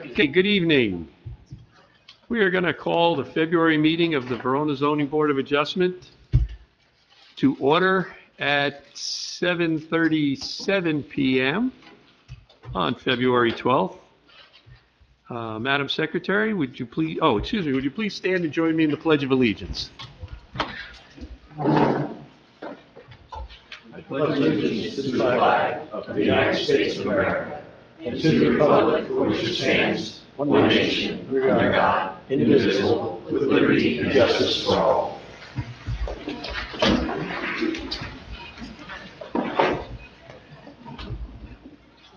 Okay, good evening. We are going to call the February meeting of the Verona Zoning Board of Adjustment to order at 7:37 p.m. on February 12th. Madam Secretary, would you please stand and join me in the Pledge of Allegiance? I pledge allegiance to the flag of the United States of America and to the republic for which it stands, one nation, under God, indivisible, with liberty and justice for all.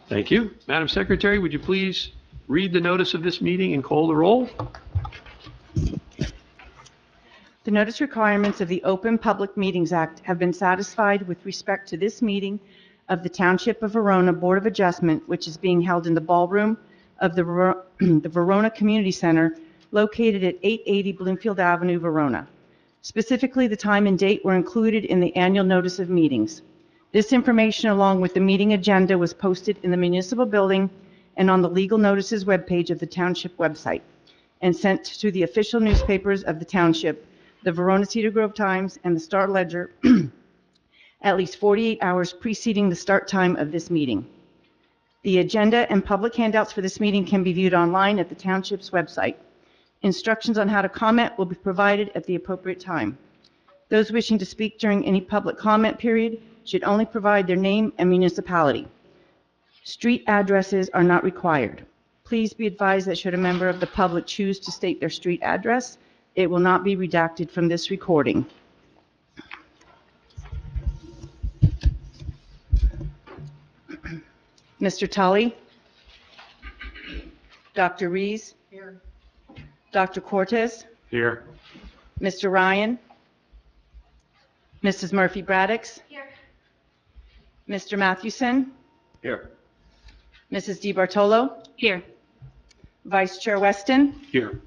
Thank you. Madam Secretary, would you please read the notice of this meeting and call the roll? The notice requirements of the Open Public Meetings Act have been satisfied with respect to this meeting of the Township of Verona Board of Adjustment, which is being held in the ballroom of the Verona Community Center, located at 880 Bloomfield Avenue, Verona. Specifically, the time and date were included in the annual notice of meetings. This information, along with the meeting agenda, was posted in the municipal building and on the legal notices webpage of the Township website, and sent to the official newspapers of the Township, the Verona Cedar Grove Times, and the Star Ledger at least 48 hours preceding the start time of this meeting. The agenda and public handouts for this meeting can be viewed online at the Township's website. Instructions on how to comment will be provided at the appropriate time. Those wishing to speak during any public comment period should only provide their name and municipality. Street addresses are not required. Please be advised that should a member of the public choose to state their street address, it will not be redacted from this recording. Mr. Tully? Dr. Rees? Here. Dr. Cortez? Here. Mr. Ryan? Mrs. Murphy Braddix? Here. Mr. Mathewson? Here. Mrs. DiBartolo? Here. Vice Chair Weston? Here.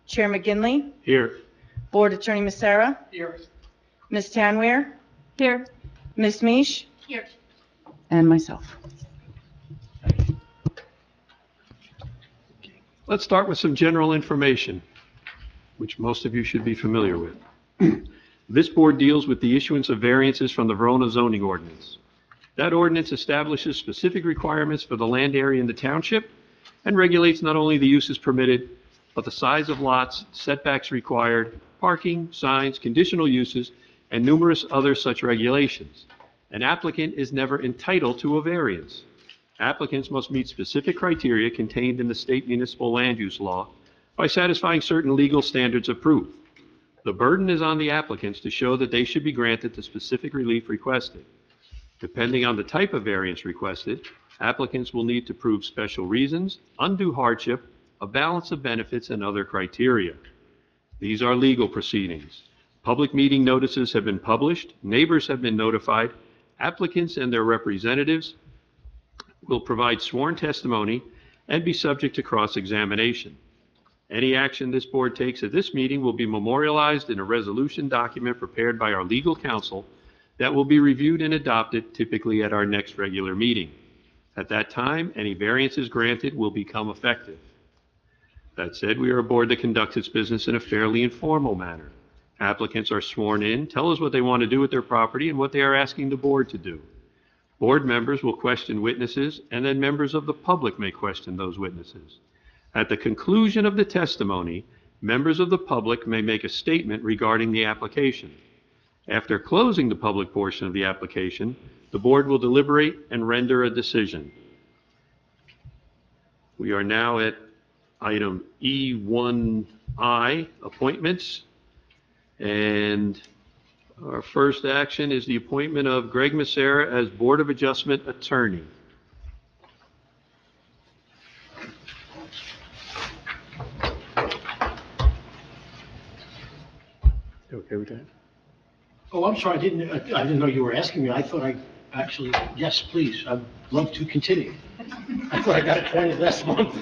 Chair McGinley? Here. Board Attorney Macera? Here. Ms. Tanweer? Here. Ms. Mish? Here. And myself. Let's start with some general information, which most of you should be familiar with. This board deals with the issuance of variances from the Verona zoning ordinance. That ordinance establishes specific requirements for the land area in the township and regulates not only the uses permitted, but the size of lots, setbacks required, parking, signs, conditional uses, and numerous other such regulations. An applicant is never entitled to a variance. Applicants must meet specific criteria contained in the state municipal land use law by satisfying certain legal standards of proof. The burden is on the applicants to show that they should be granted the specific relief requested. Depending on the type of variance requested, applicants will need to prove special reasons, undue hardship, a balance of benefits, and other criteria. These are legal proceedings. Public meeting notices have been published, neighbors have been notified, applicants and their representatives will provide sworn testimony and be subject to cross-examination. Any action this board takes at this meeting will be memorialized in a resolution document prepared by our legal counsel that will be reviewed and adopted typically at our next regular meeting. At that time, any variances granted will become effective. That said, we are a board that conducts its business in a fairly informal manner. Applicants are sworn in, tell us what they want to do with their property and what they are asking the board to do. Board members will question witnesses, and then members of the public may question those witnesses. At the conclusion of the testimony, members of the public may make a statement regarding the application. After closing the public portion of the application, the board will deliberate and render a decision. We are now at item E1I, appointments. And our first action is the appointment of Greg Macera as Board of Adjustment Attorney. You okay with that? Oh, I'm sorry, I didn't know you were asking me. I thought I actually, yes, please, I'd love to continue. I thought I got appointed last month.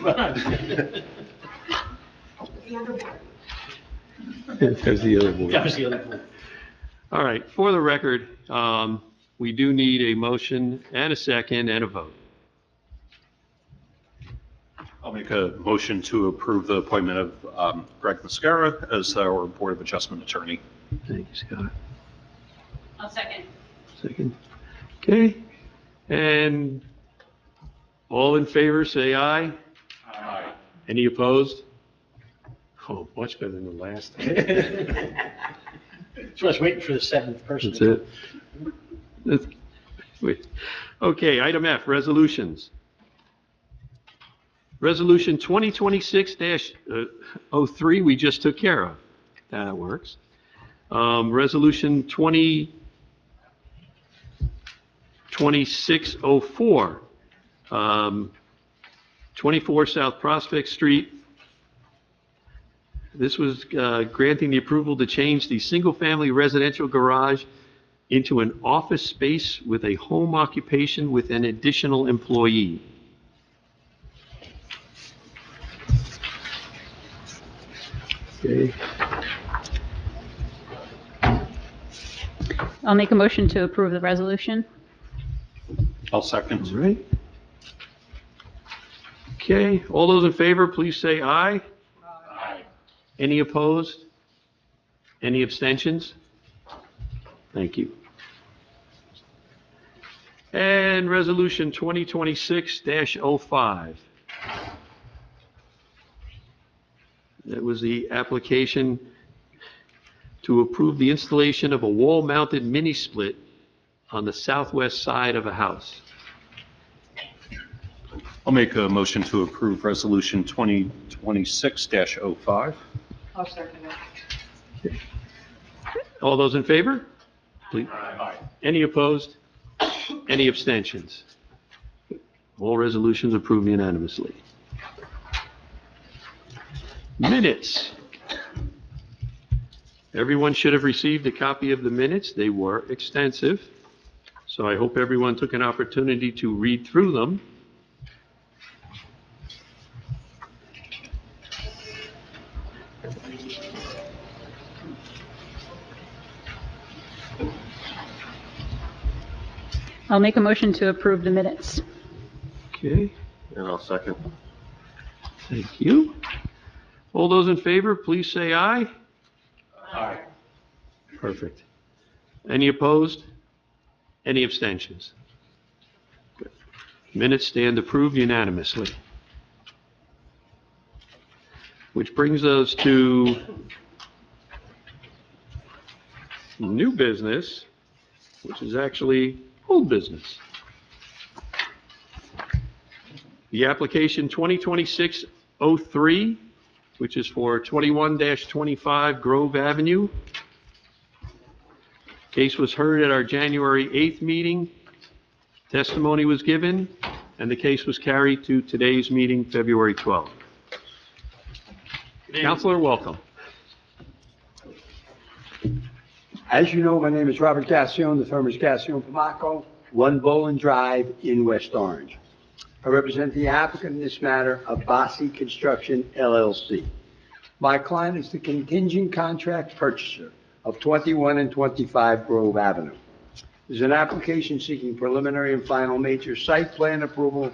There's the other board. That was the other board. All right, for the record, we do need a motion and a second and a vote. I'll make a motion to approve the appointment of Greg Mascara as our Board of Adjustment attorney. Thank you, Scott. I'll second. Second. Okay. And all in favor, say aye. Aye. Any opposed? Oh, much better than the last. So I was waiting for the seventh person. That's it. Wait. Okay, item F, resolutions. Resolution 2026-03, we just took care of. That works. Resolution 2604, 24 South Prospect Street. This was granting the approval to change the single-family residential garage into an office space with a home occupation with an additional employee. Okay. I'll make a motion to approve the resolution. I'll second. All right. Okay, all those in favor, please say aye. Aye. Any opposed? Any abstentions? Thank you. And Resolution 2026-05. That was the application to approve the installation of a wall-mounted mini-split on the southwest side of a house. I'll make a motion to approve Resolution 2026-05. I'll second it. All those in favor? Please. Aye. Any opposed? Any abstentions? All resolutions approved unanimously. Minutes. Everyone should have received a copy of the minutes. They were extensive, so I hope everyone took an opportunity to read through them. I'll make a motion to approve the minutes. Okay, And I'll second. thank you. All those in favor, please say aye. Aye. Perfect. Any opposed? Any abstentions? Good. Minutes stand approved unanimously. Which brings us to new business, which is actually old business. The application 2026-03, which is for 21-25 Grove Avenue. Case was heard at our January 8th meeting. Testimony was given, and the case was carried to today's meeting, February 12th. Counselor, welcome. As you know, my name is Robert Gassion. The firm is Gassion Pomaco, 1 Boland Drive in West Orange. I represent the applicant in this matter, Abbasi Construction LLC. My client is the contingent contract purchaser of 21 and 25 Grove Avenue. There's an application seeking preliminary and final major site plan approval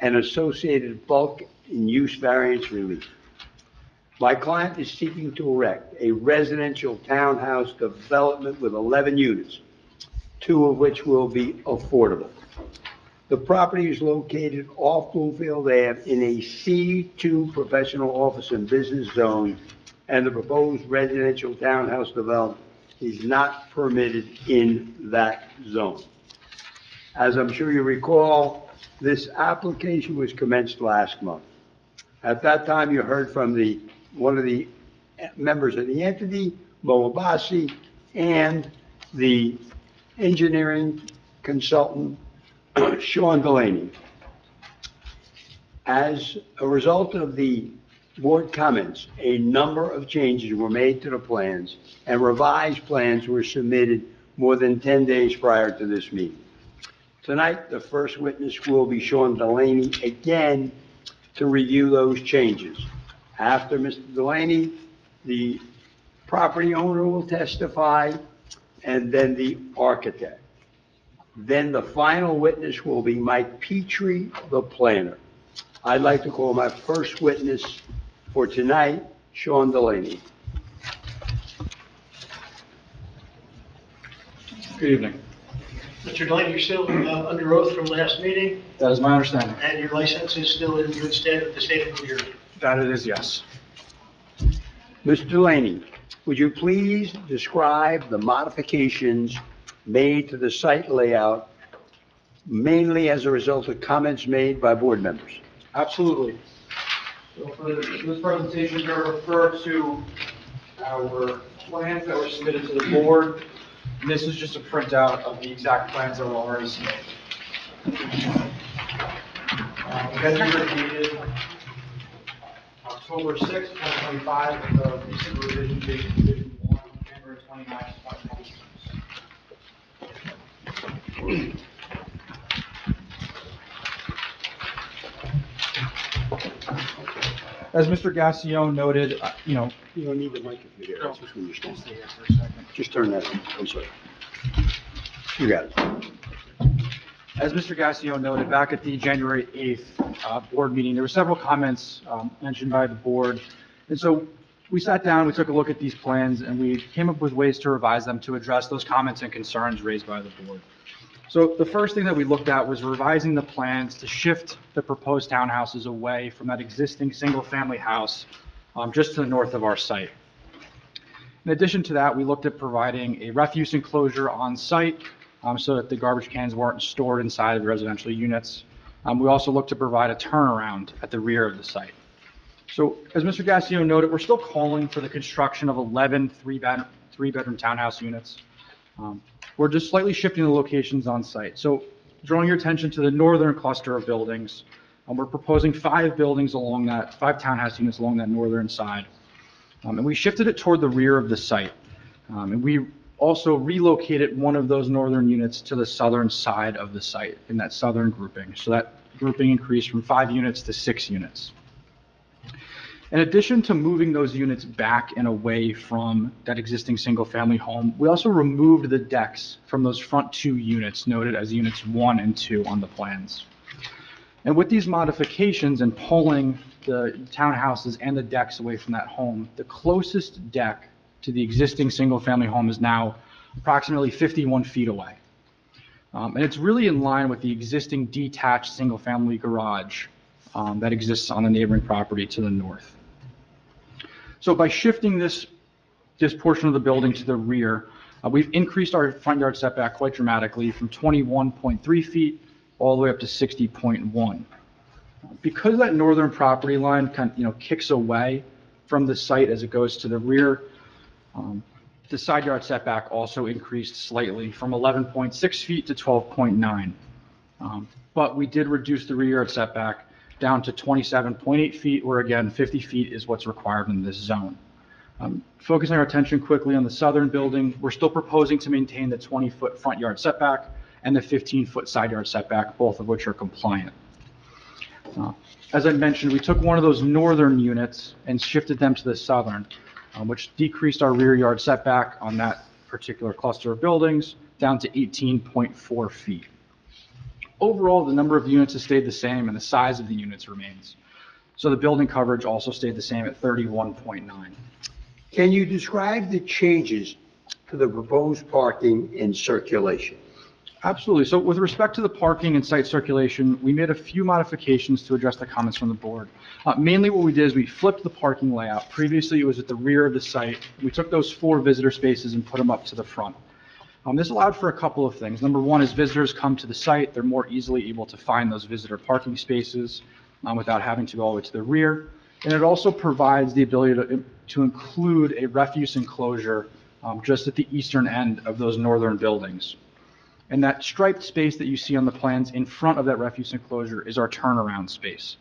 and associated bulk and use variance relief. My client is seeking to erect a residential townhouse development with 11 units, 2 of which will be affordable. The property is located off Bloomfield Ave in a C2 professional office and business zone, and the proposed residential townhouse development is not permitted in that zone. As I'm sure you recall, this application was commenced last month. At that time, you heard from one of the members of the entity, Mo Abbasi, and the engineering consultant, Sean Delaney. As a result of the board comments, a number of changes were made to the plans, and revised plans were submitted more than 10 days prior to this meeting. Tonight, the first witness will be Sean Delaney again to review those changes. After Mr. Delaney, the property owner will testify, and then the architect. Then the final witness will be Mike Petrie, the planner. I'd like to call my first witness for tonight, Sean Delaney. Good evening. Mr. Delaney, you're still under oath from last meeting, That is my understanding. and your license is still in good stead with the state of New Jersey. That it is, yes. Mr. Delaney, would you please describe the modifications made to the site layout, mainly as a result of comments made by board members? Absolutely. So for this presentation, I'm going to refer to our plans that were submitted to the board. And this is just a printout of the exact plans that were already submitted. Again, these are dated October 6, 2025, with the recent revision date revision 1, January 29, 2026. As Mr. Gassion noted, You don't need the mic if you're there. That's just when you're I'll standing. stay here for a second. Just turn that on. I'm sorry. You got it. As Mr. Gassion noted, back at the January 8th board meeting, there were several comments mentioned by the board. And so we sat down, we took a look at these plans, and we came up with ways to revise them to address those comments and concerns raised by the board. So the first thing that we looked at was revising the plans to shift the proposed townhouses away from that existing single-family house just to the north of our site. In addition to that, we looked at providing a refuse enclosure on site so that the garbage cans weren't stored inside of the residential units. We also looked to provide a turnaround at the rear of the site. So as Mr. Gassion noted, we're still calling for the construction of 11 three-bedroom townhouse units. We're just slightly shifting the locations on site. So drawing your attention to the northern cluster of buildings, we're proposing 5 townhouse units along that northern side. And we shifted it toward the rear of the site. And we also relocated one of those northern units to the southern side of the site in that southern grouping. So that grouping increased from 5 units to 6 units. In addition to moving those units back and away from that existing single-family home, we also removed the decks from those front 2 units noted as units 1 and 2 on the plans. And with these modifications and pulling the townhouses and the decks away from that home, the closest deck to the existing single-family home is now approximately 51 feet away. And it's really in line with the existing detached single-family garage that exists on the neighboring property to the north. So by shifting this portion of the building to the rear, we've increased our front yard setback quite dramatically from 21.3 feet all the way up to 60.1. Because that northern property line kicks away from the site as it goes to the rear, the side yard setback also increased slightly from 11.6 feet to 12.9. But we did reduce the rear yard setback down to 27.8 feet, where again, 50 feet is what's required in this zone. Focusing our attention quickly on the southern building, we're still proposing to maintain the 20-foot front yard setback and the 15-foot side yard setback, both of which are compliant. As I mentioned, we took one of those northern units and shifted them to the southern, which decreased our rear yard setback on that particular cluster of buildings down to 18.4 feet. Overall, the number of units has stayed the same and the size of the units remains. So the building coverage also stayed the same at 31.9. Can you describe the changes to the proposed parking and circulation? Absolutely. So with respect to the parking and site circulation, we made a few modifications to address the comments from the board. Mainly what we did is we flipped the parking layout. Previously, it was at the rear of the site. We took those 4 visitor spaces and put them up to the front. This allowed for a couple of things. Number one, as visitors come to the site, they're more easily able to find those visitor parking spaces without having to go all the way to the rear. And it also provides the ability to include a refuse enclosure just at the eastern end of those northern buildings. And that striped space that you see on the plans in front of that refuse enclosure is our turnaround space.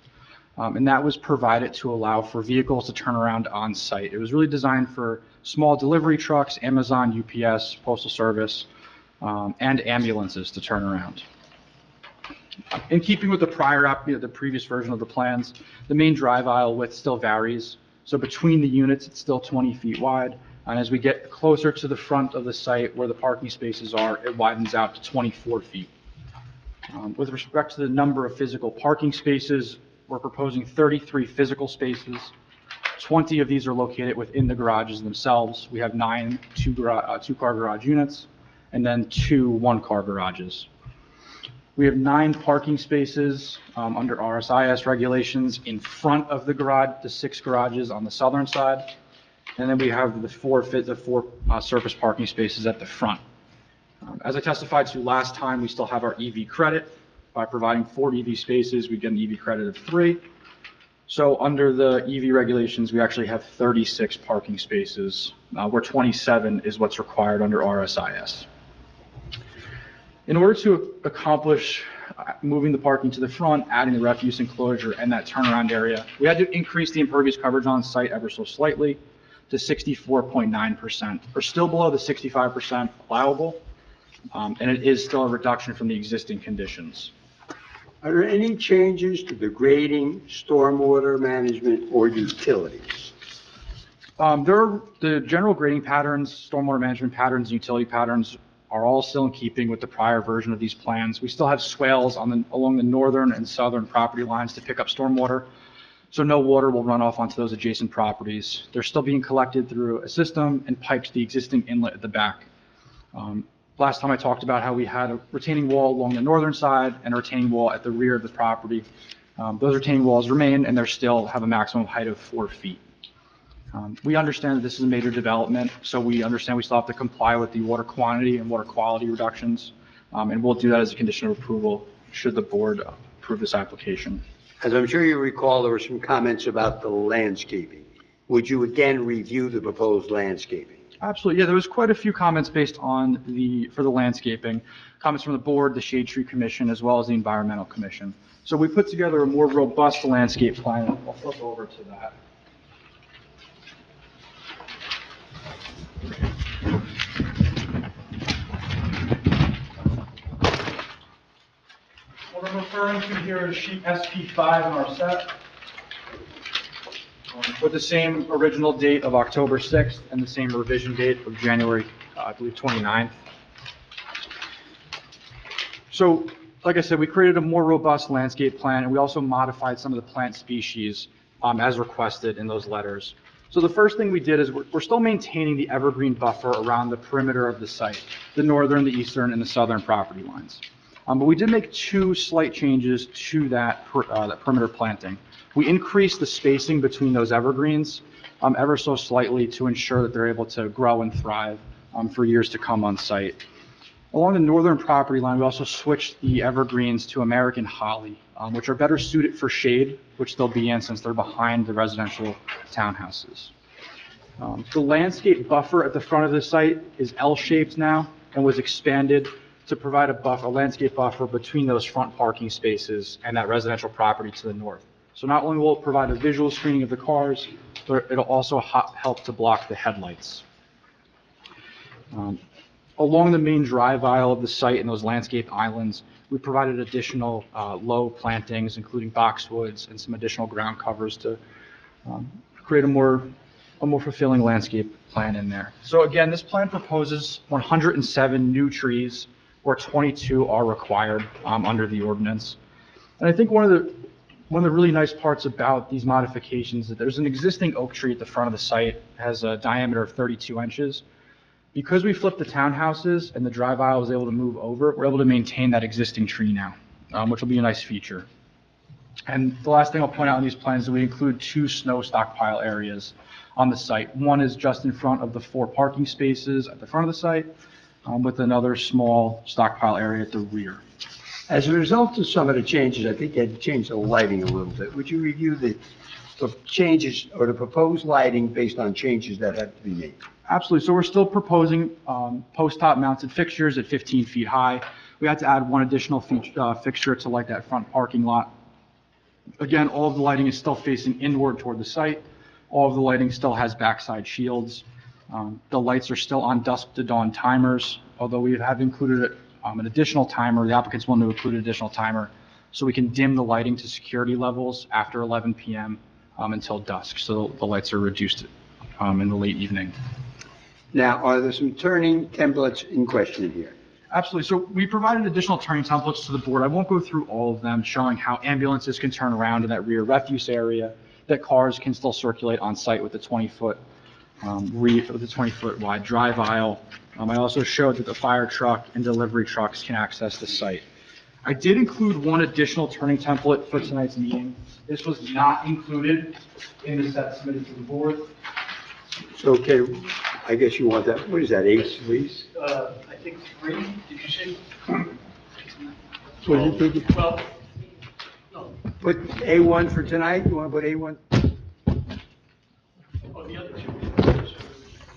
And that was provided to allow for vehicles to turn around on site. It was really designed for small delivery trucks, Amazon, UPS, Postal Service, and ambulances to turn around. In keeping with the previous version of the plans, the main drive aisle width still varies. So between the units, it's still 20 feet wide. And as we get closer to the front of the site where the parking spaces are, it widens out to 24 feet. With respect to the number of physical parking spaces, we're proposing 33 physical spaces. 20 of these are located within the garages themselves. We have 9 two-car garage units, and then 2 one-car garages. We have 9 parking spaces under RSIS regulations in front of the garage, the 6 garages on the southern side, and then we have the 4 surface parking spaces at the front. As I testified to last time, we still have our EV credit. By providing 4 EV spaces, we get an EV credit of 3. So under the EV regulations, we actually have 36 parking spaces, where 27 is what's required under RSIS. In order to accomplish moving the parking to the front, adding the refuse enclosure and that turnaround area, we had to increase the impervious coverage on site ever so slightly to 64.9%. We're still below the 65% allowable, and it is still a reduction from the existing conditions. Are there any changes to the grading, stormwater management, or utilities? The general grading patterns, stormwater management patterns, and utility patterns are all still in keeping with the prior version of these plans. We still have swales along the northern and southern property lines to pick up stormwater, so no water will run off onto those adjacent properties. They're still being collected through a system and piped to the existing inlet at the back. Last time I talked about how we had a retaining wall along the northern side and a retaining wall at the rear of the property. Those retaining walls remain, and they still have a maximum height of 4 feet. We understand that this is a major development, so we understand we still have to comply with the water quantity and water quality reductions, and we'll do that as a condition of approval should the board approve this application. As I'm sure you recall, there were some comments about the landscaping. Would you again review the proposed landscaping? Absolutely, yeah, there was quite a few comments based on for the landscaping, comments from the board, the Shade Tree Commission, as well as the Environmental Commission. So we put together a more robust landscape plan. I'll flip over to that. What I'm referring to here is sheet SP5 in our set, with the same original date of October 6th and the same revision date of January, I believe, 29th. So, like I said, we created a more robust landscape plan, and we also modified some of the plant species as requested in those letters. So the first thing we did is we're still maintaining the evergreen buffer around the perimeter of the site, the northern, the eastern, and the southern property lines. But we did make 2 slight changes to that perimeter planting. We increased the spacing between those evergreens ever so slightly to ensure that they're able to grow and thrive for years to come on site. Along the northern property line, we also switched the evergreens to American holly, which are better suited for shade, which they'll be in since they're behind the residential townhouses. The landscape buffer at the front of the site is L-shaped now and was expanded to provide a landscape buffer between those front parking spaces and that residential property to the north. So not only will it provide a visual screening of the cars, but it'll also help to block the headlights. Along the main drive aisle of the site and those landscape islands, we provided additional low plantings, including boxwoods and some additional ground covers to create a more fulfilling landscape plan in there. So again, this plan proposes 107 new trees, where 22 are required under the ordinance. And I think one of the really nice parts about these modifications is that there's an existing oak tree at the front of the site, has a diameter of 32 inches. Because we flipped the townhouses and the drive aisle was able to move over, we're able to maintain that existing tree now, which will be a nice feature. And the last thing I'll point out in these plans is we include 2 snow stockpile areas on the site. One is just in front of the 4 parking spaces at the front of the site, with another small stockpile area at the rear. As a result of some of the changes, I think you had to change the lighting a little bit. Would you review the changes or the proposed lighting based on changes that have to be made? Absolutely. So we're still proposing post-top mounted fixtures at 15 feet high. We had to add 1 additional fixture to light that front parking lot. Again, all of the lighting is still facing inward toward the site. All of the lighting still has backside shields. The lights are still on dusk to dawn timers, although we have included an additional timer. The applicants want to include an additional timer so we can dim the lighting to security levels after 11 p.m. Until dusk, so the lights are reduced in the late evening. Now, are there some turning templates in question here? Absolutely. So we provided additional turning templates to the board. I won't go through all of them, showing how ambulances can turn around in that rear refuse area, that cars can still circulate on site with the 20-foot with the 20-foot wide drive aisle. I also showed that the fire truck and delivery trucks can access the site. I did include one additional turning template for tonight's meeting. This was not included in the set submitted to the board. So, okay, I guess you want that, what is that, 8, please? I think 3, did you say? What did you think? Well, Put A1 for tonight, you want to put A1? oh, the other 2.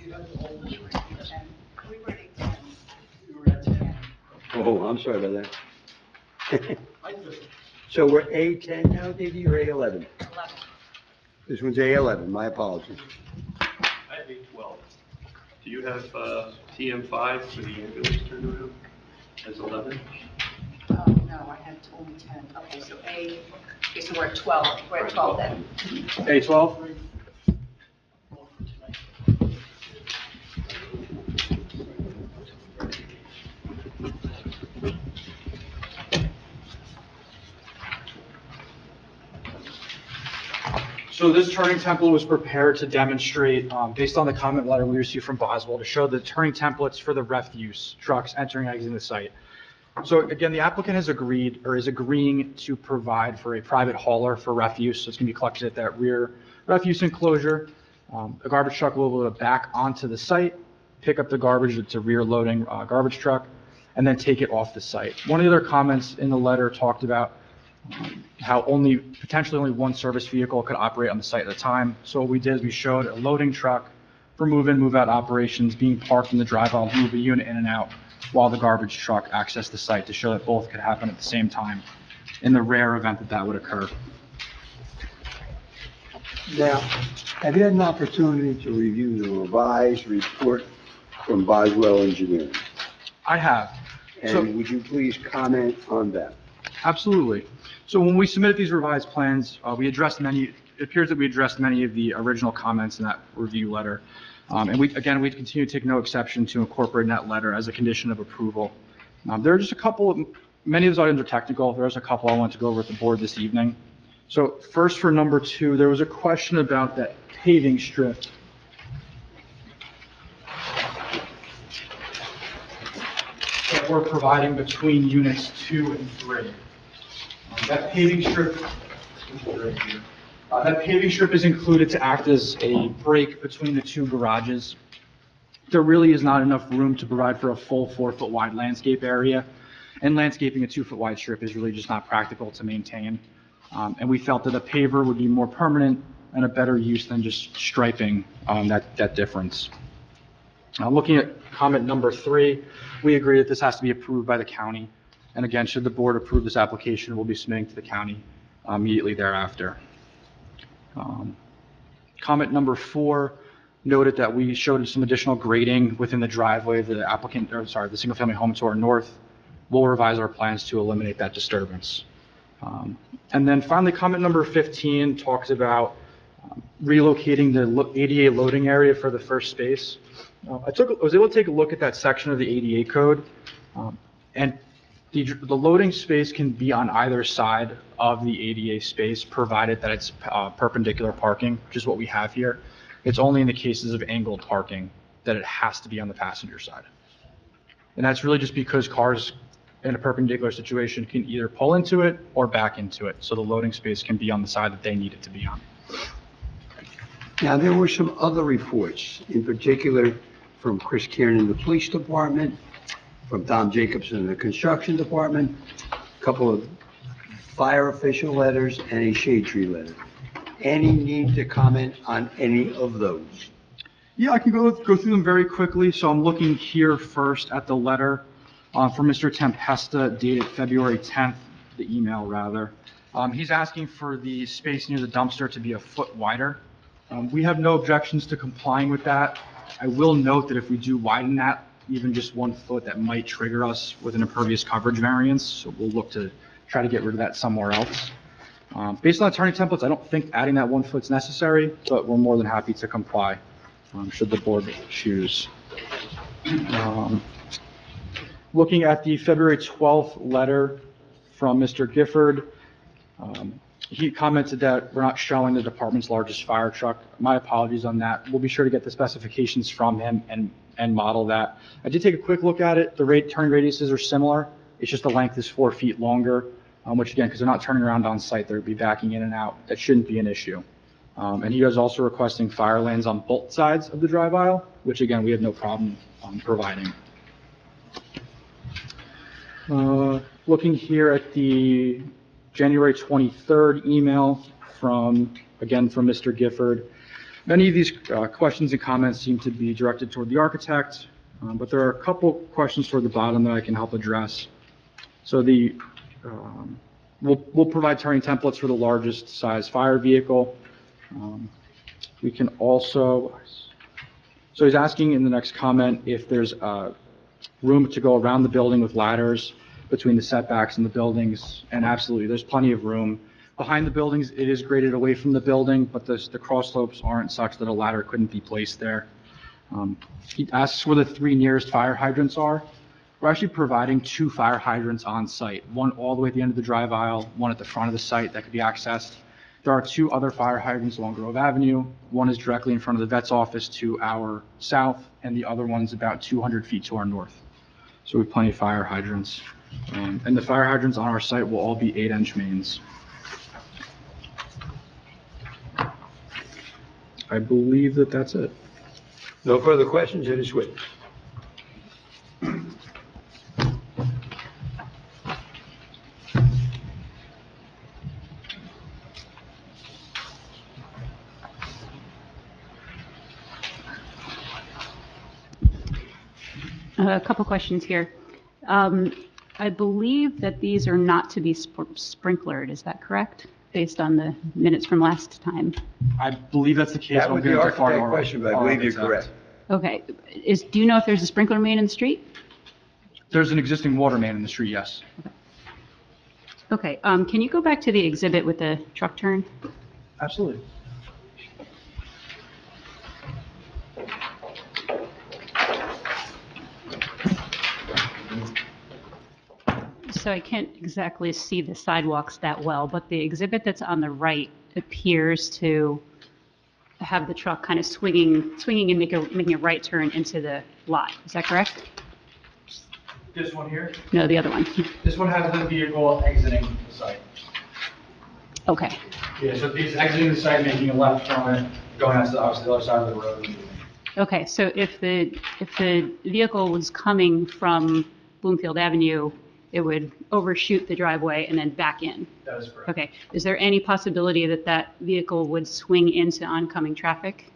You have to hold this one. We were at 10. Oh, I'm sorry about that. I thought- So we're A10 now, Davey, or A11? This one's A11, my apologies. I have 812. Do you have TM5 for the ambulance turnaround as 11? Oh, no, I had only 10. Okay, so okay, so we're at 12. We're at 12 then. A12? So this turning template was prepared to demonstrate, based on the comment letter we received from Boswell, to show the turning templates for the refuse trucks entering and exiting the site. So again, the applicant has agreed, or is agreeing to provide for a private hauler for refuse. So it's going to be collected at that rear refuse enclosure. A garbage truck will be able to back onto the site, pick up the garbage, it's a rear loading garbage truck, and then take it off the site. One of the other comments in the letter talked about how potentially only one service vehicle could operate on the site at a time. So what we did is we showed a loading truck for move-in, move-out operations being parked in the drive aisle, move a unit in and out while the garbage truck accessed the site, to show that both could happen at the same time in the rare event that that would occur. Now, have you had an opportunity to review the revised report from Boswell Engineering? I have. So- And would you please comment on that? Absolutely. So when we submitted these revised plans, it appears that we addressed many of the original comments in that review letter. And we continue to take no exception to incorporating that letter as a condition of approval. There are just many of those items are technical. There's a couple I want to go over with the board this evening. So first, for number 2, there was a question about that paving strip. That we're providing between units 2 and 3. That paving strip is included to act as a break between the 2 garages. There really is not enough room to provide for a full 4-foot wide landscape area, and landscaping a 2-foot wide strip is really just not practical to maintain. And we felt that a paver would be more permanent and a better use than just striping that difference. Looking at comment number 3, we agree that this has to be approved by the county. And again, should the board approve this application, we'll be submitting to the county immediately thereafter. Comment number 4 noted that we showed some additional grading within the driveway of the the single-family home to our north. We'll revise our plans to eliminate that disturbance. And then finally, comment number 15 talks about relocating the ADA loading area for the first space. I was able to take a look at that section of the ADA code, and the loading space can be on either side of the ADA space, provided that it's perpendicular parking, which is what we have here. It's only in the cases of angled parking that it has to be on the passenger side. And that's really just because cars in a perpendicular situation can either pull into it or back into it. So the loading space can be on the side that they need it to be on. Now, there were some other reports, in particular from Chris Kieran, the police department, from Tom Jacobson, the construction department, a couple of fire official letters, and a shade tree letter. Any need to comment on any of those? Yeah, I can go through them very quickly. So I'm looking here first at the letter from Mr. Tempesta dated February 10th, the email rather. He's asking for the space near the dumpster to be a foot wider. We have no objections to complying with that. I will note that if we do widen that, even just 1 foot, that might trigger us with an impervious coverage variance. So we'll look to try to get rid of that somewhere else. Based on the turning templates, I don't think adding that 1 foot is necessary, but we're more than happy to comply, should the board choose. Looking at the February 12th letter from Mr. Gifford, he commented that we're not showing the department's largest fire truck. My apologies on that. We'll be sure to get the specifications from him and model that. I did take a quick look at it. The turn radiuses are similar. It's just the length is 4 feet longer, which again, because they're not turning around on site, they'll be backing in and out. That shouldn't be an issue. And he is also requesting fire lanes on both sides of the drive aisle, which again, we have no problem providing. Looking here at the January 23rd email from Mr. Gifford. Many of these questions and comments seem to be directed toward the architect, but there are a couple questions toward the bottom that I can help address. So we'll provide turning templates for the largest size fire vehicle. We can also, so he's asking in the next comment if there's room to go around the building with ladders between the setbacks and the buildings, and absolutely, there's plenty of room. Behind the buildings, it is graded away from the building, but the cross slopes aren't such that a ladder couldn't be placed there. He asks where the 3 nearest fire hydrants are. We're actually providing 2 fire hydrants on site, one all the way at the end of the drive aisle, one at the front of the site that could be accessed. There are 2 other fire hydrants along Grove Avenue. One is directly in front of the vet's office to our south, and the other one's about 200 feet to our north. So we have plenty of fire hydrants. And the fire hydrants on our site will all be 8-inch mains. I believe that that's it. No further questions, it is witness. A couple questions here. I believe that these are not to be sprinklered, is that correct? Based on the minutes from last time. I believe that's the case. That would be the architect question, but I believe you're correct. Okay. Do you know if there's a sprinkler main in the street? There's an existing water main in the street, yes. Okay. Can you go back to the exhibit with the truck turn? Absolutely. So I can't exactly see the sidewalks that well, but the exhibit that's on the right appears to have the truck kind of swinging and making a right turn into the lot. Is that correct? This one here? No, the other one. This one has the vehicle exiting the site. Okay. Yeah, so he's exiting the site, making a left from it, going out to the other side of the road. Okay, so if the vehicle was coming from Bloomfield Avenue, it would overshoot the driveway and then back in. That is correct. Okay. Is there any possibility that that vehicle would swing into oncoming traffic?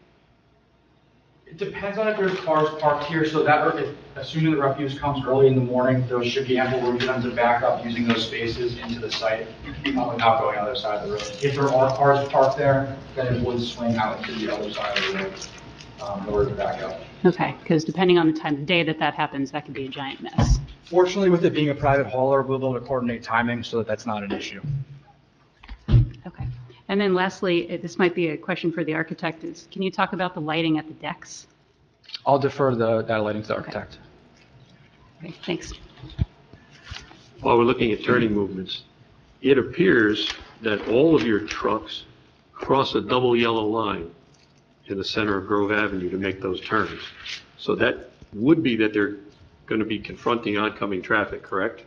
It depends on if there's cars parked here, so that, assuming the refuse comes early in the morning, there should be ample room for them to back up using those spaces into the site without going on the other side of the road. If there are cars parked there, then it would swing out to the other side of the road in order to back up. Okay, because depending on the time of day that happens, that could be a giant mess. Fortunately, with it being a private hauler, we'll be able to coordinate timing so that that's not an issue. Okay. And then lastly, this might be a question for the architect, is can you talk about the lighting at the decks? I'll defer that lighting to the architect. Okay, thanks. While we're looking at turning movements, it appears that all of your trucks cross a double yellow line in the center of Grove Avenue to make those turns. So that would be that they're going to be confronting oncoming traffic, correct?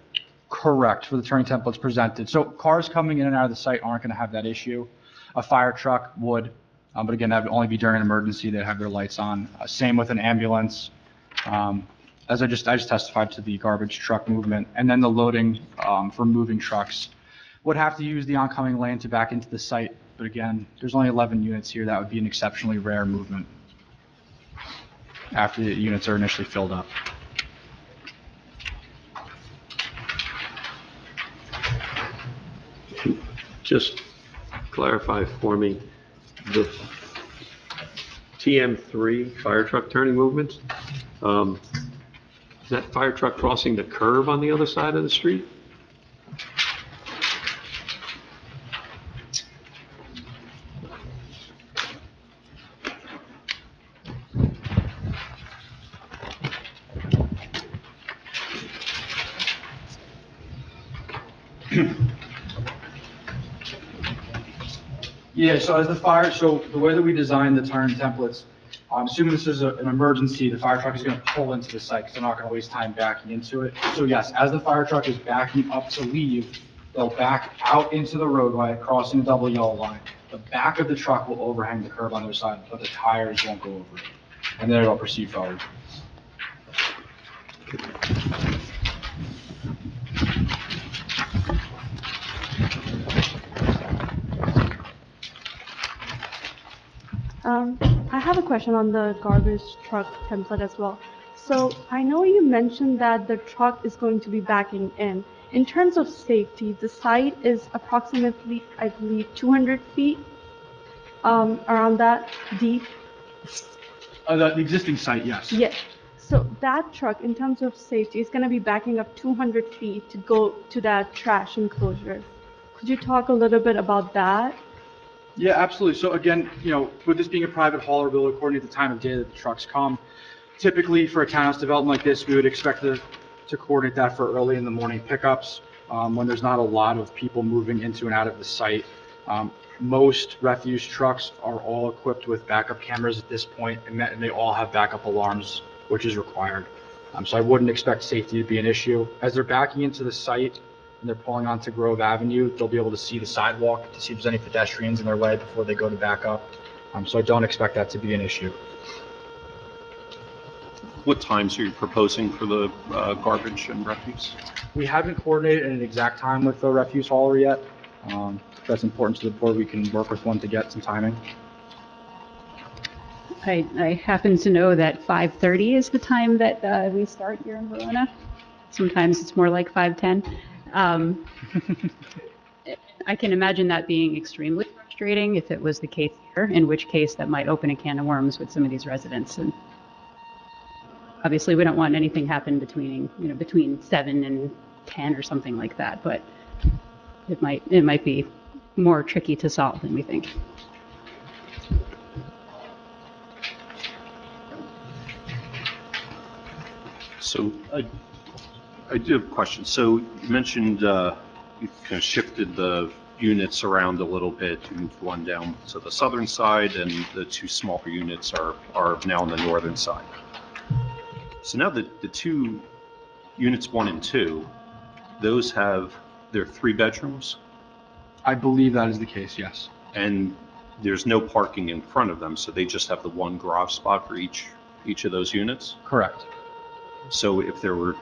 Correct, for the turning templates presented. So cars coming in and out of the site aren't going to have that issue. A fire truck would, but again, that would only be during an emergency. They'd have their lights on. Same with an ambulance. As I just testified to the garbage truck movement, and then the loading for moving trucks would have to use the oncoming lane to back into the site. But again, there's only 11 units here. That would be an exceptionally rare movement after the units are initially filled up. Just clarify for me, the TM3 fire truck turning movements, is that fire truck crossing the curb on the other side of the street? Yeah, so the way that we designed the turn templates, assuming this is an emergency, the fire truck is going to pull into the site because they're not going to waste time backing into it. So yes, as the fire truck is backing up to leave, they'll back out into the roadway, crossing the double yellow line. The back of the truck will overhang the curb on their side, but the tires won't go over it. And then it'll proceed forward. I have a question on the garbage truck template as well. So I know you mentioned that the truck is going to be backing in. In terms of safety, the site is approximately, I believe, 200 feet, around that deep. The existing site, yes. Yes. So that truck, in terms of safety, is going to be backing up 200 feet to go to that trash enclosure. Could you talk a little bit about that? Yeah, absolutely. So again, with this being a private hauler, we'll coordinate the time of day that the trucks come. Typically, for a townhouse development like this, we would expect to coordinate that for early in the morning pickups, when there's not a lot of people moving into and out of the site. Most refuse trucks are all equipped with backup cameras at this point, and they all have backup alarms, which is required. So I wouldn't expect safety to be an issue. As they're backing into the site and they're pulling onto Grove Avenue, they'll be able to see the sidewalk to see if there's any pedestrians in their way before they go to back up. So I don't expect that to be an issue. What times are you proposing for the garbage and refuse? We haven't coordinated an exact time with the refuse hauler yet. If that's important to the board, we can work with one to get some timing. I happen to know that 5:30 is the time that we start here in Verona. Sometimes it's more like 5:10. I can imagine that being extremely frustrating if it was the case here, in which case that might open a can of worms with some of these residents. And obviously, we don't want anything happen between 7 and 10 or something like that, but it might be more tricky to solve than we think. So I do have a question. So you mentioned you kind of shifted the units around a little bit. You moved one down to the southern side, and the two smaller units are now on the northern side. So now the two units 1 and 2, those have their 3 bedrooms, I believe that is the case, yes. and there's no parking in front of them, so they just have the one garage spot for each of those units. Correct. So if there were,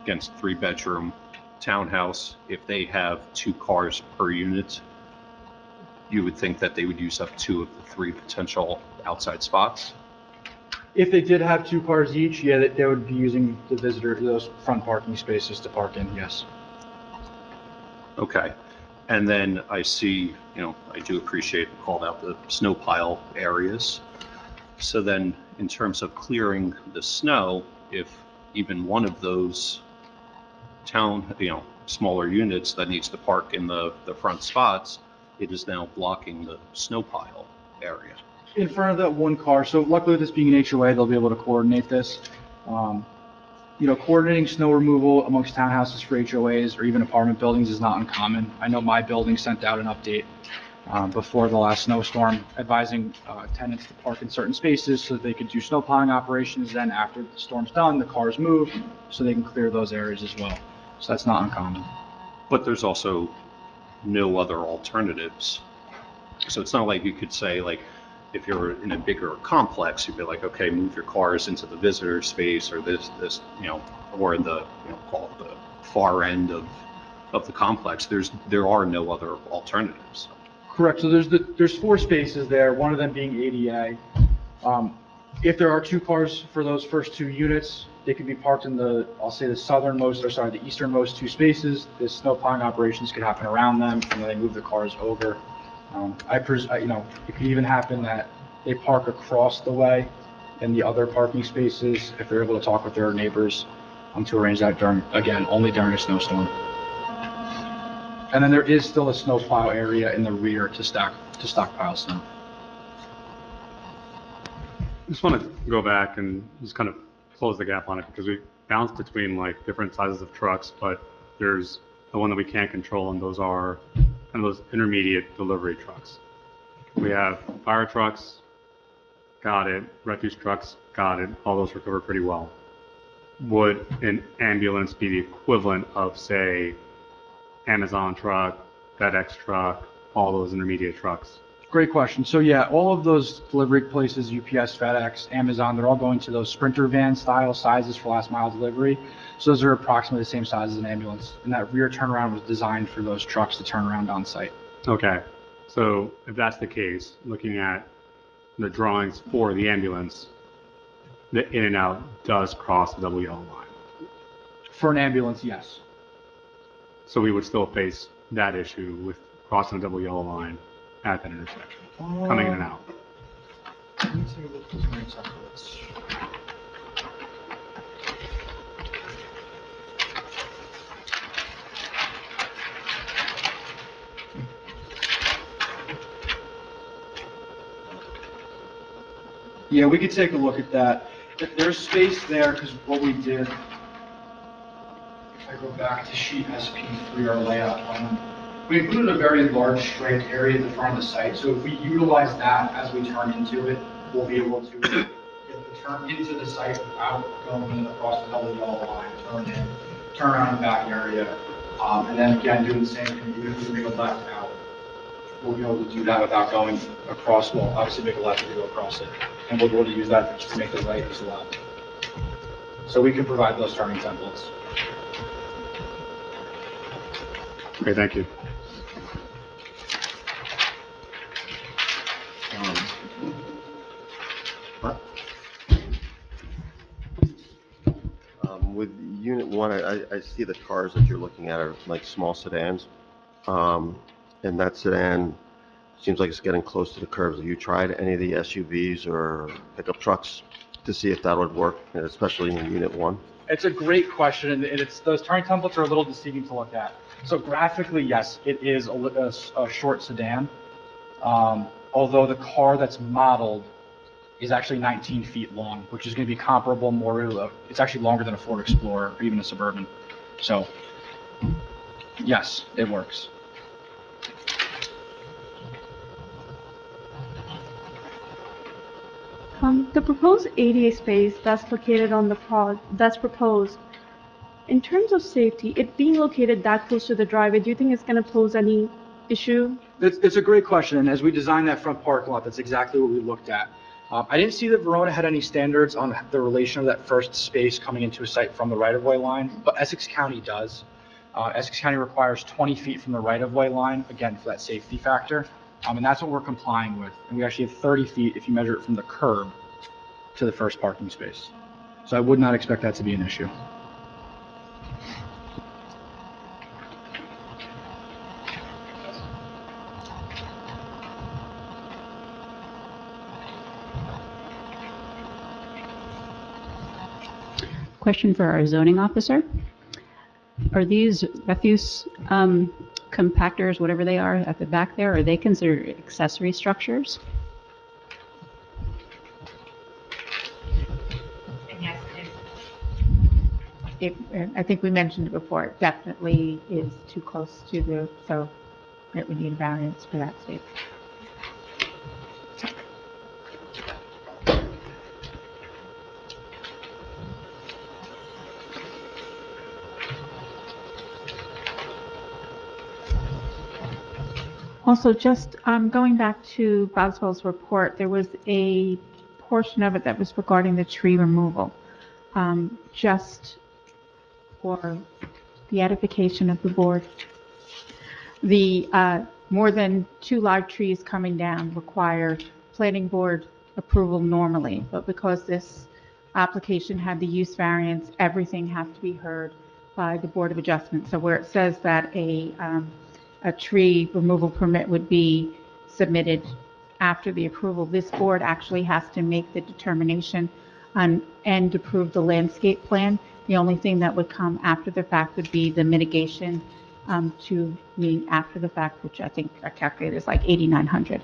against 3-bedroom townhouse, if they have 2 cars per unit, you would think that they would use up 2 of the 3 potential outside spots? If they did have 2 cars each, yeah, they would be using those front parking spaces to park in, yes. Okay. And then I see, I do appreciate you called out the snow pile areas. So then in terms of clearing the snow, if even one of those smaller units that needs to park in the front spots, it is now blocking the snow pile area. In front of that one car, so luckily with this being an HOA, they'll be able to coordinate this. Coordinating snow removal amongst townhouses for HOAs or even apartment buildings is not uncommon. I know my building sent out an update before the last snowstorm advising tenants to park in certain spaces so that they could do snow plowing operations. Then after the storm's done, the cars move so they can clear those areas as well. So that's not uncommon. But there's also no other alternatives. So it's not like you could say, like, if you're in a bigger complex, you'd be like, okay, move your cars into the visitor space or this, or the, call it the far end of the complex. There are no other alternatives. Correct. So there's 4 spaces there, one of them being ADA. If there are 2 cars for those first 2 units, they could be parked in the easternmost 2 spaces. The snow plowing operations could happen around them, and then they move the cars over. It could even happen that they park across the way in the other parking spaces if they're able to talk with their neighbors to arrange that only during a snowstorm. And then there is still a snow plow area in the rear to stockpile snow. I just want to go back and just kind of close the gap on it because we bounce between like different sizes of trucks, but there's the one that we can't control, and those are kind of those intermediate delivery trucks. We have fire trucks, got it. Refuse trucks, got it. All those recover pretty well. Would an ambulance be the equivalent of, say, Amazon truck, FedEx truck, all those intermediate trucks? Great question. So yeah, all of those delivery places, UPS, FedEx, Amazon, they're all going to those Sprinter van style sizes for last mile delivery. So those are approximately the same size as an ambulance. And that rear turnaround was designed for those trucks to turn around on site. Okay, so if that's the case, looking at the drawings for the ambulance, the in and out does cross the double yellow line. For an ambulance, yes. So we would still face that issue with crossing the double yellow line at that intersection, coming in and out. Let me take a look at those main templates. Yeah, we could take a look at that. There's space there because what we did, if I go back to sheet SP3, our layout plan, we included a very large striped area at the front of the site. So if we utilize that as we turn into it, we'll be able to get the turn into the site without going in across the double yellow line, turn around the back area. And then again, doing the same thing, even if we make a left out, we'll be able to do that without going across, well, obviously make a left to go across it. And we'll be able to use that to make the right as well. So we can provide those turning templates. Okay, thank you. With Unit 1, I see the cars that you're looking at are like small sedans. And that sedan seems like it's getting close to the curves. Have you tried any of the SUVs or pickup trucks to see if that would work, especially in Unit 1? It's a great question, and it's those turning templates are a little deceiving to look at. So graphically, yes, it is a short sedan, although the car that's modeled is actually 19 feet long, which is going to be comparable more to it's actually longer than a Ford Explorer or even a Suburban. So yes, it works. The proposed ADA space that's located on that's proposed, in terms of safety, it being located that close to the driveway, do you think it's going to pose any issue? It's a great question, and as we designed that front parking lot, that's exactly what we looked at. I didn't see that Verona had any standards on the relation of that first space coming into a site from the right-of-way line, but Essex County does. Essex County requires 20 feet from the right-of-way line, again, for that safety factor, and that's what we're complying with. And we actually have 30 feet if you measure it from the curb to the first parking space. So I would not expect that to be an issue. Question for our zoning officer. Are these refuse compactors, whatever they are, at the back there, are they considered accessory structures? And yes, I think we mentioned it before, it definitely is too close to so it would need a variance for that state. Also, just going back to Boswell's report, there was a portion of it that was regarding the tree removal. Just for the edification of the board, the more than 2 live trees coming down require planning board approval normally, but because this application had the use variance, everything has to be heard by the Board of Adjustment. So where it says that a tree removal permit would be submitted after the approval, this board actually has to make the determination and approve the landscape plan. The only thing that would come after the fact would be the mitigation to meet after the fact, which I think I calculated is like $8,900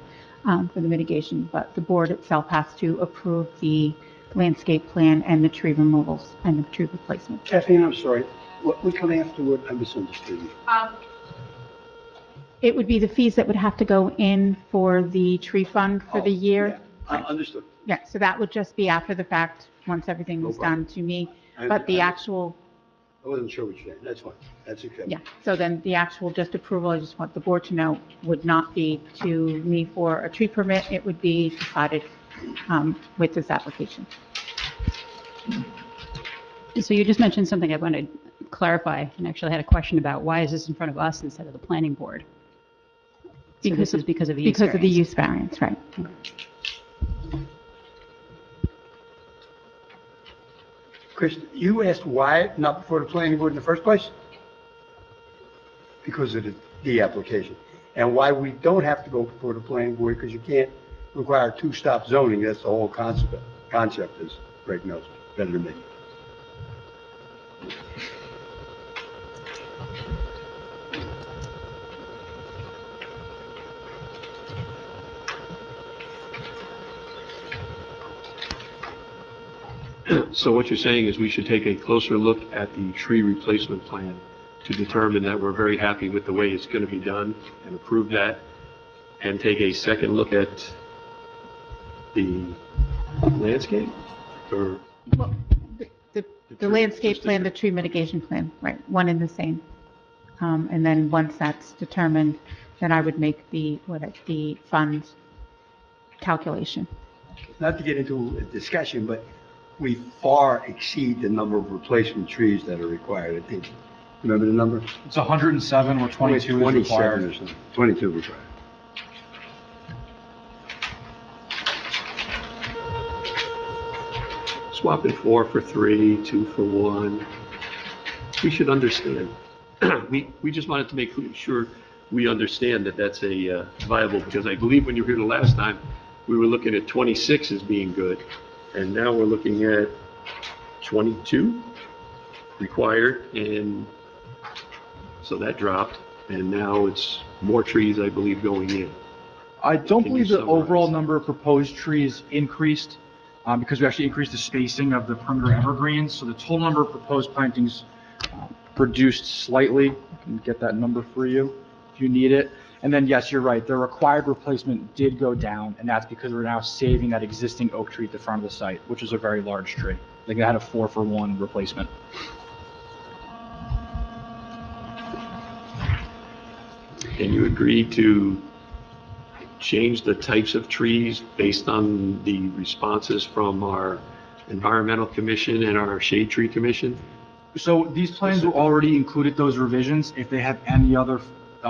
for the mitigation. But the board itself has to approve the landscape plan and the tree removals and the tree replacement. Kathleen, I'm sorry. What would come afterward? I misunderstood you. It would be the fees that would have to go in for the tree fund for the year. Yeah, understood. Yeah, so that would just be after the fact, once everything No was problem. done to me. I- But the I- actual, I wasn't sure what you said. That's fine. That's acceptable. yeah, so then the actual just approval, I just want the board to know, would not be to me for a tree permit. It would be decided with this application. So you just mentioned something I wanted to clarify, and actually had a question about why is this in front of us instead of the planning board? So this is because of the use Because of the variance. use variance, right. Chris, you asked why not before the planning board in the first place? Because of the application. And why we don't have to go before the planning board, because you can't require two-stop zoning. That's the whole concept, as Greg knows better than me. So what you're saying is we should take a closer look at the tree replacement plan to determine that we're very happy with the way it's going to be done and approve that, and take a second look at the landscape, or? Well, the landscape plan, the tree mitigation plan, right, one and the same. And then once that's determined, then I would make the funds calculation. Not to get into a discussion, but we far exceed the number of replacement trees that are required, I think. Remember the number? It's 107 where 22 is 27 required. or something. 22 required. Swapping 4 for 3, 2 for 1. We should understand. We just wanted to make sure we understand that that's a viable, because I believe when you were here the last time, we were looking at 26 as being good, and now we're looking at 22 required, and so that dropped, and now it's more trees, I believe, going in. I don't Can you believe the summarize? overall number of proposed trees increased because we actually increased the spacing of the perimeter evergreens. So the total number of proposed plantings reduced slightly. I can get that number for you if you need it. And then, yes, you're right. The required replacement did go down, and that's because we're now saving that existing oak tree at the front of the site, which is a very large tree. I think it had a 4-for-1 replacement. And you agreed to change the types of trees based on the responses from our environmental commission and our shade tree commission? So these plans already included those revisions. If they have any other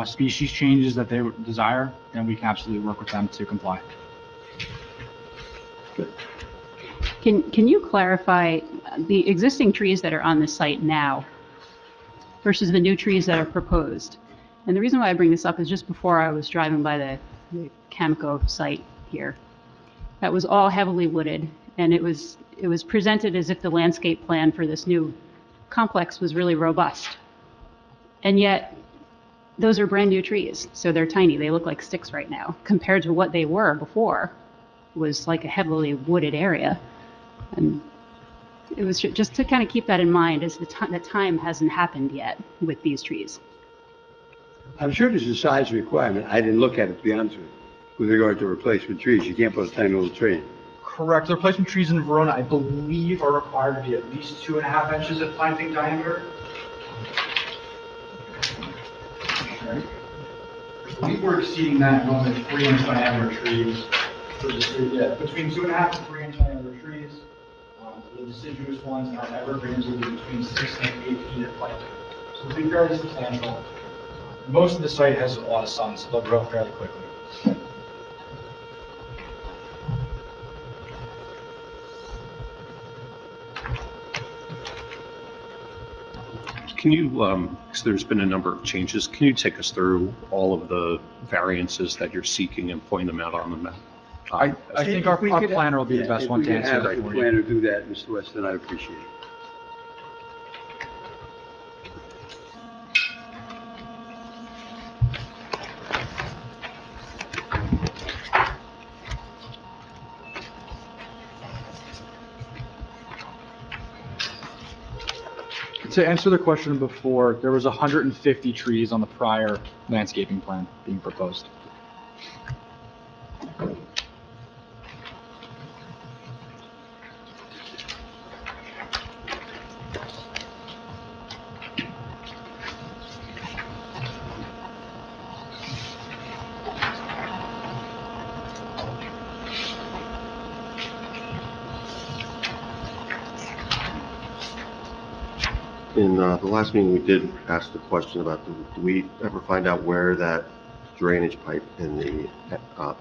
species changes that they would desire, then we can absolutely work with them to comply. Can you clarify the existing trees that are on the site now versus the new trees that are proposed? And the reason why I bring this up is just before I was driving by the Camco site here. That was all heavily wooded, and it was presented as if the landscape plan for this new complex was really robust. And yet, those are brand new trees, so they're tiny. They look like sticks right now, compared to what they were before. Was like a heavily wooded area. And it was just to kind of keep that in mind, as the time hasn't happened yet with these trees. I'm sure there's a size requirement. I didn't look at it, to be honest with you, with regard to replacement trees. You can't put a tiny little tree in. Correct. The replacement trees in Verona, I believe, are required to be at least 2.5 inches of planting diameter. Okay. I believe we're exceeding that, going to 3-inch diameter trees. For the tree, yeah, between 2.5 and 3-inch diameter trees. The deciduous ones and our evergreens will be between 6 and 8 feet of planting. So it'll be fairly substantial. Most of the site has a lot of sun, so they'll grow fairly quickly. Can you, because there's been a number of changes, can you take us through all of the variances that you're seeking and point them out on the map? I think our If we could- planner will be the best one to answer If that we for could have you. a planner do that, Mr. Weston, I'd appreciate it. to answer the question before, there was 150 trees on the prior landscaping plan being proposed. In the last meeting, we did ask the question about, do we ever find out where that drainage pipe in the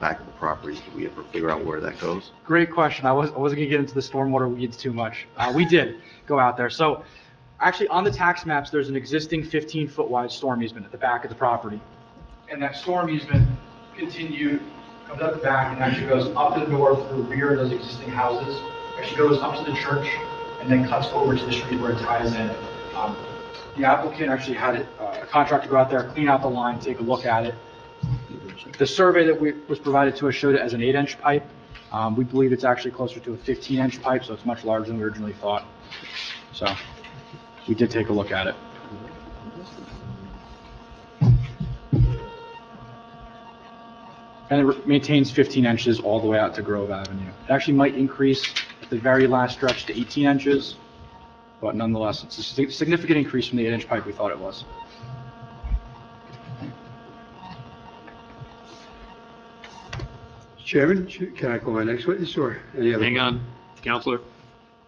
back of the property, do we ever figure out where that goes? Great question. I wasn't going to get into the stormwater weeds too much. We did go out there. So actually on the tax maps, there's an existing 15-foot wide storm easement at the back of the property. And that storm easement comes up the back and actually goes up to the north through the rear of those existing houses, actually goes up to the church and then cuts over to the street where it ties in. The applicant actually had a contractor go out there, clean out the line, take a look at it. The survey that was provided to us showed it as an 8-inch pipe. We believe it's actually closer to a 15-inch pipe, so it's much larger than we originally thought. So we did take a look at it. And it maintains 15 inches all the way out to Grove Avenue. It actually might increase at the very last stretch to 18 inches, but nonetheless, it's a significant increase from the 8-inch pipe we thought it was. Chairman, can I call my next witness or any other? Hang on, Counselor.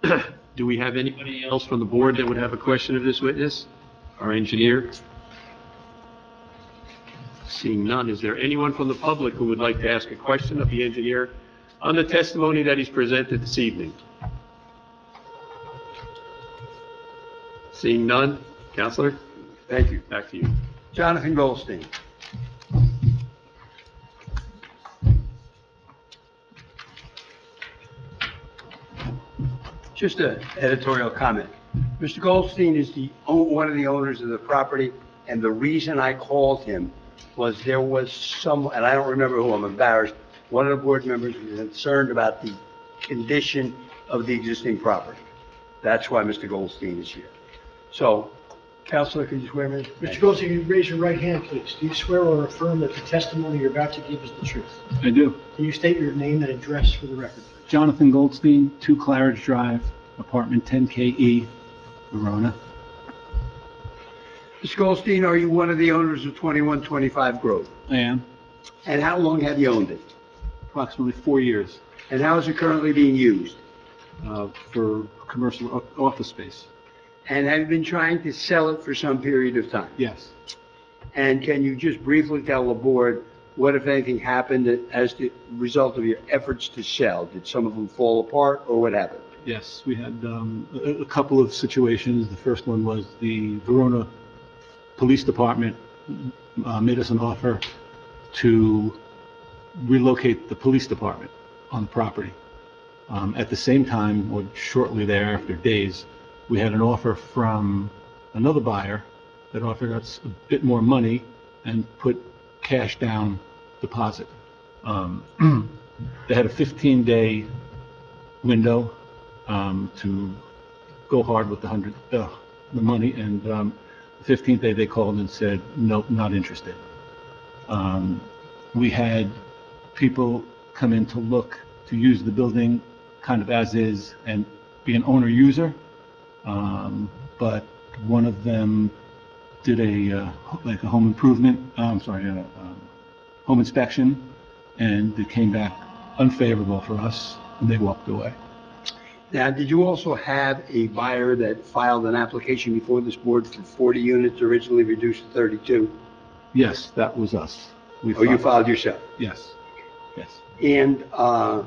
Do we have anybody else from the board that would have a question of this witness? Our engineer? Seeing none, is there anyone from the public who would like to ask a question of the engineer on the testimony that he's presented this evening? Seeing none, Counselor, Thank you. back to you. Jonathan Goldstein. Just an editorial comment. Mr. Goldstein is one of the owners of the property, and the reason I called him was there was some, and I don't remember who, I'm embarrassed, one of the board members was concerned about the condition of the existing property. That's why Mr. Goldstein is here. So, Counselor, could you swear me? Mr. Goldstein, you raise your right hand, please. Do you swear or affirm that the testimony you're about to give is the truth? I do. Can you state your name and address for the record, please? Jonathan Goldstein, 2 Claridge Drive, apartment 10KE, Verona. Mr. Goldstein, are you one of the owners of 2125 Grove? I am. And how long have you owned it? Approximately 4 years And how is it currently being used? for commercial office space. And have you been trying to sell it for some period of time? Yes. And can you just briefly tell the board what, if anything, happened as the result of your efforts to sell? Did some of them fall apart, or what happened? Yes, we had a couple of situations. The first one was the Verona Police Department made us an offer to relocate the police department on the property. At the same time, or shortly thereafter, days, we had an offer from another buyer that offered us a bit more money and put cash down deposit. They had a 15-day window to go hard with the money, and the 15th day they called and said, nope, not interested. We had people come in to look, to use the building kind of as is and be an owner-user, but one of them did like a home improvement, home inspection, and it came back unfavorable for us, and they walked away. Now, did you also have a buyer that filed an application before this board for 40 units, originally reduced to 32? Yes, that was us. You filed yourself? Yes, yes. And how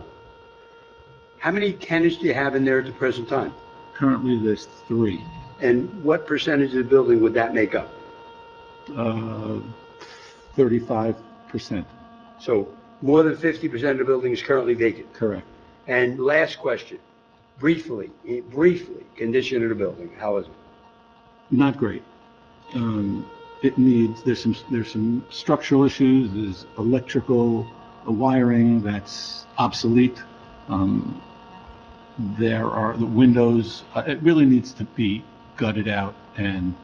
many tenants do you have in there at the present time? Currently, there's 3. And what percentage of the building would that make up? 35%. So more than 50% of the building is currently vacant? Correct. And last question, briefly, condition of the building, how is it? Not great. It needs, there's some structural issues, there's electrical wiring that's obsolete. There are the windows, it really needs to be gutted out and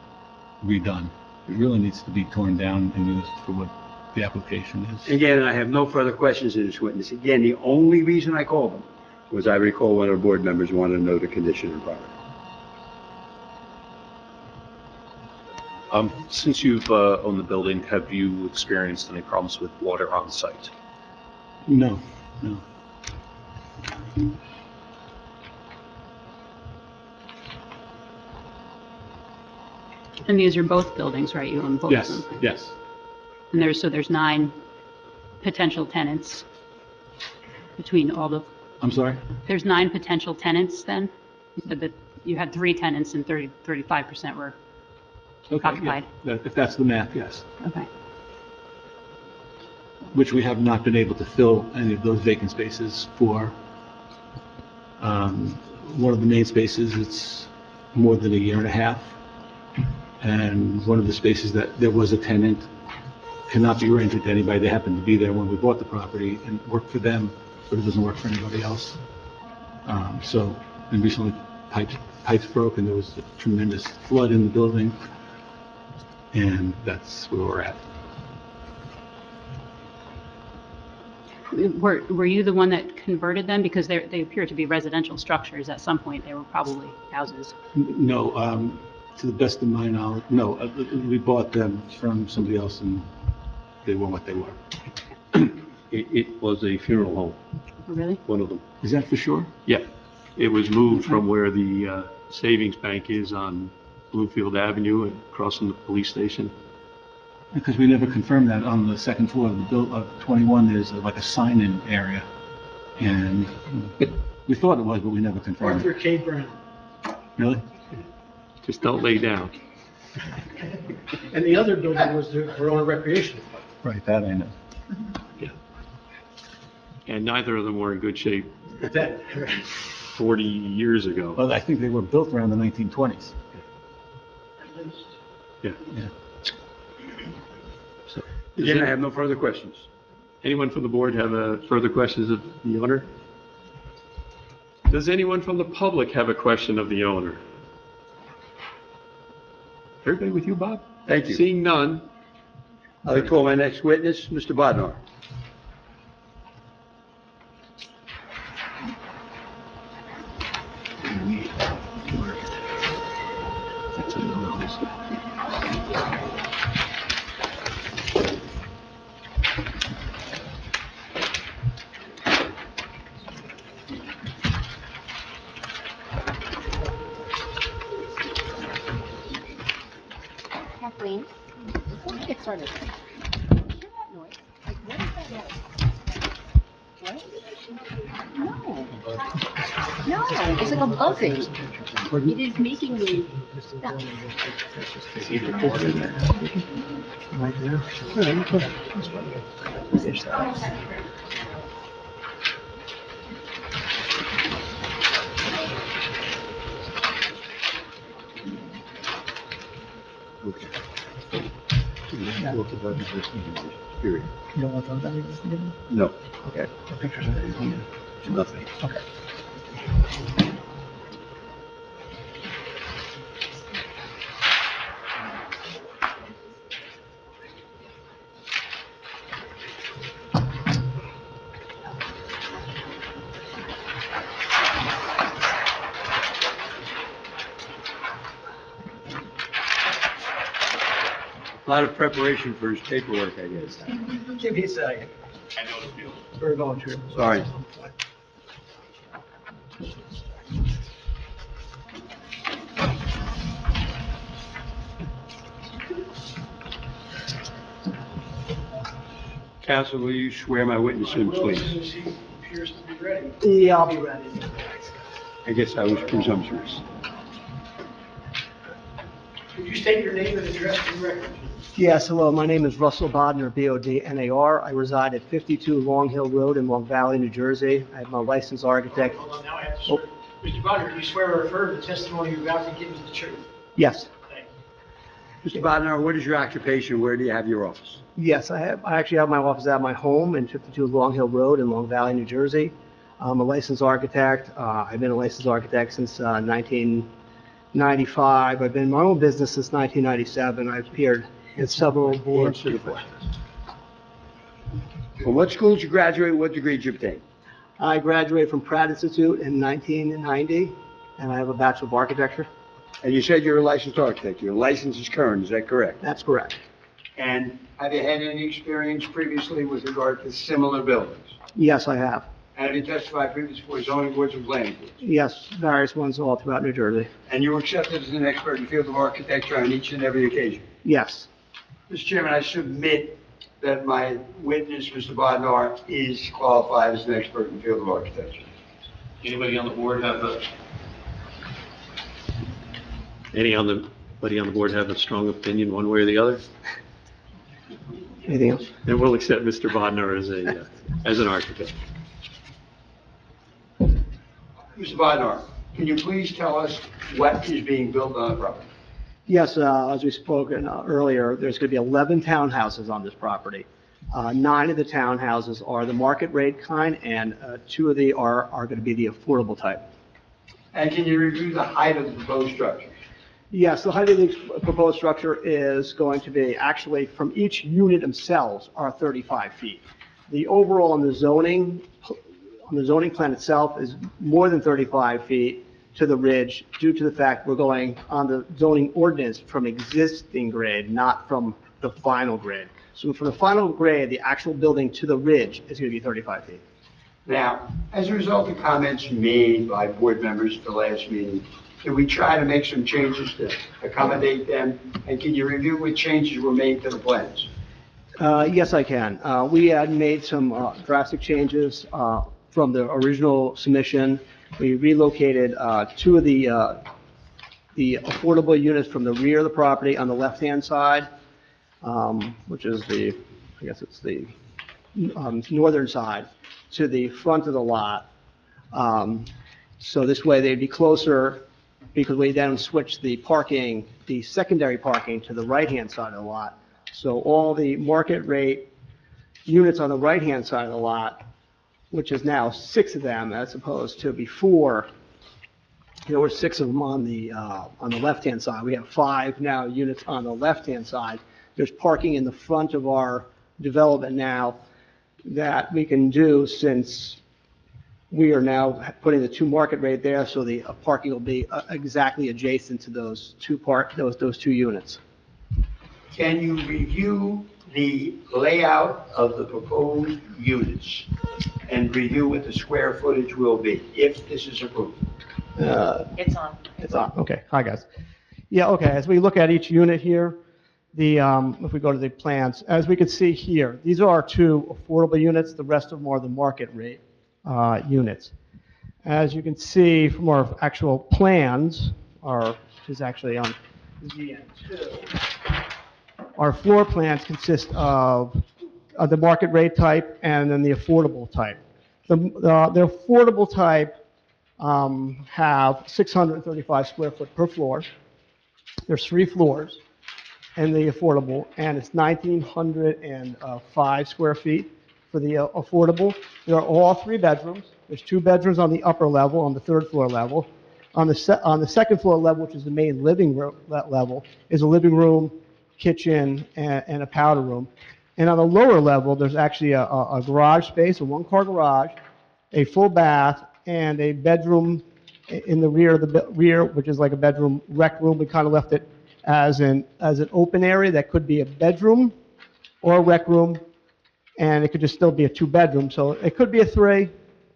redone. It really needs to be torn down and used for what the application is. Again, I have no further questions of this witness. Again, the only reason I called him was I recall one of the board members wanted to know the condition of the property. Since you've owned the building, have you experienced any problems with water on site? No, no. And these are both buildings, right? You own both of Yes, them? yes. And there's 9 potential tenants between all the, I'm sorry? there's 9 potential tenants then? You said that you had 3 tenants and 35% were Okay, yeah. occupied? If that's the math, yes. Okay. Which we have not been able to fill any of those vacant spaces for. One of the main spaces, it's more than a year and a half. And one of the spaces that there was a tenant cannot be rented to anybody. They happened to be there when we bought the property and worked for them, but it doesn't work for anybody else. And recently pipes broke and there was a tremendous flood in the building. And that's where we're at. Were you the one that converted them? Because they appear to be residential structures. At some point, they were probably houses. No, to the best of my knowledge, no. We bought them from somebody else and they were what they were. It was a funeral home, Oh, really? one of them. Is that for sure? Yeah, it was moved from where the savings bank is on Bluefield Avenue and across from the police station. Because we never confirmed that on the second floor of the of 21, there's like a sign-in area. And we thought it was, but we never confirmed Arthur it. K. Brown. Really? Just don't lay down. And the other building was the Verona Recreation Club. Right, that I know. Yeah. And neither of them were in good shape That, 40 years ago. Well, I think they were built around the 1920s. Yeah. Yeah. So, Again, I have no further questions. anyone from the board have further questions of the owner? Does anyone from the public have a question of the owner? Everybody with you, Bob? Thank you. Seeing none, I'll call my next witness, Mr. Bodnar. Kathleen, before we get started, hear that noise? Like, what is that noise? What? No, it's like a buzzing. It is making me stop. Okay. Period. You don't want those on existing? No, Okay, the pictures of it. nothing. Okay. A lot of preparation for his paperwork, I guess. Give me a second. I know the field. We're going through. Sorry. Counsel, will you swear my witness in, please? He appears to be ready. Yeah, I'll be ready. I guess I was presumptuous. Could you state your name and address for the record? Yes, hello, my name is Russell Bodnar, B-O-D-N-A-R. I reside at 52 Long Hill Road in Long Valley, New Jersey. I am a licensed architect. Hold on, now I have to swear. Mr. Bonner, do you swear or affirm the testimony you're about to give is the truth? Yes, Thank Mr. you. Bodnar, what is your occupation? Where do you have your office? yes, I actually have my office at my home in 52 Long Hill Road in Long Valley, New jersey. I'm a licensed architect. I've been a licensed architect since 1999, 95. I've been in my own business since 1997. I've appeared in several boards before. From what school did you graduate? What degree did you obtain? I graduated from Pratt Institute in 1990, and I have a Bachelor of Architecture. And you said you're a licensed architect. Your license is current, is that correct? That's correct. And have you had any experience previously with regard to similar buildings? Yes, I have. Have you testified previously before zoning boards and planning boards? Yes, various ones all throughout New Jersey. And you were accepted as an expert in the field of architecture on each and every occasion? Yes. Mr. Chairman, I submit that my witness, Mr. Bodnar, is qualified as an expert in the field of architecture. Anybody on the board have anybody on the board have a strong opinion one way or the other? Anything else? Then we'll accept Mr. Bodnar as an architect. Mr. Bodnar, can you please tell us what is being built on the property? Yes, as we spoke earlier, there's going to be 11 townhouses on this property. 9 of the townhouses are the market rate kind, and 2 of the are going to be the affordable type. And can you review the height of the proposed structure? Yes, the height of the proposed structure is going to be, actually, from each unit themselves are 35 feet. The overall on the zoning plan itself is more than 35 feet to the ridge due to the fact we're going on the zoning ordinance from existing grade, not from the final grade. So from the final grade, the actual building to the ridge is going to be 35 feet. Now, as a result of comments made by board members at the last meeting, did we try to make some changes to accommodate them? And can you review what changes were made to the plans? Yes, I can. We had made some drastic changes from the original submission. We relocated 2 of the affordable units from the rear of the property on the left-hand side, which is I guess it's the northern side, to the front of the lot. So this way they'd be closer, because we then switched the secondary parking to the right-hand side of the lot. So all the market rate units on the right-hand side of the lot, which is now 6 of them as opposed to before, there were 6 of them on the left-hand side. We have 5 now units on the left-hand side. There's parking in the front of our development now that we can do, since we are now putting the 2 market rate there, so the parking will be exactly adjacent to those 2 units. Can you review the layout of the proposed units and review what the square footage will be if this is approved? It's on. It's on, okay. Hi, guys. Yeah, okay, as we look at each unit here, if we go to the plans, as we can see here, these are our 2 affordable units. The rest of them are the market rate units. As you can see from our actual plans, which is actually on ZN2, our floor plans consist of the market rate type and then the affordable type. The affordable type have 635 square foot per floor. There's 3 floors in the affordable, and it's 1,905 square feet for the affordable. There are all 3 bedrooms. There's 2 bedrooms on the upper level, on the 3rd floor level. On the 2nd floor level, which is the main living room level, is a living room, kitchen, and a powder room. And on the lower level, there's actually a garage space, a 1-car garage, a full bath, and a bedroom in the rear, which is like a bedroom rec room. We kind of left it as an open area that could be a bedroom or a rec room, and it could just still be a 2-bedroom. So it could be a 3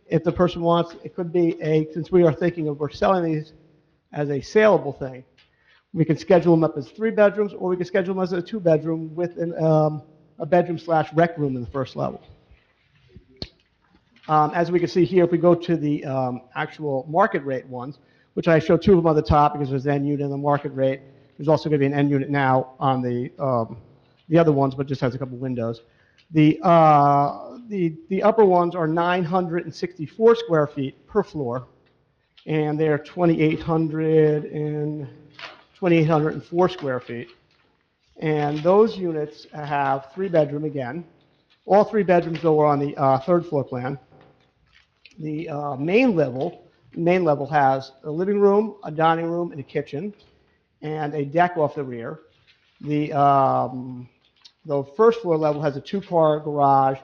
if the person wants. It could be since we are thinking of, we're selling these as a saleable thing, we can schedule them up as 3 bedrooms, or we can schedule them as a 2-bedroom with a bedroom/rec room in the 1st level. As we can see here, if we go to the actual market rate ones, which I show 2 of them on the top because there's an N unit and the market rate. There's also going to be an N unit now on the other ones, but just has a couple windows. The upper ones are 964 square feet per floor, and they're 2,804 square feet. And those units have 3-bedroom again. All 3 bedrooms, though, are on the 3rd floor plan. The main level main level has a living room, a dining room, and a kitchen, and a deck off the rear. The first floor level has a two-car garage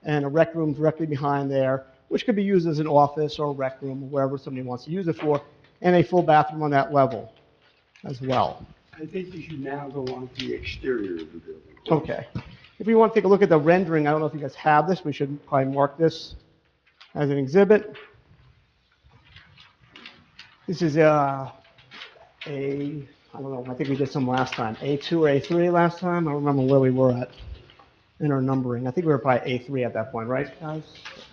and a rec room directly behind there, which could be used as an office or a rec room, or wherever somebody wants to use it for, and a full bathroom on that level as well. I think you should now go on to the exterior of the building. Okay. If we want to take a look at the rendering, I don't know if you guys have this. We should probably mark this as an exhibit. This is I don't know, I think we did some last time, A2 or A3 last time. I don't remember where we were at in our numbering. I think we were probably A3 at that point, right, guys?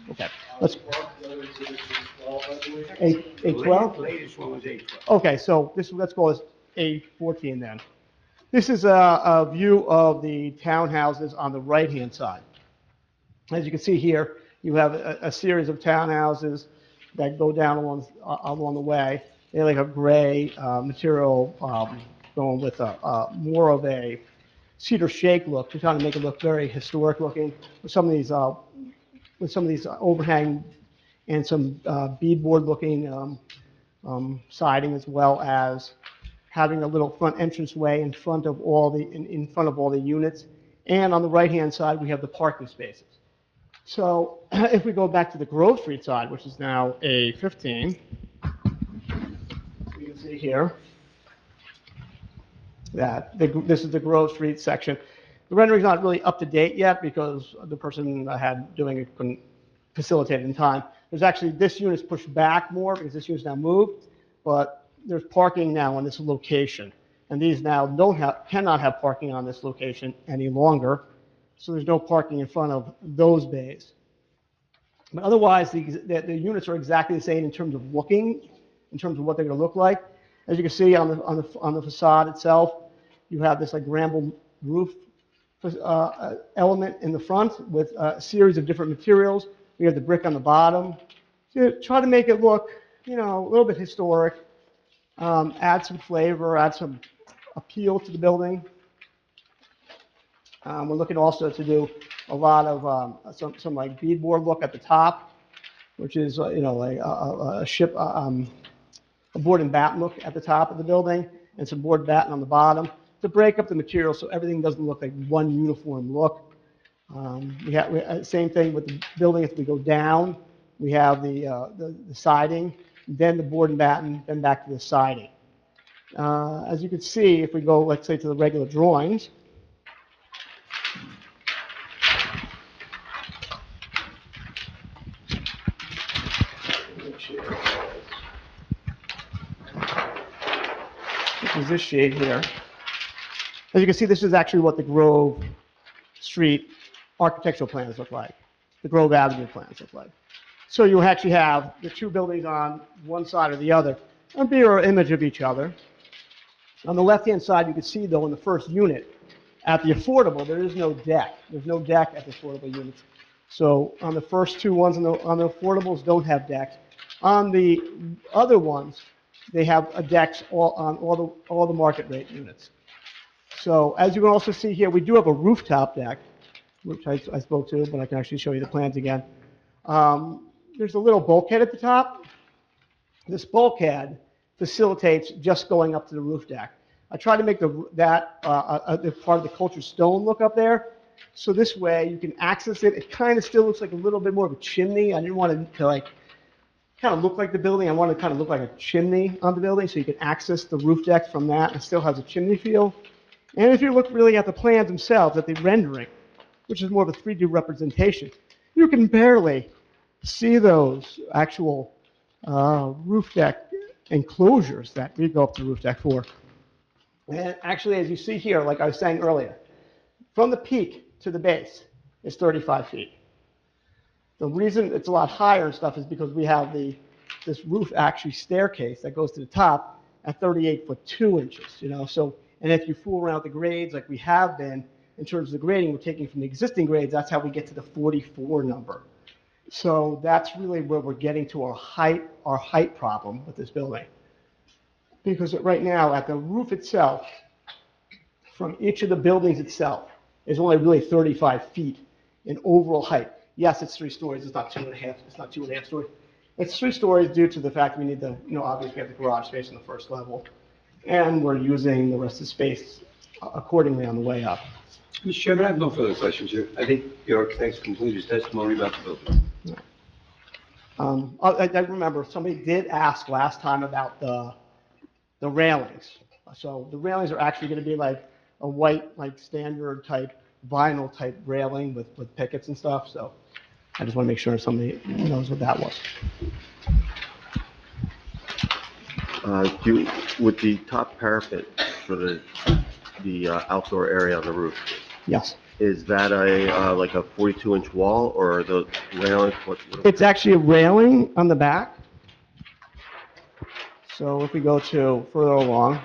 Okay. Let's. A12? The latest one was A12. Okay, so let's call this A14 then. This is a view of the townhouses on the right-hand side. As you can see here, you have a series of townhouses that go down along the way. They're like a gray material, going with more of a cedar shake look to kind of make it look very historic looking. With some of these overhang and some beadboard looking siding, as well as having a little front entranceway in front of all the units. And on the right-hand side, we have the parking spaces. So if we go back to the Grove Street side, which is now A15, you can see here that this is the Grove Street section. The rendering's not really up to date yet because the person I had doing it couldn't facilitate it in time. There's actually, this unit's pushed back more because this unit's now moved, but there's parking now on this location. And these now cannot have parking on this location any longer. So there's no parking in front of those bays. But otherwise, the units are exactly the same in terms of looking, in terms of what they're going to look like. As you can see on the facade itself, you have this like bramble roof element in the front with a series of different materials. We have the brick on the bottom to try to make it look, a little bit historic, add some flavor, add some appeal to the building. We're looking also to do a lot of some like beadboard look at the top, which is like a board and batten look at the top of the building, and some board batten on the bottom to break up the material so everything doesn't look like one uniform look. Same thing with the building. As we go down, we have the siding, then the board and batten, then back to the siding. As you can see, if we go, let's say, to the regular drawings, which is this shade here. As you can see, this is actually what the Grove Street architectural plans look like, the Grove Avenue plans look like. So you actually have the two buildings on one side or the other, a mirror image of each other. On the left-hand side, you can see, though, in the first unit, at the affordable, there is no deck. There's no deck at the affordable units. So on the first two ones on the affordables don't have decks. On the other ones, they have decks on all the market rate units. So as you can also see here, we do have a rooftop deck, which I spoke to, but I can actually show you the plans again. There's a little bulkhead at the top. This bulkhead facilitates just going up to the roof deck. I try to make that part of the cultured stone look up there. So this way you can access it. It kind of still looks like a little bit more of a chimney. I didn't want it to like kind of look like the building. I wanted to kind of look like a chimney on the building so you can access the roof deck from that. It still has a chimney feel. And if you look really at the plans themselves, at the rendering, which is more of a 3D representation, you can barely see those actual roof deck enclosures that we go up to the roof deck for. And actually, as you see here, like I was saying earlier, from the peak to the base is 35 feet. The reason it's a lot higher and stuff is because we have this roof actually staircase that goes to the top at 38 foot 2 inches, So, and if you fool around with the grades like we have been, in terms of the grading, we're taking from the existing grades, that's how we get to the 44 number. So that's really where we're getting to our height problem with this building. Because right now, at the roof itself, from each of the buildings itself, is only really 35 feet in overall height. Yes, it's 3 stories. It's not 2.5. It's not 2.5 stories. It's 3 stories due to the fact we need the, obviously we have the garage space on the first level, and we're using the rest of the space accordingly on the way up. Mr. Chairman, I have no further questions here. I think the architect's completed his testimony about the building. I remember somebody did ask last time about the railings. So the railings are actually going to be like a white, like standard type, vinyl type railing with pickets and stuff. So I just want to make sure somebody knows what that was. With the top parapet for the outdoor area on the roof, Yes. is that like a 42-inch wall, or are the railings? It's actually a railing on the back. So if we go to further along,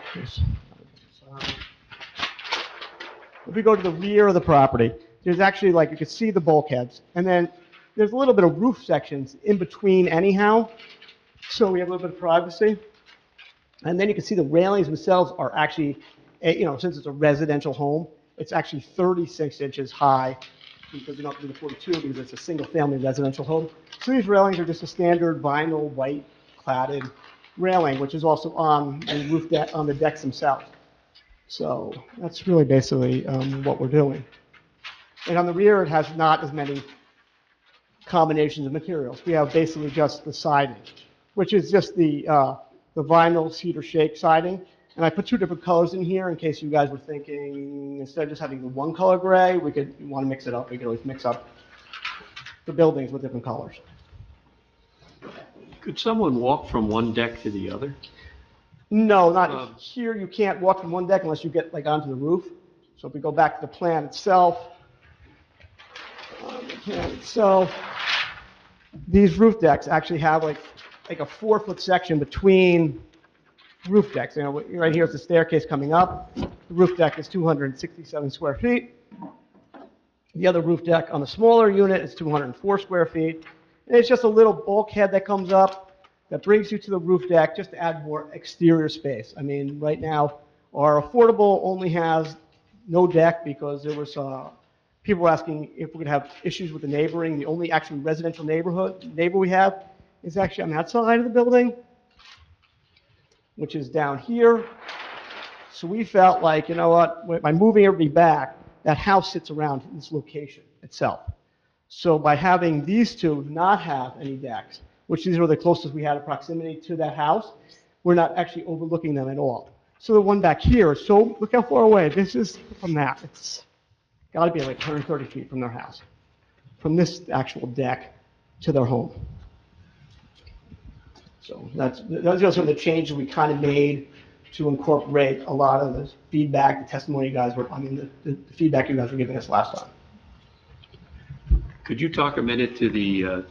if we go to the rear of the property, there's actually, like, you can see the bulkheads, and then there's a little bit of roof sections in between anyhow, so we have a little bit of privacy. And then you can see the railings themselves are actually, since it's a residential home, it's actually 36 inches high, because we don't have to do the 42 because it's a single-family residential home. So these railings are just a standard vinyl white cladded railing, which is also on the roof deck, on the decks themselves. So that's really basically what we're doing. And on the rear, it has not as many combinations of materials. We have basically just the siding, which is just the vinyl cedar shake siding. And I put 2 different colors in here in case you guys were thinking, instead of just having the one color gray, we want to mix it up. We could always mix up the buildings with different colors. Could someone walk from one deck to the other? No, not here. You can't walk from one deck unless you get like onto the roof. So if we go back to the plan itself, these roof decks actually have like a 4-foot section between roof decks. Right here is the staircase coming up. The roof deck is 267 square feet. The other roof deck on the smaller unit is 204 square feet. And it's just a little bulkhead that comes up that brings you to the roof deck just to add more exterior space. I mean, right now, our affordable only has no deck because there was people were asking if we could have issues with the neighboring. The only actually residential neighbor we have is actually on that side of the building, which is down here. So we felt like, you know what, by moving everybody back, that house sits around this location itself. So by having these two not have any decks, which these are the closest we had in proximity to that house, we're not actually overlooking them at all. So the one back here, so look how far away this is from that. It's got to be like 130 feet from their house, from this actual deck to their home. So that's just some of the changes we kind of made to incorporate a lot of the feedback, the testimony you guys were, the feedback you guys were giving us last time. Could you talk a minute to the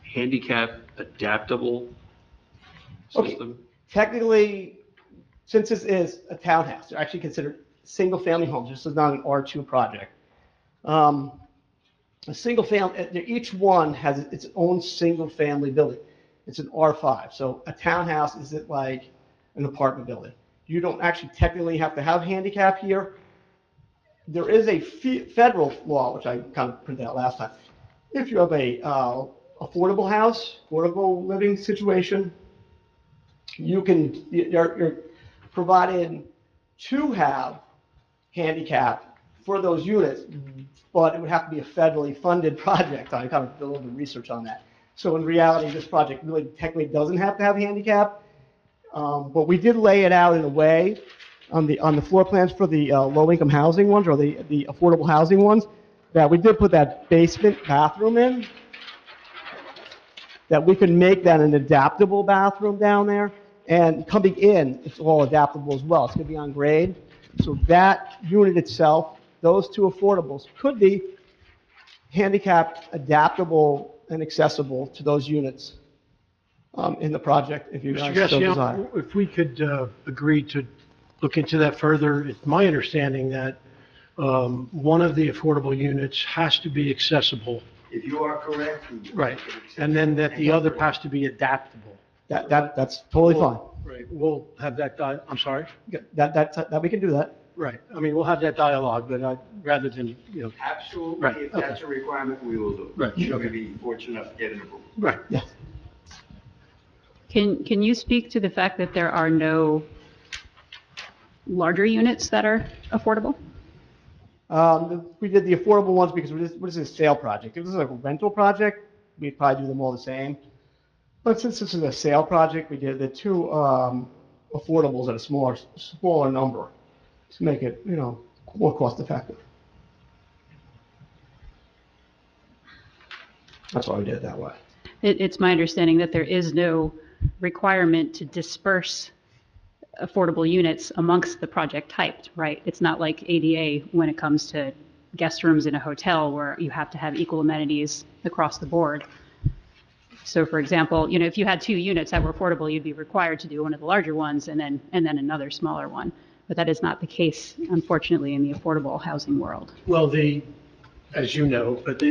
handicap adaptable system? Okay. Technically, since this is a townhouse, they're actually considered single-family homes. This is not an R2 project. A single family, each one has its own single-family building. It's an R5. So a townhouse isn't like an apartment building. You don't actually technically have to have handicap here. There is a federal law, which I kind of printed out last time. If you have a affordable house, affordable living situation, you're provided to have handicap for those units, but it would have to be a federally funded project. I kind of did a little bit of research on that. So in reality, this project really technically doesn't have to have handicap, but we did lay it out in a way on the floor plans for the low-income housing ones or the affordable housing ones that we did put that basement bathroom in, that we could make that an adaptable bathroom down there. And coming in, it's all adaptable as well. It's going to be on grade. So that unit itself, those 2 affordables, could be handicapped, adaptable, and accessible to those units in the project, if you guys so desire. If we could agree to look into that further, it's my understanding that one of the affordable units has to be accessible. If you are correct. Right, and then that the other has to be adaptable. That's totally fine. Right, we'll have that, I'm sorry? That we can do that. Right, I mean, we'll have that dialogue, but rather than, Absolutely, Right, if okay. that's a requirement, we will do it. Right, Should we okay. be fortunate enough to get an approval. Right. Yes. Can you speak to the fact that there are no larger units that are affordable? We did the affordable ones because what is a sale project? If this is a rental project, we'd probably do them all the same. But since this is a sale project, we did the two affordables at a smaller number to make it, more cost effective. That's why we did it that way. It's my understanding that there is no requirement to disperse affordable units amongst the project types, right? It's not like ADA when it comes to guest rooms in a hotel where you have to have equal amenities across the board. So for example, if you had 2 units that were affordable, you'd be required to do one of the larger ones and then another smaller one. But that is not the case, unfortunately, in the affordable housing world. Well, as you know, but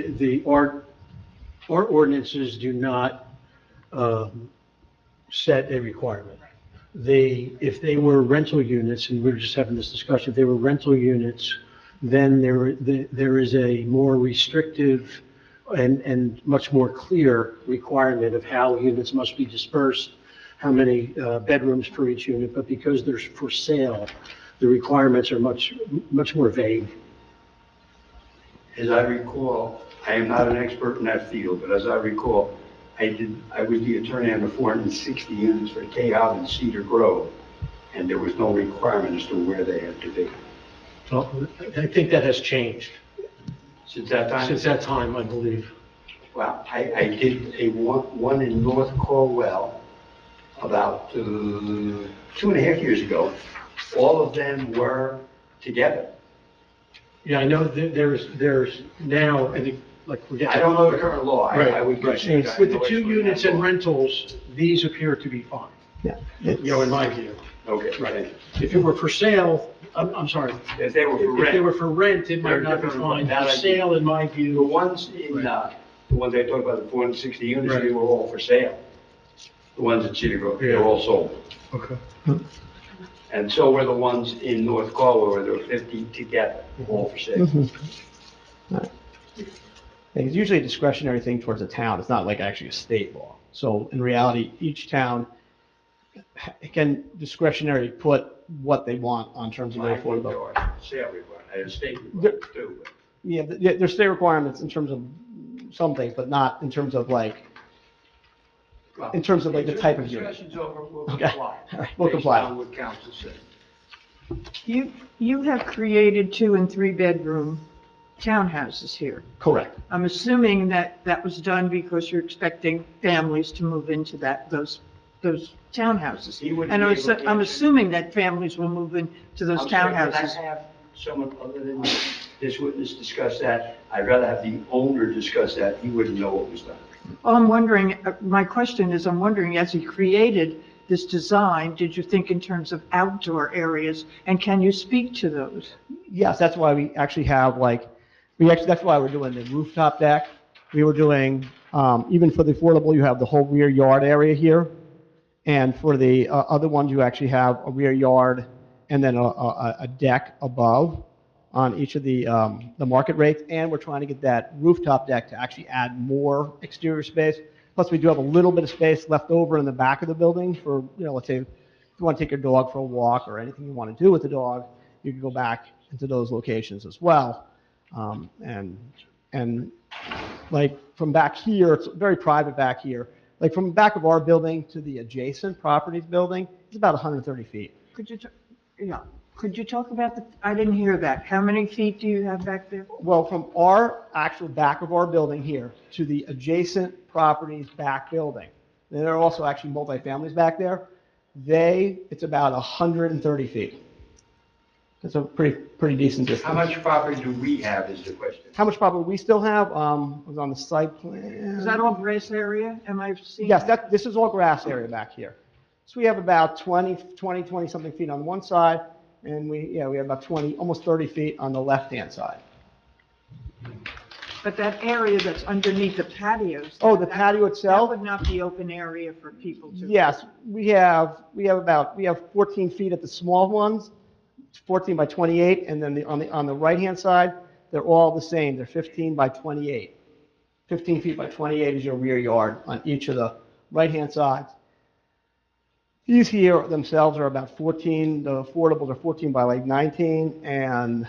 our ordinances do not set a requirement. If they were rental units, and we were just having this discussion, if they were rental units, then there is a more restrictive and much more clear requirement of how units must be dispersed, how many bedrooms per each unit. But because they're for sale, the requirements are much more vague. As I recall, I am not an expert in that field, but as I recall, I was the attorney on the 460 units for K-Hop and Cedar Grove, and there was no requirement as to where they had to be. Well, I think that has changed. Since that time? Since that time, I believe. Well, I did one in North Cornwall about 2.5 years ago. All of them were together. Yeah, I know that there's now, I think, I don't know the current law. I would guess. With the 2 units and rentals, these appear to be fine. Yeah. In my view. Okay. Right. If it were for sale, I'm sorry. If they were for rent. If they were for rent, it might not be fine. For sale, in my view. The ones the ones I talked about, the 460 units, Right. they were all for sale. The ones in Cedar Grove, they were all sold. Okay. And so were the ones in North Cornwall, where there were 50 together, all for sale. Right. It's usually a discretionary thing towards a town. It's not like actually a state law. So in reality, each town can discretionary put what they want on terms of their affordable. Sale requirement, I had a state requirement too. But Yeah, there's state requirements in terms of some things, but not in terms of the type of unit. Discussion's over, we'll Okay. comply. All right, we'll comply. Based on what council said. You have created 2 and 3 bedroom townhouses here. Correct. I'm assuming that was done because you're expecting families to move into those townhouses. He wouldn't And be able to I'm answer. assuming that families will move into those I'm sorry, can townhouses. I have someone other than this witness discuss that? I'd rather have the owner discuss that. He wouldn't know what was done. Well, I'm wondering, my question is, I'm wondering, as you created this design, did you think in terms of outdoor areas, and can you speak to those? Yes, that's why we actually have that's why we're doing the rooftop deck. We were doing, even for the affordable, you have the whole rear yard area here. And for the other ones, you actually have a rear yard and then a deck above on each of the market rates. And we're trying to get that rooftop deck to actually add more exterior space. Plus, we do have a little bit of space left over in the back of the building for, let's say, if you want to take your dog for a walk or anything you want to do with the dog, you can go back into those locations as well. And like from back here, it's very private back here. Like from the back of our building to the adjacent properties building, it's about 130 feet. Could you talk about I didn't hear that. How many feet do you have back there? Well, from our actual back of our building here to the adjacent properties back building, and there are also actually multifamilies back there, it's about 130 feet. That's a pretty decent distance. How much property do we have is the question. How much property we still have, was on the site plan. Is that all grass area? Am I seeing? Yes, this is all grass area back here. So we have about 20 something feet on one side, and we have about almost 30 feet on the left-hand side. But that area that's underneath the patios. Oh, the patio itself? That would not be open area for people to. Yes, we have 14 feet at the small ones, 14 by 28, and then on the right-hand side, they're all the same. They're 15 by 28. 15 feet by 28 is your rear yard on each of the right-hand sides. These here themselves are about 14, the affordables are 14 by like 19, and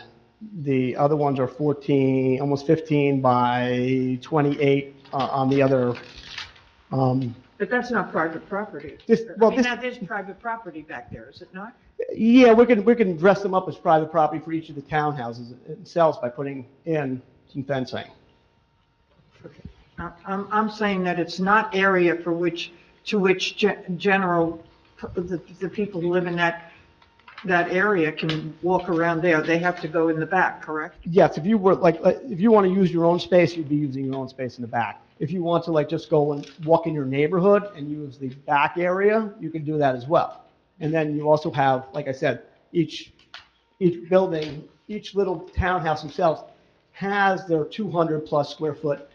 the other ones are 14, almost 15 by 28 on the other. But that's not private property. Well, I mean, now there's private property back there, is it not? Yeah, we can dress them up as private property for each of the townhouses themselves by putting in some fencing. I'm saying that it's not area to which general, the people who live in that area can walk around there. They have to go in the back, correct? Yes, if you were if you want to use your own space, you'd be using your own space in the back. If you want to just go and walk in your neighborhood and use the back area, you can do that as well. And then you also have, like I said, each building, each little townhouse themselves has their 200 plus square foot,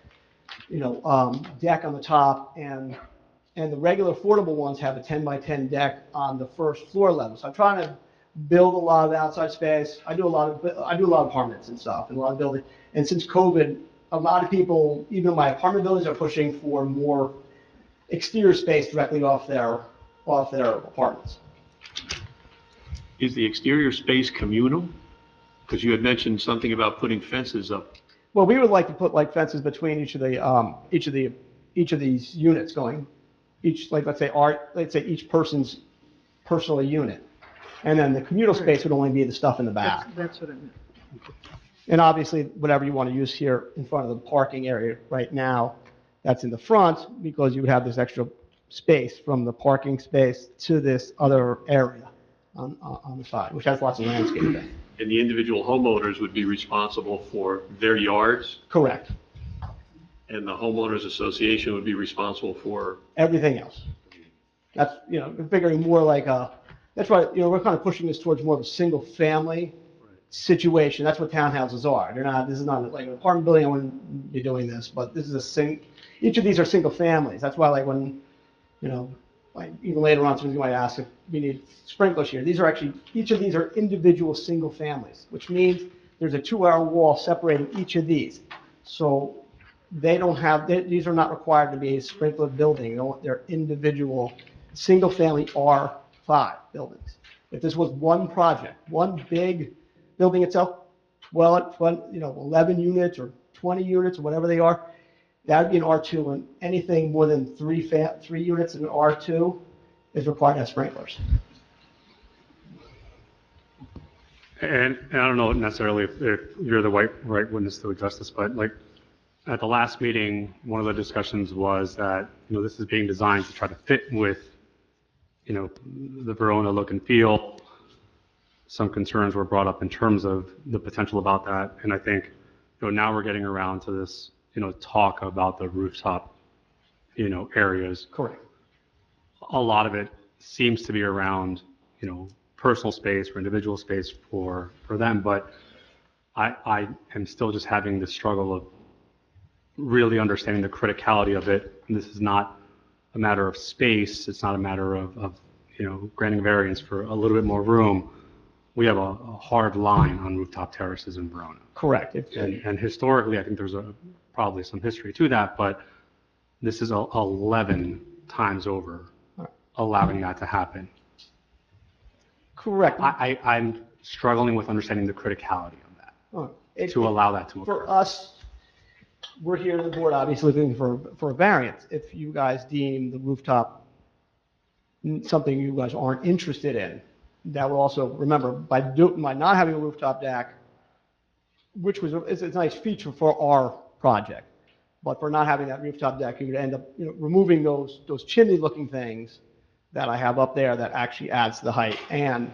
deck on the top, and the regular affordable ones have a 10 by 10 deck on the first floor level. So I'm trying to build a lot of outside space. I do a lot of apartments and stuff, and a lot of building. And since COVID, a lot of people, even my apartment buildings, are pushing for more exterior space directly off their apartments. Is the exterior space communal? Because you had mentioned something about putting fences up. Well, we would like to put fences between each of these units going, let's say each person's personal unit. And then the communal space would only be the stuff in the back. That's what I meant. And obviously, whatever you want to use here in front of the parking area right now, that's in the front, because you would have this extra space from the parking space to this other area on the side, which has lots of landscaping. And the individual homeowners would be responsible for their yards, Correct. and the homeowners association would be responsible for, Everything else. That's, figuring more like that's why, we're kind of pushing this towards more of a single family situation. That's what townhouses are. This is not like an apartment building. I wouldn't be doing this, but this is each of these are single families. That's why, when, even later on, somebody might ask if we need sprinklers here. Each of these are individual single families, which means there's a 2-hour wall separating each of these. So these are not required to be a sprinklered building. They're individual, single family R5 buildings. If this was one project, one big building itself, 11 units or 20 units or whatever they are, that would be an R2, and anything more than three units in an R2 is required to have sprinklers. And I don't know necessarily if you're the right witness to address this, but at the last meeting, one of the discussions was that, this is being designed to try to fit with, the Verona look and feel. Some concerns were brought up in terms of the potential about that. And I think, now we're getting around to this, talk about the rooftop, areas. Correct. A lot of it seems to be around, personal space or individual space for them. But I am still just having the struggle of really understanding the criticality of it. And this is not a matter of space. It's not a matter of granting variance for a little bit more room. We have a hard line on rooftop terraces in Verona. Correct. And historically, I think there's probably some history to that, but this is 11 times over allowing that to happen. Correct. I'm struggling with understanding the criticality of that, to allow that to occur. For us, we're here on the board obviously looking for a variance. If you guys deem the rooftop something you guys aren't interested in, that will also, remember, by not having a rooftop deck, which is a nice feature for our project, but for not having that rooftop deck, you could end up removing those chimney-looking things that I have up there that actually adds to the height, and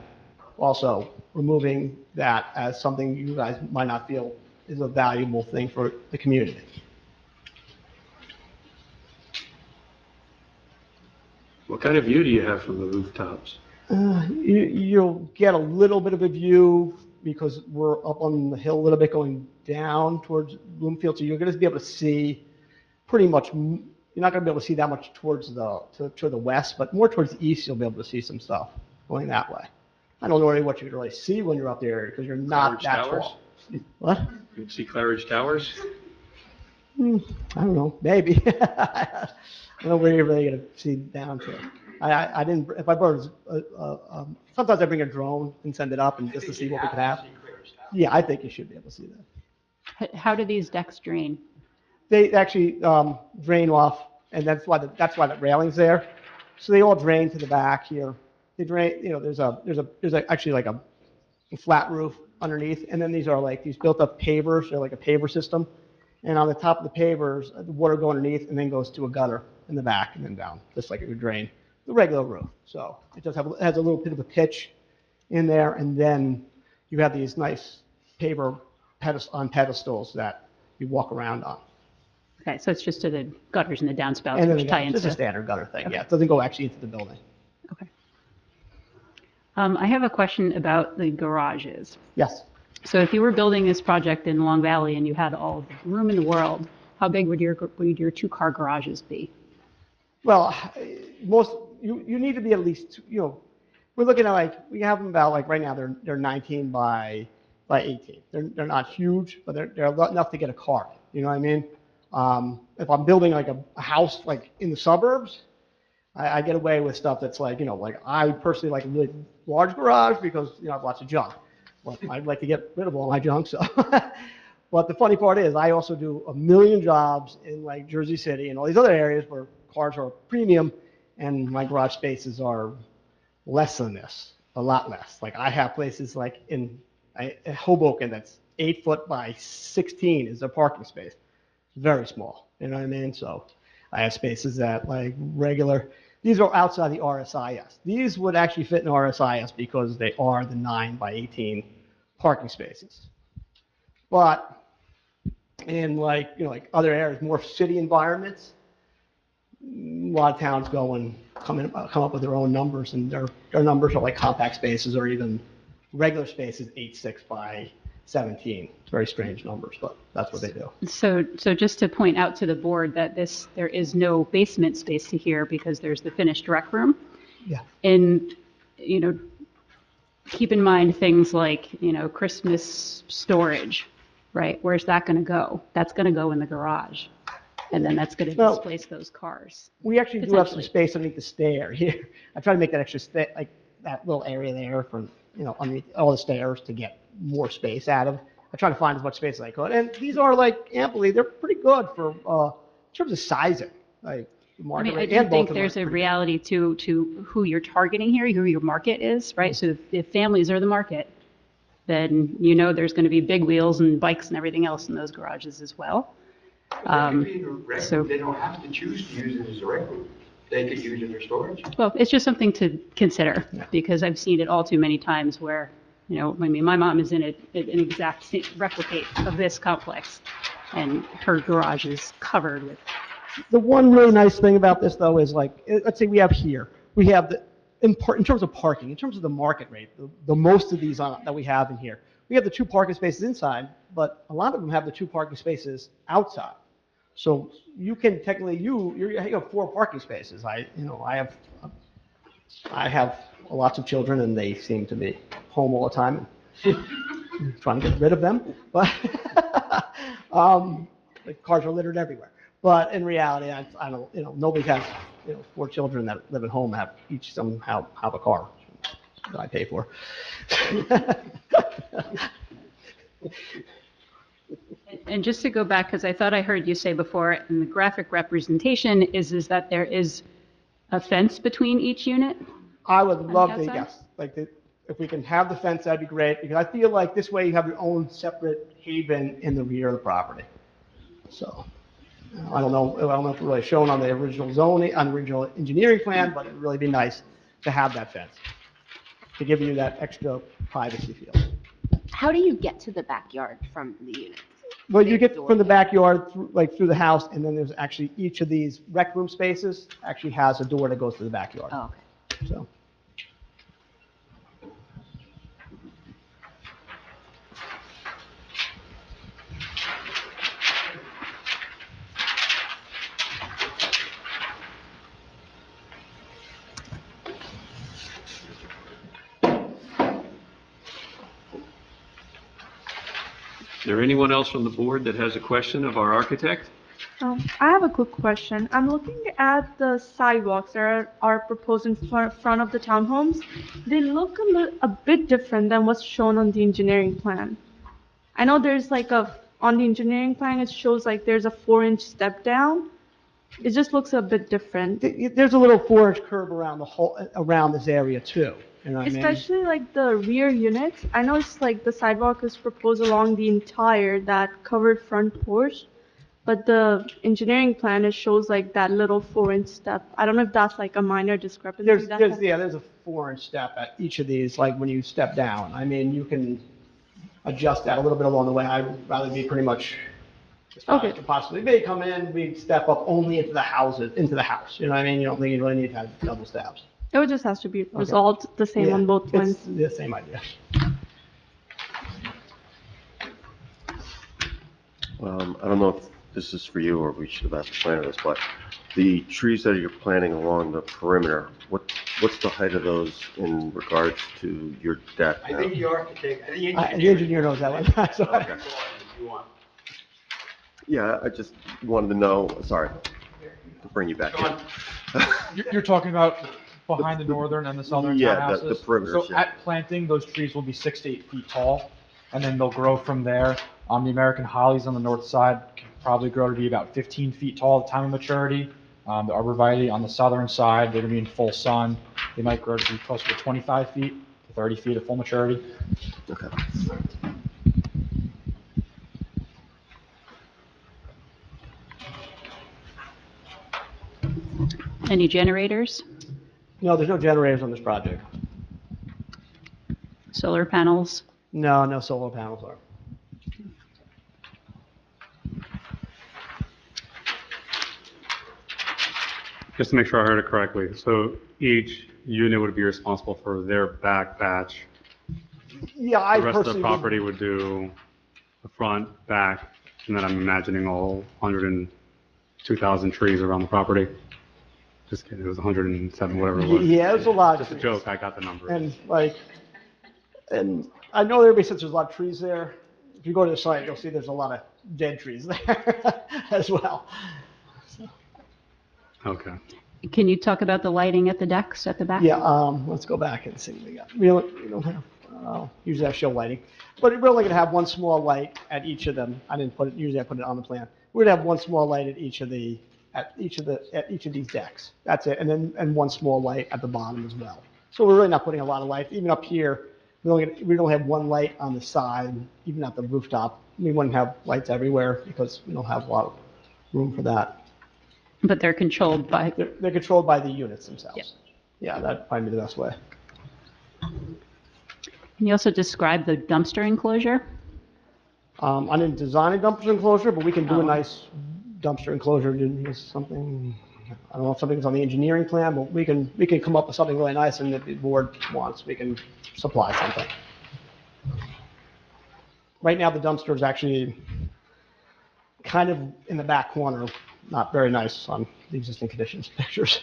also removing that as something you guys might not feel is a valuable thing for the community. what kind of view do you have from the rooftops? You'll get a little bit of a view because we're up on the hill a little bit going down towards Bloomfield, so you're going to be able to see pretty much, you're not going to be able to see that much towards to the west, but more towards the east you'll be able to see some stuff going that way. I don't know really what you can really see when you're up there because you're not that tall. What? You can see Claridge Towers? I don't know, maybe. I don't know where you're really going to see down to. I didn't, if I brought, sometimes I bring a drone and send it up and just to see what we could have. Yeah, I think you should be able to see that. How do these decks drain? They actually drain off, and that's why the railing's there. So they all drain to the back here. They drain, there's actually like a flat roof underneath, and then these are like these built-up pavers. They're like a paver system, and on the top of the pavers, the water goes underneath and then goes to a gutter in the back and then down, just like it would drain the regular roof. So it has a little bit of a pitch in there, and then you have these nice paver pedestals that you walk around on. Okay, so it's just to the gutters and the downspouts And then which tie into. just a standard gutter thing, Okay. yeah. It doesn't go actually into the building. Okay. I have a question about the garages. Yes. So if you were building this project in Long Valley and you had all the room in the world, how big would your 2-car garages be? Well, you need to be at least, we're looking at we have them about right now they're 19 by 18. They're not huge, but they're enough to get a car. You know what I mean? If I'm building a house in the suburbs, I get away with stuff that's I personally like a really large garage because I have lots of junk. Well, I'd like to get rid of all my junk. So, but the funny part is I also do a million jobs in Jersey City and all these other areas where cars are premium, and my garage spaces are less than this, a lot less. I have places in Hoboken that's 8 foot by 16 is a parking space. Very small, you know what I mean? So I have spaces that regular, these are outside the RSIS. These would actually fit in RSIS because they are the 9 by 18 parking spaces. But in other areas, more city environments, a lot of towns come up with their own numbers, and their numbers are compact spaces or even regular spaces, 8.6 by 17. It's very strange numbers, but that's what they do. So just to point out to the board that there is no basement space to here because there's the finished rec room. Yeah. And, keep in mind things like, Christmas storage, right? Where's that going to go? That's going to go in the garage. And then that's going to displace those cars. We actually do have some space underneath the stair here. I try to make that extra that little area there for, underneath all the stairs to get more space out of. I try to find as much space as I could. And these are amply, they're pretty good for, in terms of sizing. I do think there's a reality to who you're targeting here, who your market is, right? So if families are the market, then there's going to be big wheels and bikes and everything else in those garages as well. So they don't have to choose to use it as a rec room. They could use it for storage. Well, it's just something to consider because I've seen it all too many times where, my mom is in an exact replicate of this complex, and her garage is covered with. The one really nice thing about this, though, is let's say we have in terms of parking, in terms of the market rate, the most of these that we have in here, we have the 2 parking spaces inside, but a lot of them have the 2 parking spaces outside. So you can technically, you have 4 parking spaces. I have lots of children, and they seem to be home all the time. I'm trying to get rid of them, but the cars are littered everywhere. But in reality, I don't, nobody has, 4 children that live at home have each somehow have a car that I pay for. And just to go back, because I thought I heard you say before, in the graphic representation is that there is a fence between each unit? I would love to, yes. If we can have the fence, that'd be great, because I feel like this way you have your own separate haven in the rear of the property. So, I don't know if it's really shown on the original zoning, on the original engineering plan, but it'd really be nice to have that fence, to give you that extra privacy feel. How do you get to the backyard from the unit? Well, you get from the backyard through the house, and then there's actually each of these rec room spaces actually has a door that goes to the backyard. Oh, okay. So. Is there anyone else from the board that has a question of our architect? I have a quick question. I'm looking at the sidewalks that are proposed in front of the townhomes. They look a bit different than what's shown on the engineering plan. I know there's like on the engineering plan, it shows like there's a 4-inch step down. It just looks a bit different. There's a little 4-inch curb around around this area too, you know what I mean? Especially like the rear units. I know it's like the sidewalk is proposed along the entire that covered front porch, but the engineering plan, it shows like that little 4-inch step. I don't know if that's like a minor discrepancy. There's a 4-inch step at each of these, like when you step down. I mean, you can adjust that a little bit along the way. I'd rather be pretty much as far as could possibly be. Come in, we step up only into the house, you know what I mean? You don't think you really need to have double steps. It would just has to be resolved the same on both plans. It's the same idea. I don't know if this is for you or we should have asked the planner this, but the trees that you're planting along the perimeter, what's the height of those in regards to your deck I now? think the architect, the The engineer. engineer knows that one. So- Okay. Yeah, I just wanted to know, sorry, to bring you back in. You're talking about behind the northern and the southern Yeah, townhouses? the perimeters, So yeah. at planting, those trees will be 6 to 8 feet tall, and then they'll grow from there. The American hollies on the north side can probably grow to be about 15 feet tall at the time of maturity. The arborvitae on the southern side, they're gonna be in full sun. They might grow to be closer to 25 feet to 30 feet at full maturity. Okay. Any generators, No, there's no generators on this project. solar panels? No solar panels are. Just to make sure I heard it correctly, so each unit would be responsible for their back patch. Yeah, I The rest of the personally property would do the front, back, and then I'm imagining all 102,000 trees around the property. Just kidding, it was 107, whatever it was. Yeah, there's a lot. Just a joke, I got the number. And I know everybody says there's a lot of trees there. If you go to the site, you'll see there's a lot of dead trees there as well. Okay. Can you talk about the lighting at the decks at the back? Yeah, let's go back and see what we got. We don't have, usually I show lighting, but we're only gonna have one small light at each of them. I didn't put it, usually I put it on the plan. We're gonna have one small light at each of these decks. That's it, and one small light at the bottom as well. So we're really not putting a lot of light. Even up here, we don't have one light on the side, even at the rooftop. We wouldn't have lights everywhere because we don't have a lot of room for that. But they're controlled by, They're controlled by the units themselves. Yep. Yeah, that'd probably be the best way. can you also describe the dumpster enclosure? I didn't design a dumpster enclosure, but we can do a nice dumpster enclosure. It's something, I don't know if something's on the engineering plan, but we can come up with something really nice, and if the board wants, we can supply something. Right now, the dumpster is actually kind of in the back corner, not very nice on the existing conditions pictures.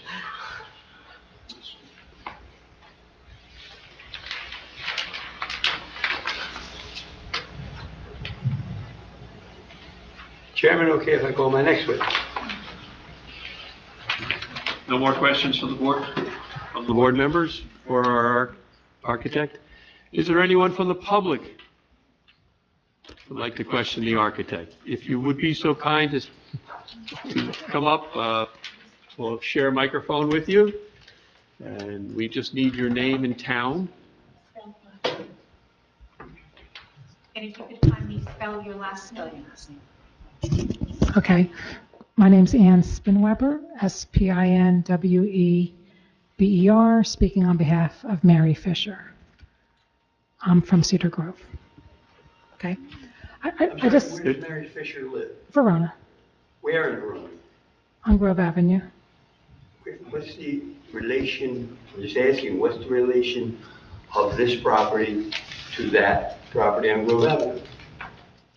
Chairman, okay if I call my next witness? No more questions from the board, members for our architect? Is there anyone from the public who would like to question the architect? If you would be so kind as to come up, we'll share a microphone with you. And we just need your name and town. And if you could kindly spell your last name. Okay. My name's Ann Spinweber, Spinweber, speaking on behalf of Mary Fisher. I'm from Cedar Grove. Okay. I just, Where does Mary Fisher live? Verona, Where in Verona? on Grove Avenue. What's the relation, I'm just asking, what's the relation of this property to that property on Grove Avenue?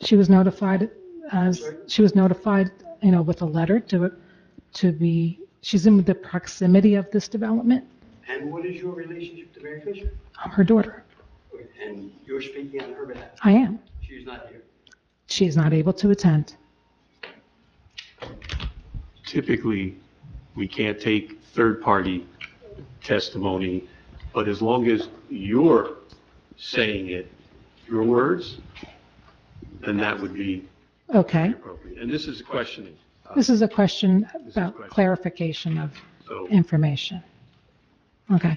She was notified with a letter to be, she's in the proximity of this development. And what is your relationship to Mary Fisher? I'm her daughter. And you're speaking on her behalf? I am. She's not here. She is not able to attend. typically, we can't take third-party testimony, but as long as you're saying it, your words, then that would be Okay. appropriate. And this is questioning. This is a question is about question. clarification of So, information. Okay.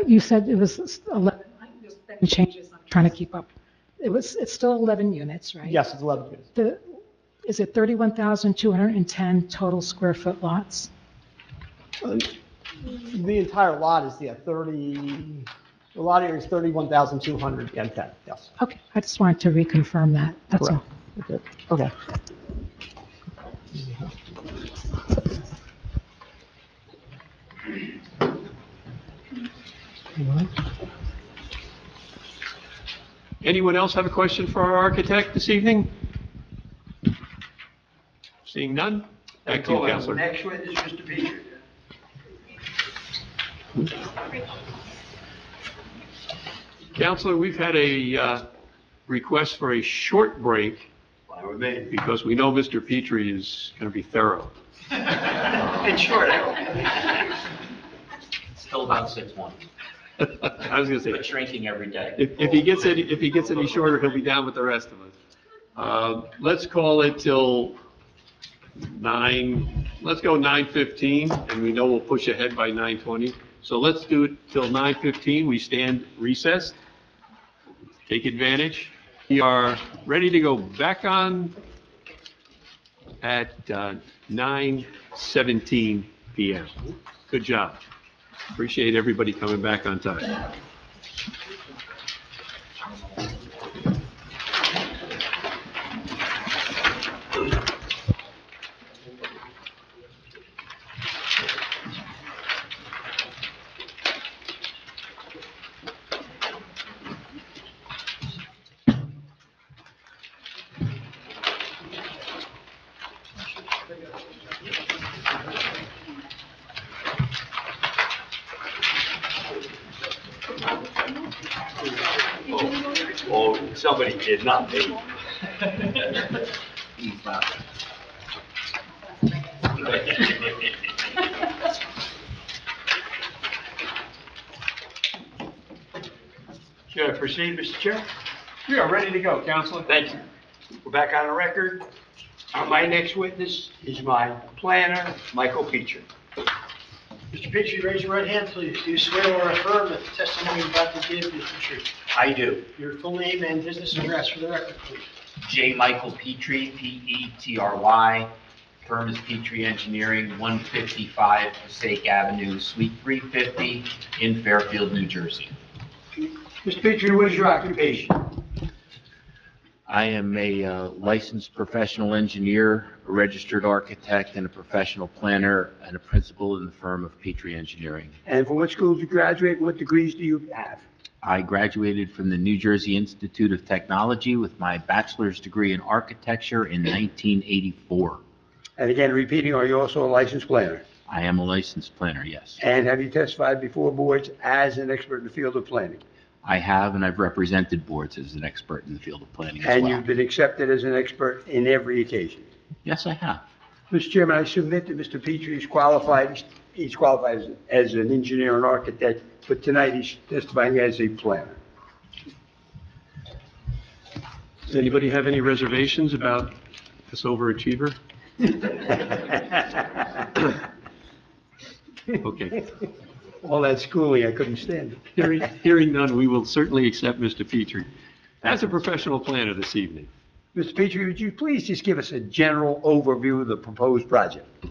You said it was 11, there's been changes, I'm trying to keep up. It's still 11 units, right? Yes, it's 11 units. Is it 31,210 total square foot lots? The entire lot is, the lot area is 31,210, yes. Okay, I just wanted to reconfirm that, that's all. Correct. Okay. anyone else have a question for our architect this evening? Seeing none? Back to you, Counselor. Next witness, Mr. Petrie. Counselor, we've had a request for a short break because we know Mr. Petrie is going to be thorough. In short, Still about 6'1", I was going to but say, shrinking every day. if he gets any shorter, he'll be down with the rest of us. Let's call it till 9, let's go 9:15, and we know we'll push ahead by 9:20. So let's do it till 9:15. We stand recessed. Take advantage. We are ready to go back on at 9:17 p.m. Good job. Appreciate everybody coming back on time. Oh, somebody did, not me. Should I proceed, Mr. Chair? We are ready to go, Counselor. Thank you. We're back on the record. My next witness is my planner, Michael Petrie. Mr. Petrie, raise your right hand, please. Do you swear or affirm that the testimony you're about to give is the truth? I do. Your full name and business address for the record, please. J. Michael Petrie, Petry. Firm is Petrie Engineering, 155 Passaic Avenue, Suite 350 in Fairfield, New Jersey. Mr. Petrie, what is your occupation? I am a licensed professional engineer, a registered architect, and a professional planner, and a principal in the firm of Petrie Engineering. And from what school did you graduate, and what degrees do you have? I graduated from the New Jersey Institute of Technology with my bachelor's degree in architecture in 1984. And again, repeating, are you also a licensed planner? I am a licensed planner, yes. And have you testified before boards as an expert in the field of planning? I have, and I've represented boards as an expert in the field of planning as And well. you've been accepted as an expert in every occasion? Yes, I have. Mr. Chairman, I submit that Mr. Petrie is qualified, he's qualified as an engineer and architect, but tonight he's testifying as a planner. Does anybody have any reservations about this overachiever? Okay. All that schooling, I couldn't stand it. Hearing none, we will certainly accept Mr. Petrie as a professional planner this evening. Mr. Petrie, would you please just give us a general overview of the proposed project?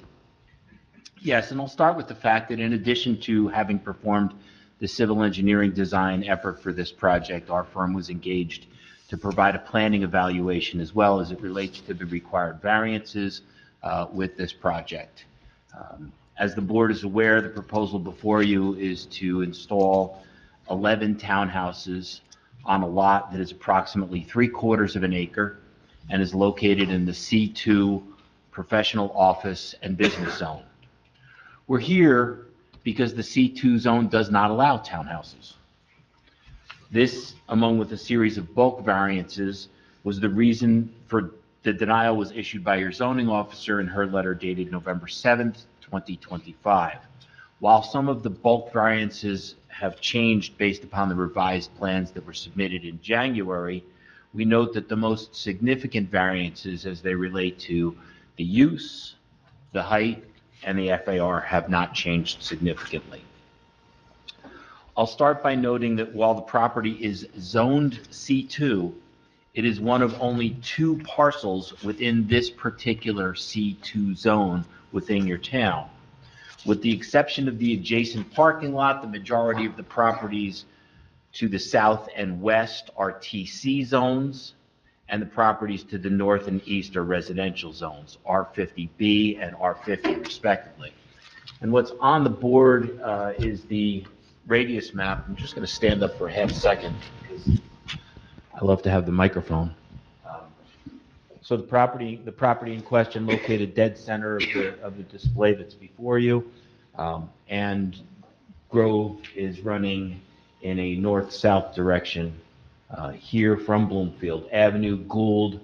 Yes, and I'll start with the fact that in addition to having performed the civil engineering design effort for this project, our firm was engaged to provide a planning evaluation as well as it relates to the required variances with this project. As the board is aware, the proposal before you is to install 11 townhouses on a lot that is approximately 3/4 of an acre and is located in the C2 professional office and business zone. We're here because the C2 zone does not allow townhouses. This, along with a series of bulk variances, was the reason for The denial was issued by your zoning officer in her letter dated November 7th, 2025. While some of the bulk variances have changed based upon the revised plans that were submitted in January, we note that the most significant variances as they relate to the use, the height, and the FAR have not changed significantly. I'll start by noting that while the property is zoned C2, it is one of only 2 parcels within this particular C2 zone within your town. With the exception of the adjacent parking lot, the majority of the properties to the south and west are TC zones, and the properties to the north and east are residential zones, R50B and R50 respectively. And what's on the board is the radius map. I'm just going to stand up for a half second because I love to have the microphone. So the property in question located dead center of the display that's before you, and Grove is running in a north-south direction here from Bloomfield Avenue. Gould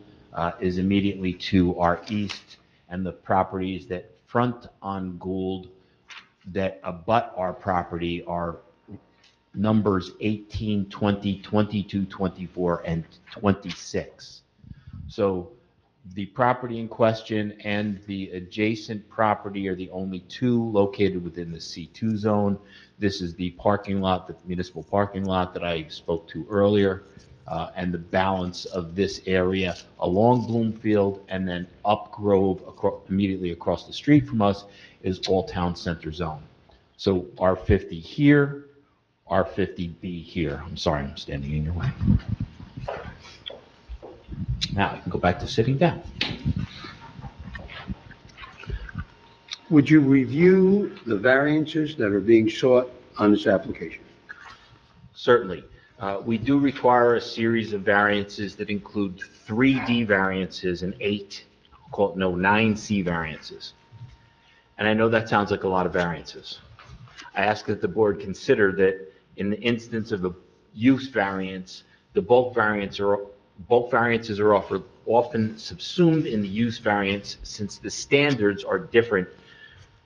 is immediately to our east, and the properties that front on Gould that abut our property are numbers 18, 20, 22, 24, and 26. So the property in question and the adjacent property are the only 2 located within the C2 zone. This is the parking lot, the municipal parking lot that I spoke to earlier, and the balance of this area along Bloomfield and then up Grove immediately across the street from us is all town center zone. So R50 here, R50B here. I'm sorry, I'm standing in your way. Now I can go back to sitting down. Would you review the variances that are being sought on this application? Certainly. We do require a series of variances that include 3D variances and 9 C variances. And I know that sounds like a lot of variances. I ask that the board consider that in the instance of a use variance, the bulk variances are often subsumed in the use variance since the standards are different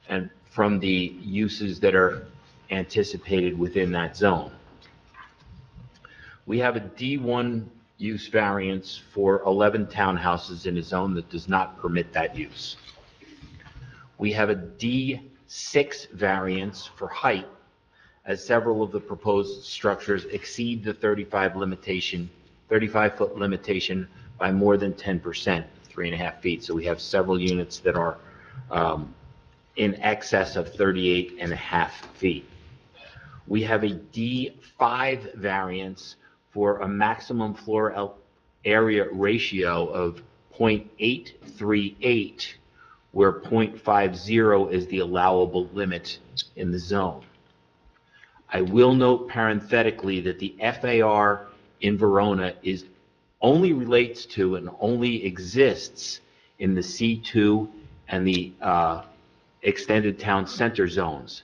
and from the uses that are anticipated within that zone. We have a D1 use variance for 11 townhouses in a zone that does not permit that use. We have a D6 variance for height, as several of the proposed structures exceed the 35-foot limitation by more than 10%, 3.5 feet. So we have several units that are in excess of 38.5 feet. We have a D5 variance for a maximum floor area ratio of 0.838, where 0.50 is the allowable limit in the zone. I will note parenthetically that the FAR in Verona only relates to and only exists in the C2 and the extended town center zones.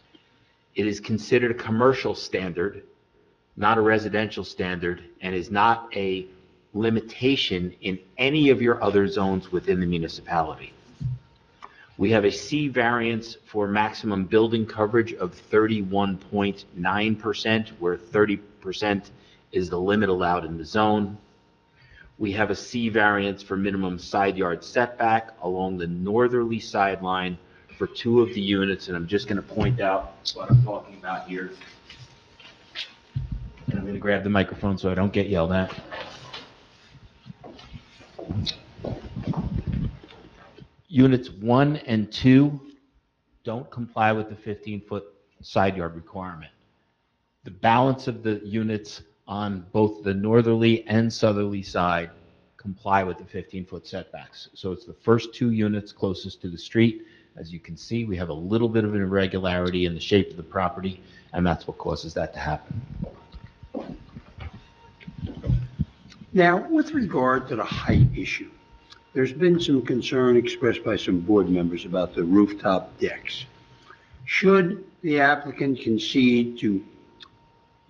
It is considered a commercial standard, not a residential standard, and is not a limitation in any of your other zones within the municipality. We have a C variance for maximum building coverage of 31.9%, where 30% is the limit allowed in the zone. We have a C variance for minimum side yard setback along the northerly sideline for 2 of the units, and I'm just going to point out what I'm talking about here. And I'm going to grab the microphone so I don't get yelled at. Units 1 and 2 don't comply with the 15-foot side yard requirement. The balance of the units on both the northerly and southerly side comply with the 15-foot setbacks. So it's the first 2 units closest to the street. As you can see, we have a little bit of an irregularity in the shape of the property, and that's what causes that to happen. Now, with regard to the height issue, there's been some concern expressed by some board members about the rooftop decks. Should the applicant concede to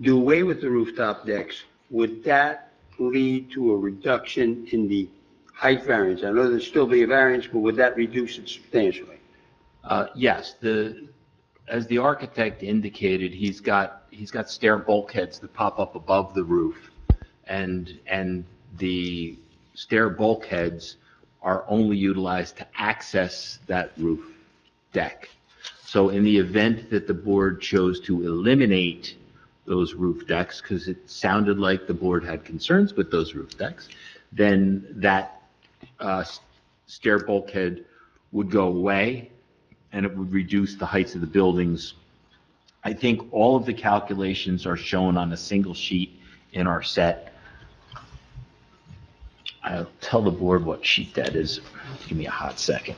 do away with the rooftop decks, would that lead to a reduction in the height variance? I know there'd still be a variance, but would that reduce it substantially? Yes, as the architect indicated, he's got stair bulkheads that pop up above the roof, and the stair bulkheads are only utilized to access that roof deck. So in the event that the board chose to eliminate those roof decks, because it sounded like the board had concerns with those roof decks, then that stair bulkhead would go away, and it would reduce the heights of the buildings. I think all of the calculations are shown on a single sheet in our set. I'll tell the board what sheet that is. Give me a hot second.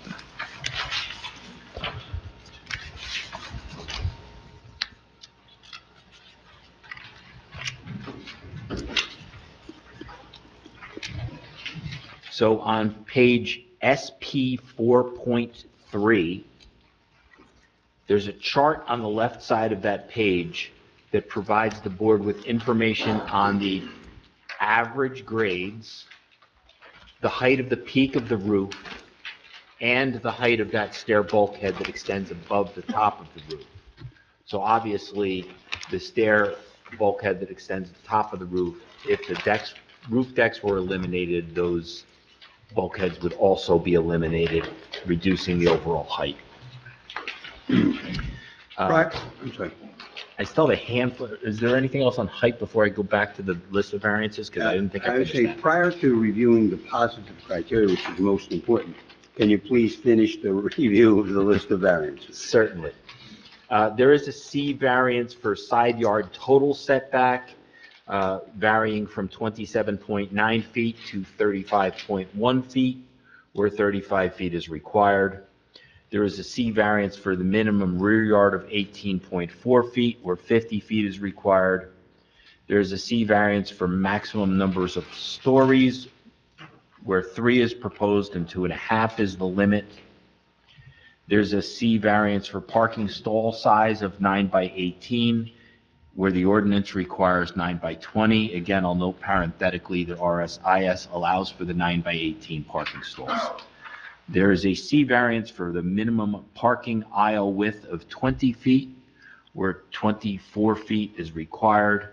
So on page SP 4.3, there's a chart on the left side of that page that provides the board with information on the average grades, the height of the peak of the roof, and the height of that stair bulkhead that extends above the top of the roof. So obviously, the stair bulkhead that extends at the top of the roof, if the roof decks were eliminated, those bulkheads would also be eliminated, reducing the overall height. I'm sorry. I still have a handful. Is there anything else on height before I go back to the list of variances? Because I didn't think I would finished say, that. prior to reviewing the positive criteria, which is most important, can you please finish the review of the list of variances? Certainly. There is a C variance for side yard total setback, varying from 27.9 feet to 35.1 feet, where 35 feet is required. There is a C variance for the minimum rear yard of 18.4 feet, where 50 feet is required. There is a C variance for maximum numbers of stories, where 3 is proposed and 2.5 is the limit. There's a C variance for parking stall size of 9 by 18, where the ordinance requires 9 by 20. Again, I'll note parenthetically that RSIS allows for the 9 by 18 parking stalls. There is a C variance for the minimum parking aisle width of 20 feet, where 24 feet is required.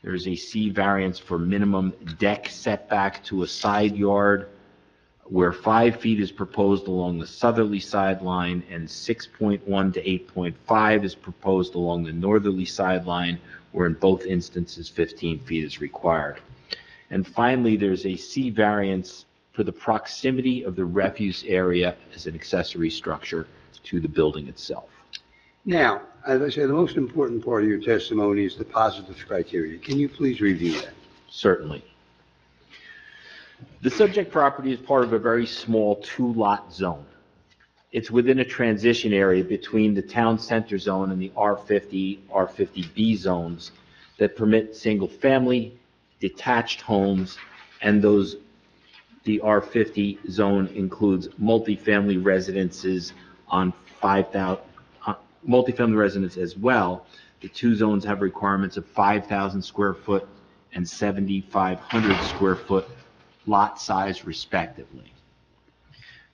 There is a C variance for minimum deck setback to a side yard, where 5 feet is proposed along the southerly sideline and 6.1 to 8.5 is proposed along the northerly sideline, where in both instances 15 feet is required. And finally, there's a C variance for the proximity of the refuse area as an accessory structure to the building itself. Now, as I said, the most important part of your testimony is the positive criteria. Can you please review that? Certainly. The subject property is part of a very small 2-lot zone. It's within a transition area between the town center zone and the R50, R50B zones that permit single-family, detached homes, and the R50 zone includes multifamily residences on 5,000, multifamily residents as well. The two zones have requirements of 5,000 square foot and 7,500 square foot lot size respectively.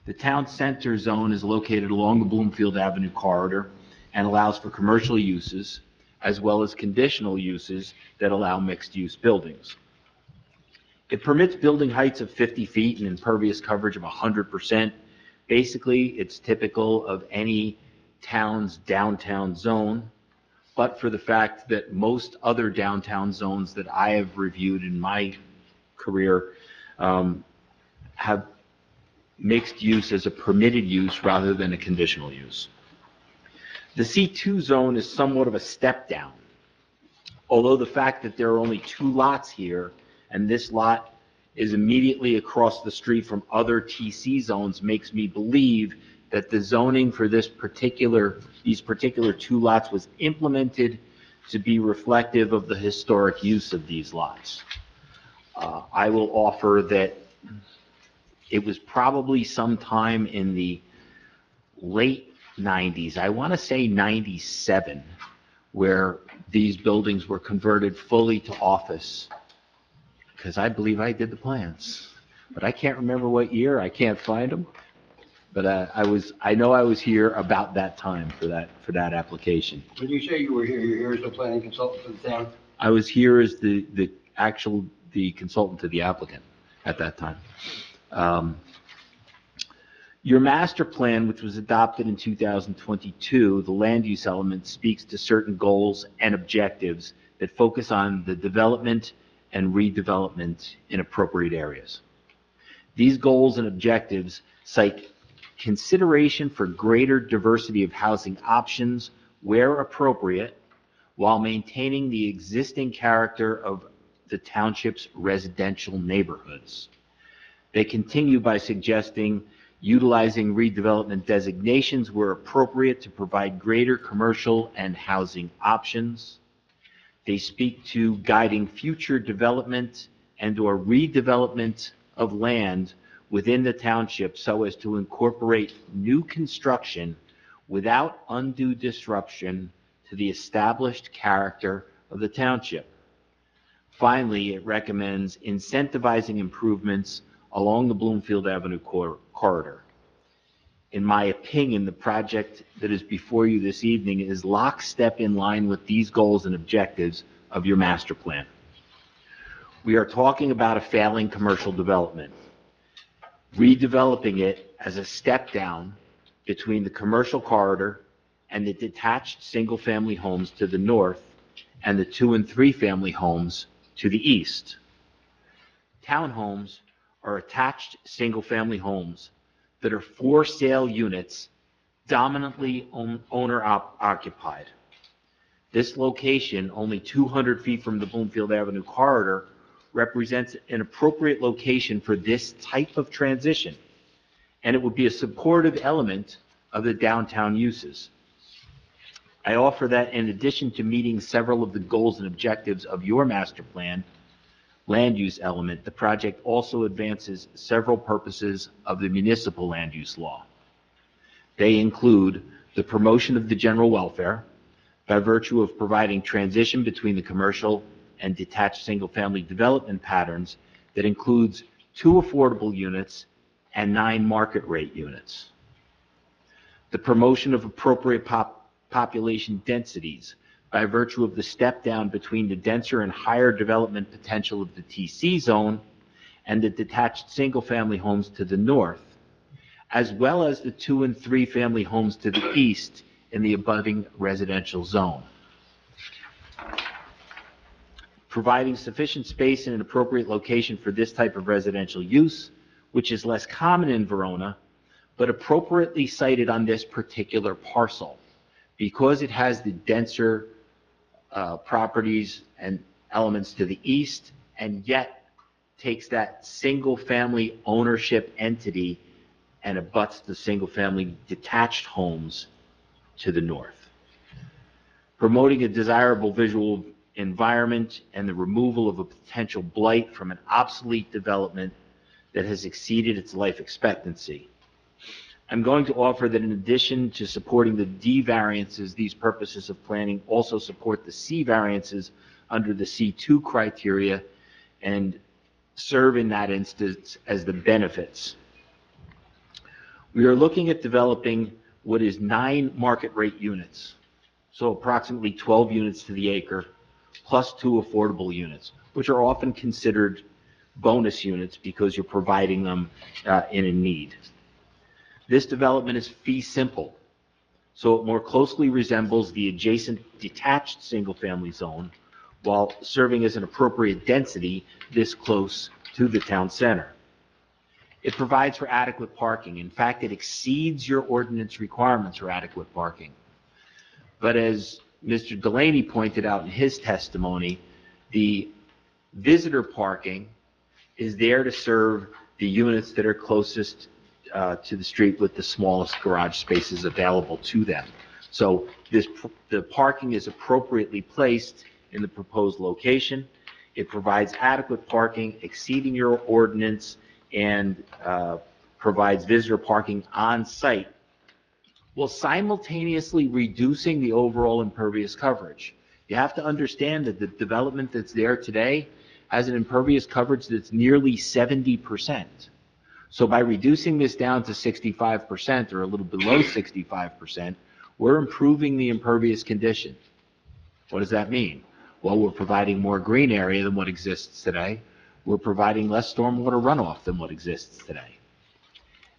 The town center zone is located along the Bloomfield Avenue corridor and allows for commercial uses as well as conditional uses that allow mixed-use buildings. It permits building heights of 50 feet and impervious coverage of 100%. Basically, it's typical of any town's downtown zone, but for the fact that most other downtown zones that I have reviewed in my career have mixed use as a permitted use rather than a conditional use. The C2 zone is somewhat of a step down, although the fact that there are only 2 lots here and this lot is immediately across the street from other TC zones makes me believe that the zoning for these particular 2 lots was implemented to be reflective of the historic use of these lots. I will offer that it was probably sometime in the late 90s, I want to say 97, where these buildings were converted fully to office, because I believe I did the plans. but I can't remember what year. I can't find them. But I know I was here about that time for that application. When you say you were here, you're here as a planning consultant for the town? I was here as the consultant to the applicant at that time. Your master plan, which was adopted in 2022, the land use element speaks to certain goals and objectives that focus on the development and redevelopment in appropriate areas. These goals and objectives cite consideration for greater diversity of housing options where appropriate, while maintaining the existing character of the township's residential neighborhoods. They continue by suggesting utilizing redevelopment designations where appropriate to provide greater commercial and housing options. They speak to guiding future development and/or redevelopment of land within the township so as to incorporate new construction without undue disruption to the established character of the township. Finally, it recommends incentivizing improvements along the Bloomfield Avenue corridor. In my opinion, the project that is before you this evening is lockstep in line with these goals and objectives of your master plan. We are talking about a failing commercial development. Redeveloping it as a step down between the commercial corridor and the detached single-family homes to the north and the 2- and 3-family homes to the east. Townhomes are attached single-family homes that are for sale units dominantly owner-occupied. This location, only 200 feet from the Bloomfield Avenue corridor, represents an appropriate location for this type of transition, and it would be a supportive element of the downtown uses. I offer that in addition to meeting several of the goals and objectives of your master plan land use element, the project also advances several purposes of the municipal land use law. They include the promotion of the general welfare by virtue of providing transition between the commercial and detached single-family development patterns that includes 2 affordable units and 9 market rate units. The promotion of appropriate population densities by virtue of the step down between the denser and higher development potential of the TC zone and the detached single-family homes to the north, as well as the 2- and 3-family homes to the east in the abutting residential zone. Providing sufficient space in an appropriate location for this type of residential use, which is less common in Verona, but appropriately sited on this particular parcel because it has the denser properties and elements to the east, and yet takes that single-family ownership entity and abuts the single-family detached homes to the north. Promoting a desirable visual environment and the removal of a potential blight from an obsolete development that has exceeded its life expectancy. I'm going to offer that in addition to supporting the D variances, these purposes of planning also support the C variances under the C2 criteria and serve in that instance as the benefits. We are looking at developing what is 9 market rate units, so approximately 12 units to the acre, plus 2 affordable units, which are often considered bonus units because you're providing them in a need. This development is fee simple, so it more closely resembles the adjacent detached single-family zone while serving as an appropriate density this close to the town center. It provides for adequate parking. In fact, it exceeds your ordinance requirements for adequate parking. But as Mr. Delaney pointed out in his testimony, the visitor parking is there to serve the units that are closest to the street with the smallest garage spaces available to them. So the parking is appropriately placed in the proposed location. It provides adequate parking exceeding your ordinance and provides visitor parking on site, while simultaneously reducing the overall impervious coverage. You have to understand that the development that's there today has an impervious coverage that's nearly 70%. So by reducing this down to 65% or a little below 65%, we're improving the impervious condition. What does that mean? Well, we're providing more green area than what exists today. We're providing less stormwater runoff than what exists today.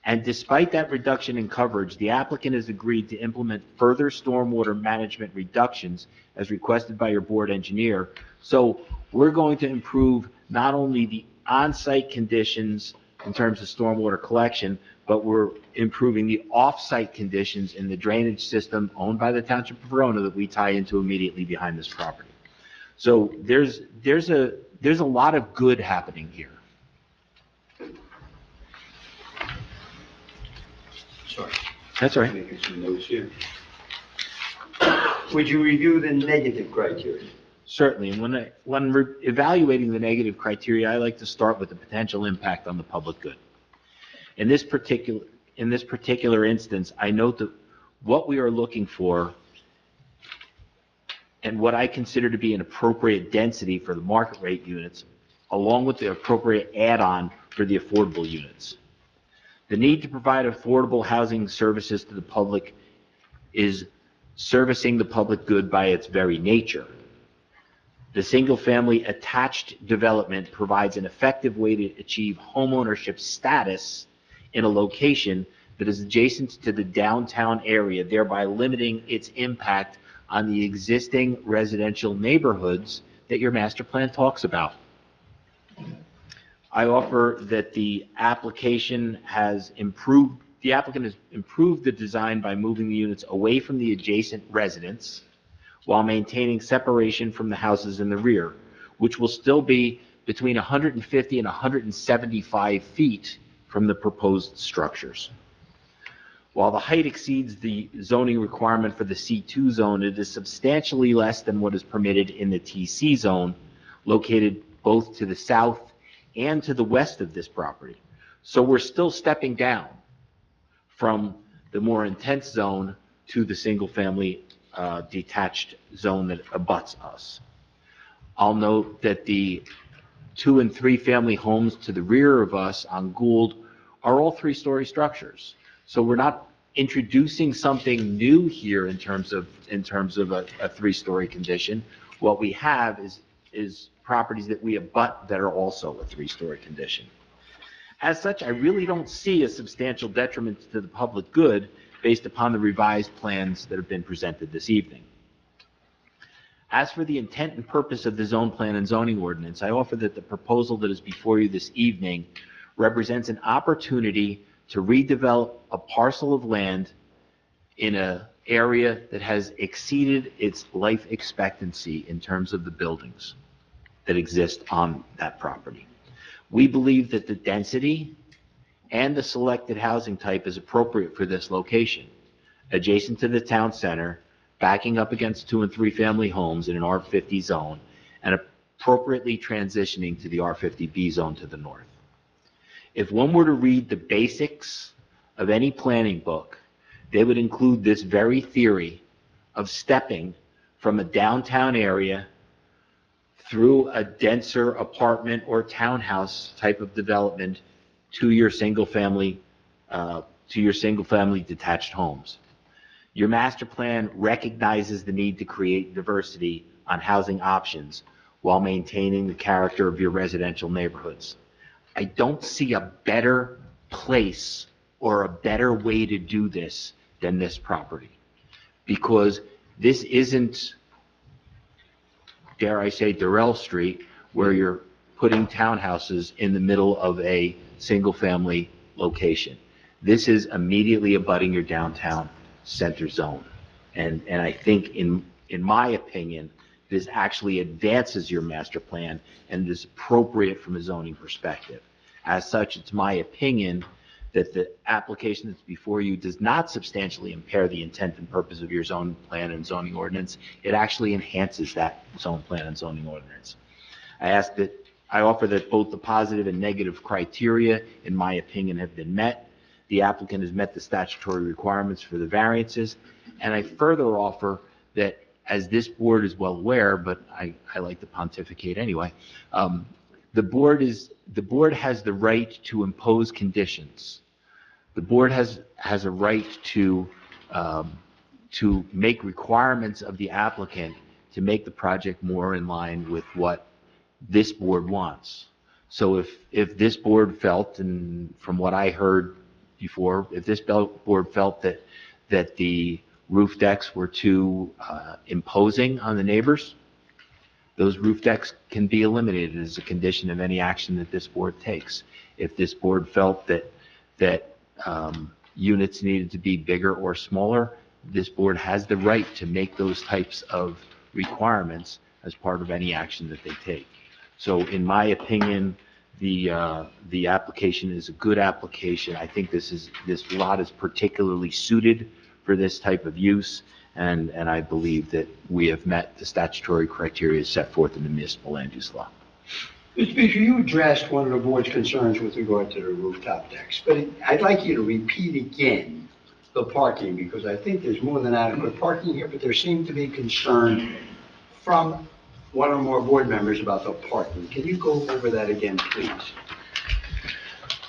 And despite that reduction in coverage, the applicant has agreed to implement further stormwater management reductions as requested by your board engineer. So we're going to improve not only the on-site conditions in terms of stormwater collection, but we're improving the off-site conditions in the drainage system owned by the Township of Verona that we tie into immediately behind this property. So there's a lot of good happening here. Sorry. That's all right. Making some notes here. Would you review the negative criteria? Certainly, and when evaluating the negative criteria, I like to start with the potential impact on the public good. In this particular instance, I note that what we are looking for and what I consider to be an appropriate density for the market rate units, along with the appropriate add-on for the affordable units. The need to provide affordable housing services to the public is servicing the public good by its very nature. The single-family attached development provides an effective way to achieve homeownership status in a location that is adjacent to the downtown area, thereby limiting its impact on the existing residential neighborhoods that your master plan talks about. I offer that the applicant has improved the design by moving the units away from the adjacent residence while maintaining separation from the houses in the rear, which will still be between 150 and 175 feet from the proposed structures. While the height exceeds the zoning requirement for the C2 zone, it is substantially less than what is permitted in the TC zone, located both to the south and to the west of this property. So we're still stepping down from the more intense zone to the single-family detached zone that abuts us. I'll note that the 2- and 3-family homes to the rear of us on Gould are all 3-story structures. So we're not introducing something new here in terms of a 3-story condition. What we have is properties that we abut that are also a 3-story condition. As such, I really don't see a substantial detriment to the public good based upon the revised plans that have been presented this evening. As for the intent and purpose of the zone plan and zoning ordinance, I offer that the proposal that is before you this evening represents an opportunity to redevelop a parcel of land in an area that has exceeded its life expectancy in terms of the buildings that exist on that property. We believe that the density and the selected housing type is appropriate for this location, adjacent to the town center, backing up against 2- and 3-family homes in an R50 zone, and appropriately transitioning to the R50B zone to the north. If one were to read the basics of any planning book, they would include this very theory of stepping from a downtown area through a denser apartment or townhouse type of development to your single-family detached homes. Your master plan recognizes the need to create diversity on housing options while maintaining the character of your residential neighborhoods. I don't see a better place or a better way to do this than this property, because this isn't, dare I say, Durrell Street, where you're putting townhouses in the middle of a single-family location. This is immediately abutting your downtown center zone. And I think, in my opinion, this actually advances your master plan and is appropriate from a zoning perspective. As such, it's my opinion that the application that's before you does not substantially impair the intent and purpose of your zone plan and zoning ordinance. It actually enhances that zone plan and zoning ordinance. I offer that both the positive and negative criteria, in my opinion, have been met. The applicant has met the statutory requirements for the variances, and I further offer that, as this board is well aware, but I like to pontificate anyway, the board has the right to impose conditions. The board has a right to make requirements of the applicant to make the project more in line with what this board wants. So if this board felt, and from what I heard before, if this board felt that the roof decks were too imposing on the neighbors, those roof decks can be eliminated as a condition of any action that this board takes. If this board felt that units needed to be bigger or smaller, this board has the right to make those types of requirements as part of any action that they take. So in my opinion, the application is a good application. I think this lot is particularly suited for this type of use, and I believe that we have met the statutory criteria set forth in the municipal land use law. Mr. Fisher, you addressed one of the board's concerns with regard to the rooftop decks, but I'd like you to repeat again the parking, because I think there's more than adequate parking here, but there seemed to be concern from one or more board members about the parking. Can you go over that again, please?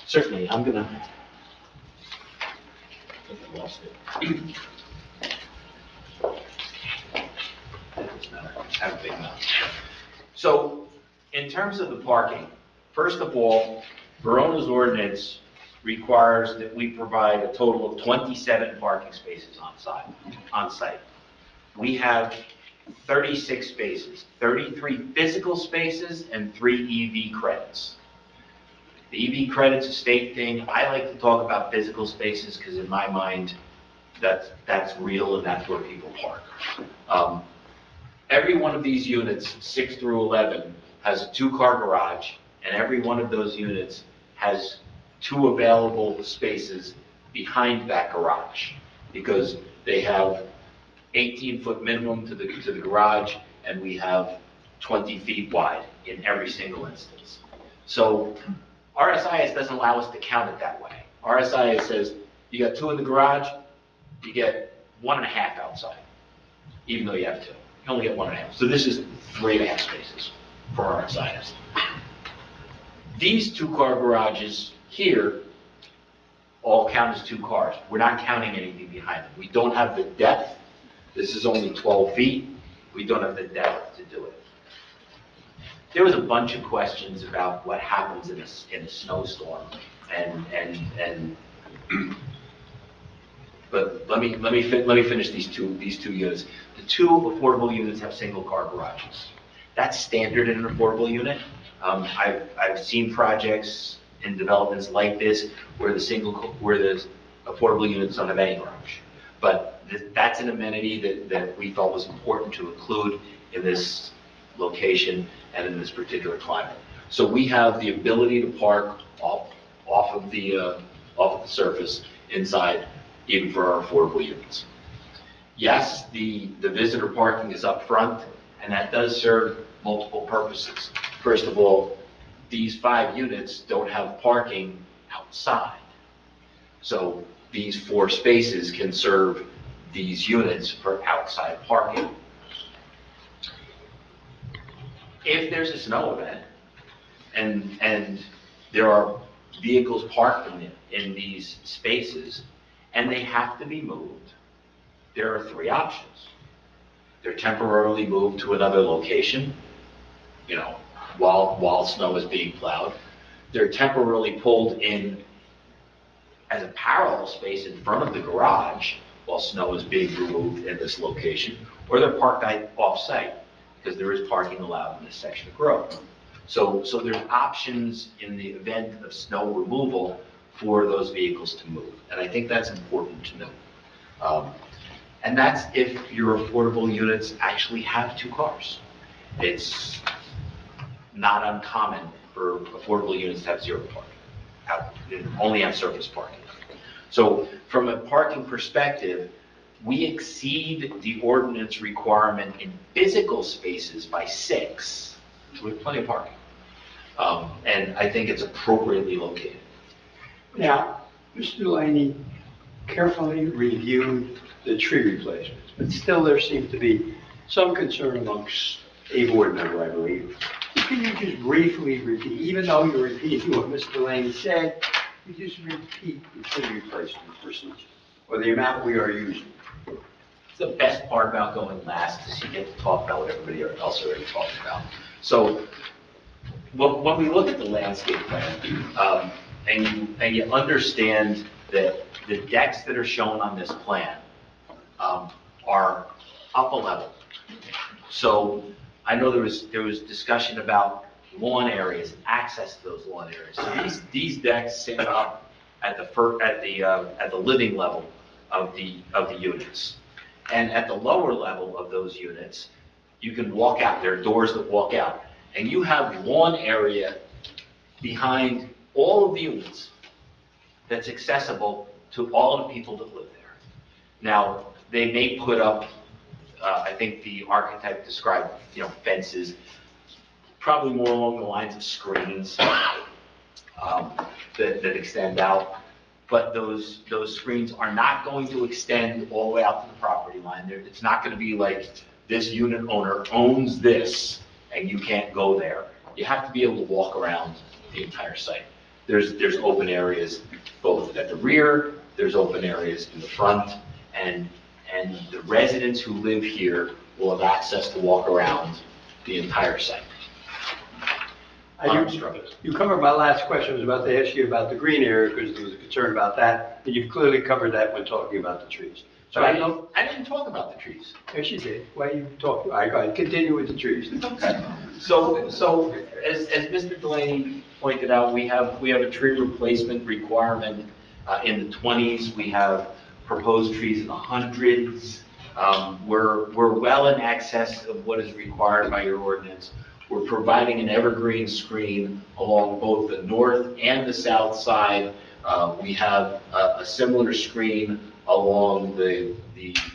Certainly, I'm gonna. I lost it. Have a big mouth. So, in terms of the parking, first of all, Verona's ordinance requires that we provide a total of 27 parking spaces on site. We have 36 spaces, 33 physical spaces, and 3 EV credits. The EV credit's a state thing. I like to talk about physical spaces because in my mind, that's real and that's where people park. Every one of these units, 6 through 11, has a 2-car garage, and every one of those units has 2 available spaces behind that garage, because they have 18-foot minimum to the garage, and we have 20 feet wide in every single instance. So RSIS doesn't allow us to count it that way. RSIS says you got 2 in the garage, you get 1.5 outside, even though you have 2. You only get 1.5. So this is 3.5 spaces for RSIS. These 2-car garages here all count as 2 cars. We're not counting anything behind them. We don't have the depth. This is only 12 feet. We don't have the depth to do it. There was a bunch of questions about what happens in a snowstorm, but let me finish these two units. The 2 affordable units have single-car garages. That's standard in an affordable unit. I've seen projects in developments like this where the affordable units don't have any garage. But that's an amenity that we felt was important to include in this location and in this particular climate. So we have the ability to park off of the surface inside, even for our affordable units. Yes, the visitor parking is up front, and that does serve multiple purposes. First of all, these 5 units don't have parking outside. So these 4 spaces can serve these units for outside parking. If there's a snow event and there are vehicles parked in these spaces and they have to be moved, there are 3 options. They're temporarily moved to another location, while snow is being plowed. They're temporarily pulled in as a parallel space in front of the garage while snow is being removed in this location, or they're parked off-site because there is parking allowed in this section of growth. So there's options in the event of snow removal for those vehicles to move, and I think that's important to note. And that's if your affordable units actually have 2 cars. It's not uncommon for affordable units to have 0 parking, only have surface parking. So from a parking perspective, we exceed the ordinance requirement in physical spaces by 6. So we have plenty of parking. And I think it's appropriately located. Now, Mr. Delaney carefully reviewed the tree replacements, but still there seems to be some concern amongst a board member, I believe, can you just briefly repeat, even though you're repeating what Mr. Delaney said, you just repeat the tree replacement procedure, or the amount we are using? The best part about going last is you get to talk about what everybody else already talked about. So when we look at the landscape plan, and you understand that the decks that are shown on this plan are up a level. So I know there was discussion about lawn areas and access to those lawn areas. So these decks sit up at the living level of the units. And at the lower level of those units, you can walk out. There are doors that walk out. And you have lawn area behind all of the units that's accessible to all of the people that live there. Now, they may put up, I think the architect described, fences, probably more along the lines of screens that extend out. But those screens are not going to extend all the way out to the property line. It's not going to be like this unit owner owns this and you can't go there. You have to be able to walk around the entire site. There's open areas both at the rear, there's open areas in the front, and the residents who live here will have access to walk around the entire site. You covered my last question. I was about to ask you about the green area because there was a concern about that, and you've clearly covered that when talking about the trees. So I didn't talk about the trees. Yes, you did. Why you talk? All right, go ahead. Continue with the trees. Okay. So as Mr. Delaney pointed out, we have a tree replacement requirement in the 20s. We have proposed trees in the hundreds. We're well in excess of what is required by your ordinance. We're providing an evergreen screen along both the north and the south side. We have a similar screen along the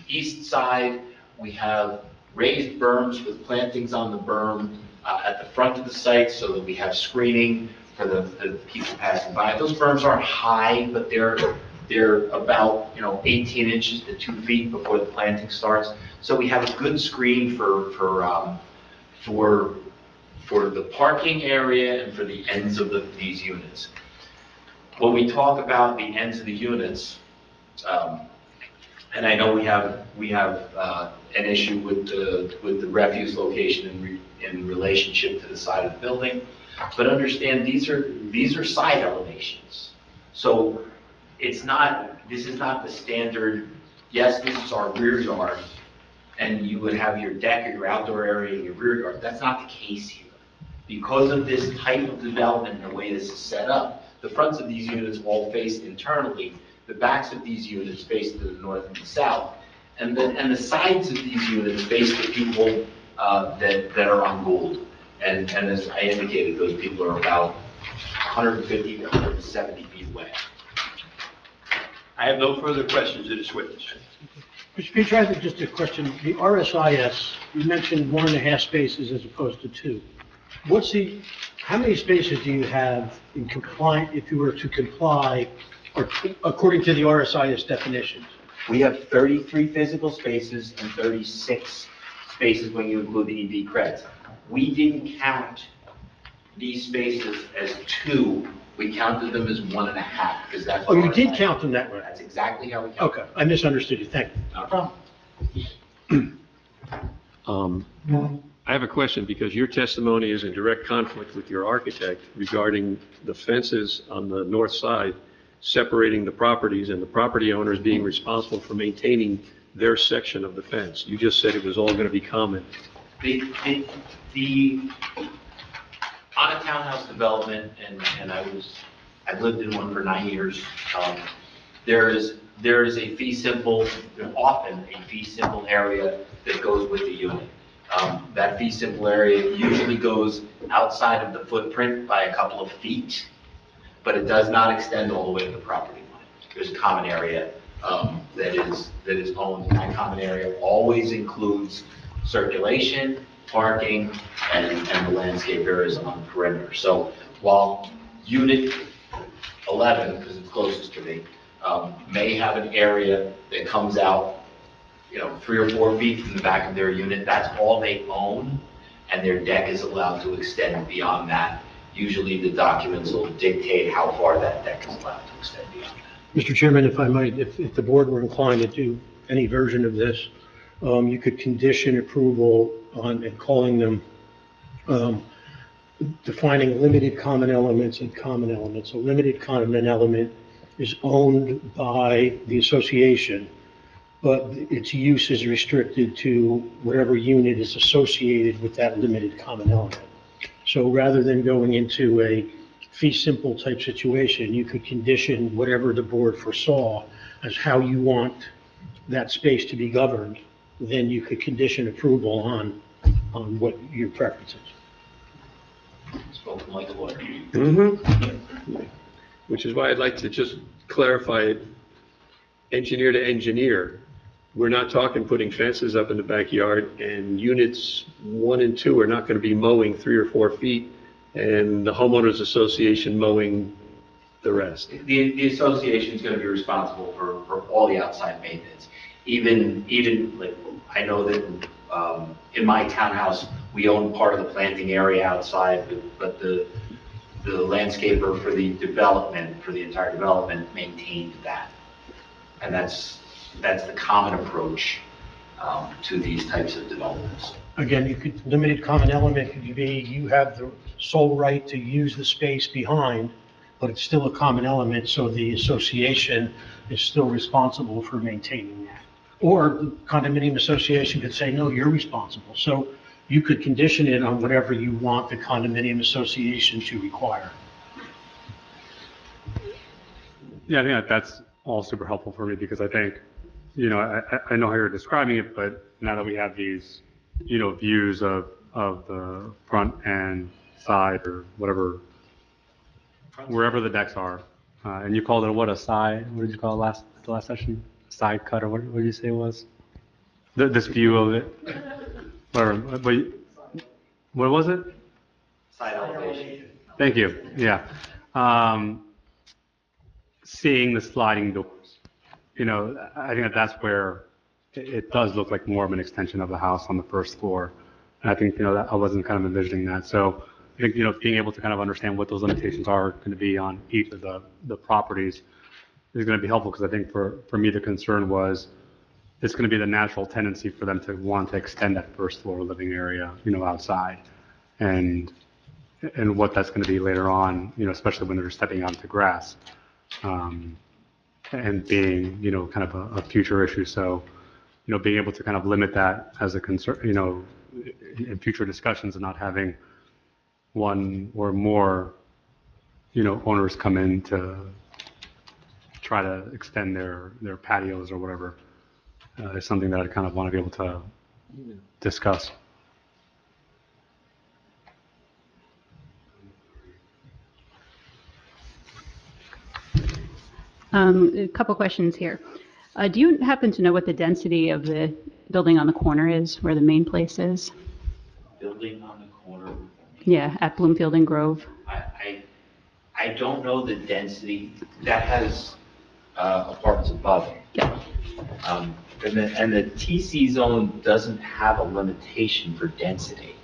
east side. We have raised berms with plantings on the berm at the front of the site so that we have screening for the people passing by. Those berms aren't high, but they're about 18 inches to 2 feet before the planting starts. So we have a good screen for the parking area and for the ends of these units. When we talk about the ends of the units, and I know we have an issue with the refuse location in relationship to the side of the building, but understand these are side elevations. So this is not the standard. Yes, this is our rear yard, and you would have your deck or your outdoor area in your rear yard. That's not the case here. Because of this type of development and the way this is set up, the fronts of these units all face internally, the backs of these units face to the north and the south, and the sides of these units face the people that are on Gould. And as I indicated, those people are about 150 to 170 feet away. I have no further questions of this witness. Mr. Petrie, just a question. The RSIS, you mentioned 1.5 spaces as opposed to 2. How many spaces do you have in compliance, if you were to comply, or according to the RSIS definitions? We have 33 physical spaces and 36 spaces when you include the EV creds. We didn't count these spaces as 2. We counted them as 1.5 because that's. Oh, you did count them that way? That's exactly how we counted. Okay, I misunderstood you. Thank you. Not a problem. I have a question because your testimony is in direct conflict with your architect regarding the fences on the north side separating the properties and the property owners being responsible for maintaining their section of the fence. You just said it was all going to be common. On a townhouse development, and I've lived in one for 9 years, there is a fee simple, often a fee simple area that goes with the unit. That fee simple area usually goes outside of the footprint by a couple of feet, but it does not extend all the way to the property line. There's a common area that is owned. That common area always includes circulation, parking, and the landscape areas on the perimeter. So while unit 11, because it's closest to me, may have an area that comes out 3 or 4 feet from the back of their unit, that's all they own. and their deck is allowed to extend beyond that. Usually the documents will dictate how far that deck is allowed to extend beyond that. Mr. Chairman, if I might, if the board were inclined to do any version of this, you could condition approval on, and calling them, defining limited common elements and common elements. A limited common element is owned by the association, but its use is restricted to whatever unit is associated with that limited common element. So rather than going into a fee simple type situation, you could condition whatever the board foresaw as how you want that space to be governed. Then you could condition approval on what your preference is. Spoken like a lawyer. Mm-hmm. Which is why I'd like to just clarify it, engineer to engineer. We're not talking putting fences up in the backyard, and units 1 and 2 are not going to be mowing 3 or 4 feet, and the homeowners association mowing the rest. The association is going to be responsible for all the outside maintenance. Even like, I know that in my townhouse, we own part of the planting area outside, but the landscaper for the development, for the entire development, maintained that. And that's the common approach to these types of developments. Again, limited common element could be you have the sole right to use the space behind, but it's still a common element, so the association is still responsible for maintaining that. Or the condominium association could say, no, you're responsible. So you could condition it on whatever you want the condominium association to require. Yeah, I think that's all super helpful for me, because I think, I know how you're describing it, but now that we have these, views of the front and side or whatever, wherever the decks are, and you called it what, a side, what did you call it the last session? Side cut, or what did you say it was? This view of it? Or, but, what was it? Side elevation. Thank you, yeah. Seeing the sliding doors, I think that's where it does look like more of an extension of the house on the first floor. And I think, that I wasn't kind of envisioning that. So I think, being able to kind of understand what those limitations are going to be on each of the properties is going to be helpful, because I think for me, the concern was it's going to be the natural tendency for them to want to extend that first floor living area, outside. And what that's going to be later on, especially when they're stepping onto grass. And being, kind of a future issue. So, being able to kind of limit that as a concern, in future discussions, and not having one or more, owners come in to try to extend their patios or whatever, is something that I kind of want to be able to discuss. A couple questions here. Do you happen to know what the density of the building on the corner is, where the main place is? Building on the corner. Yeah, at Bloomfield and Grove. I don't know the density. That has apartments above it. Yeah. And the TC zone doesn't have a limitation for density.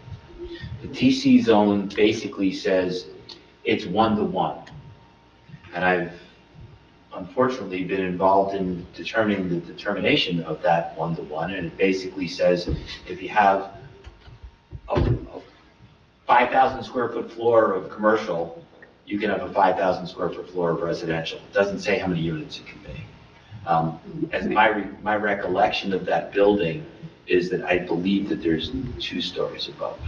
The TC zone basically says it's 1-to-1. And I've unfortunately been involved in determining the determination of that 1-to-1, and it basically says if you have a 5,000 square foot floor of commercial, you can have a 5,000 square foot floor of residential. It doesn't say how many units it can be. As my recollection of that building is that I believe that there's 2 stories above.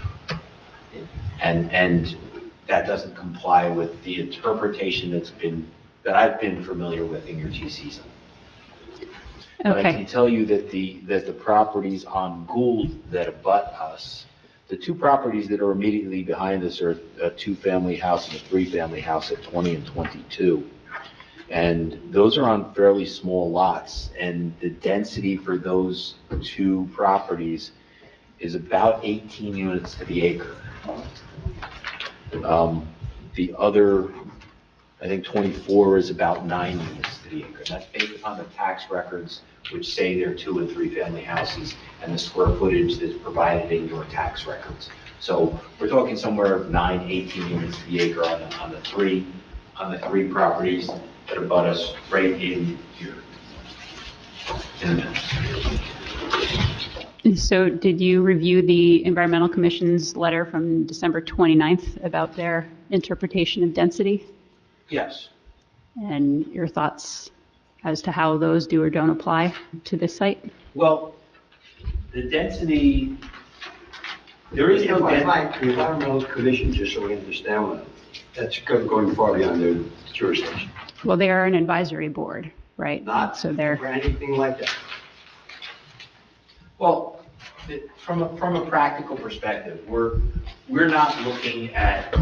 And that doesn't comply with the interpretation that I've been familiar with in your TC zone. But I can tell you that the properties on Gould that abut us, the 2 properties that are immediately behind us are a 2-family house and a 3-family house at 20 and 22. And those are on fairly small lots, and the density for those 2 properties is about 18 units to the acre. The other, I think 24 is about 9 units to the acre. That's based upon the tax records, which say they're 2- and 3-family houses, and the square footage that's provided in your tax records. So we're talking somewhere of 9, 18 units to the acre on the three properties that abut us right in here. So did you review the Environmental Commission's letter from December 29th about their interpretation of density? Yes. And your thoughts as to how those do or don't apply to this site? Well, the density, there is no The density. Environmental Commission, just so we understand, that's going far beyond their jurisdiction. Well, they are an advisory board, right? Not So they're, for anything like that. Well, from a practical perspective, we're not looking at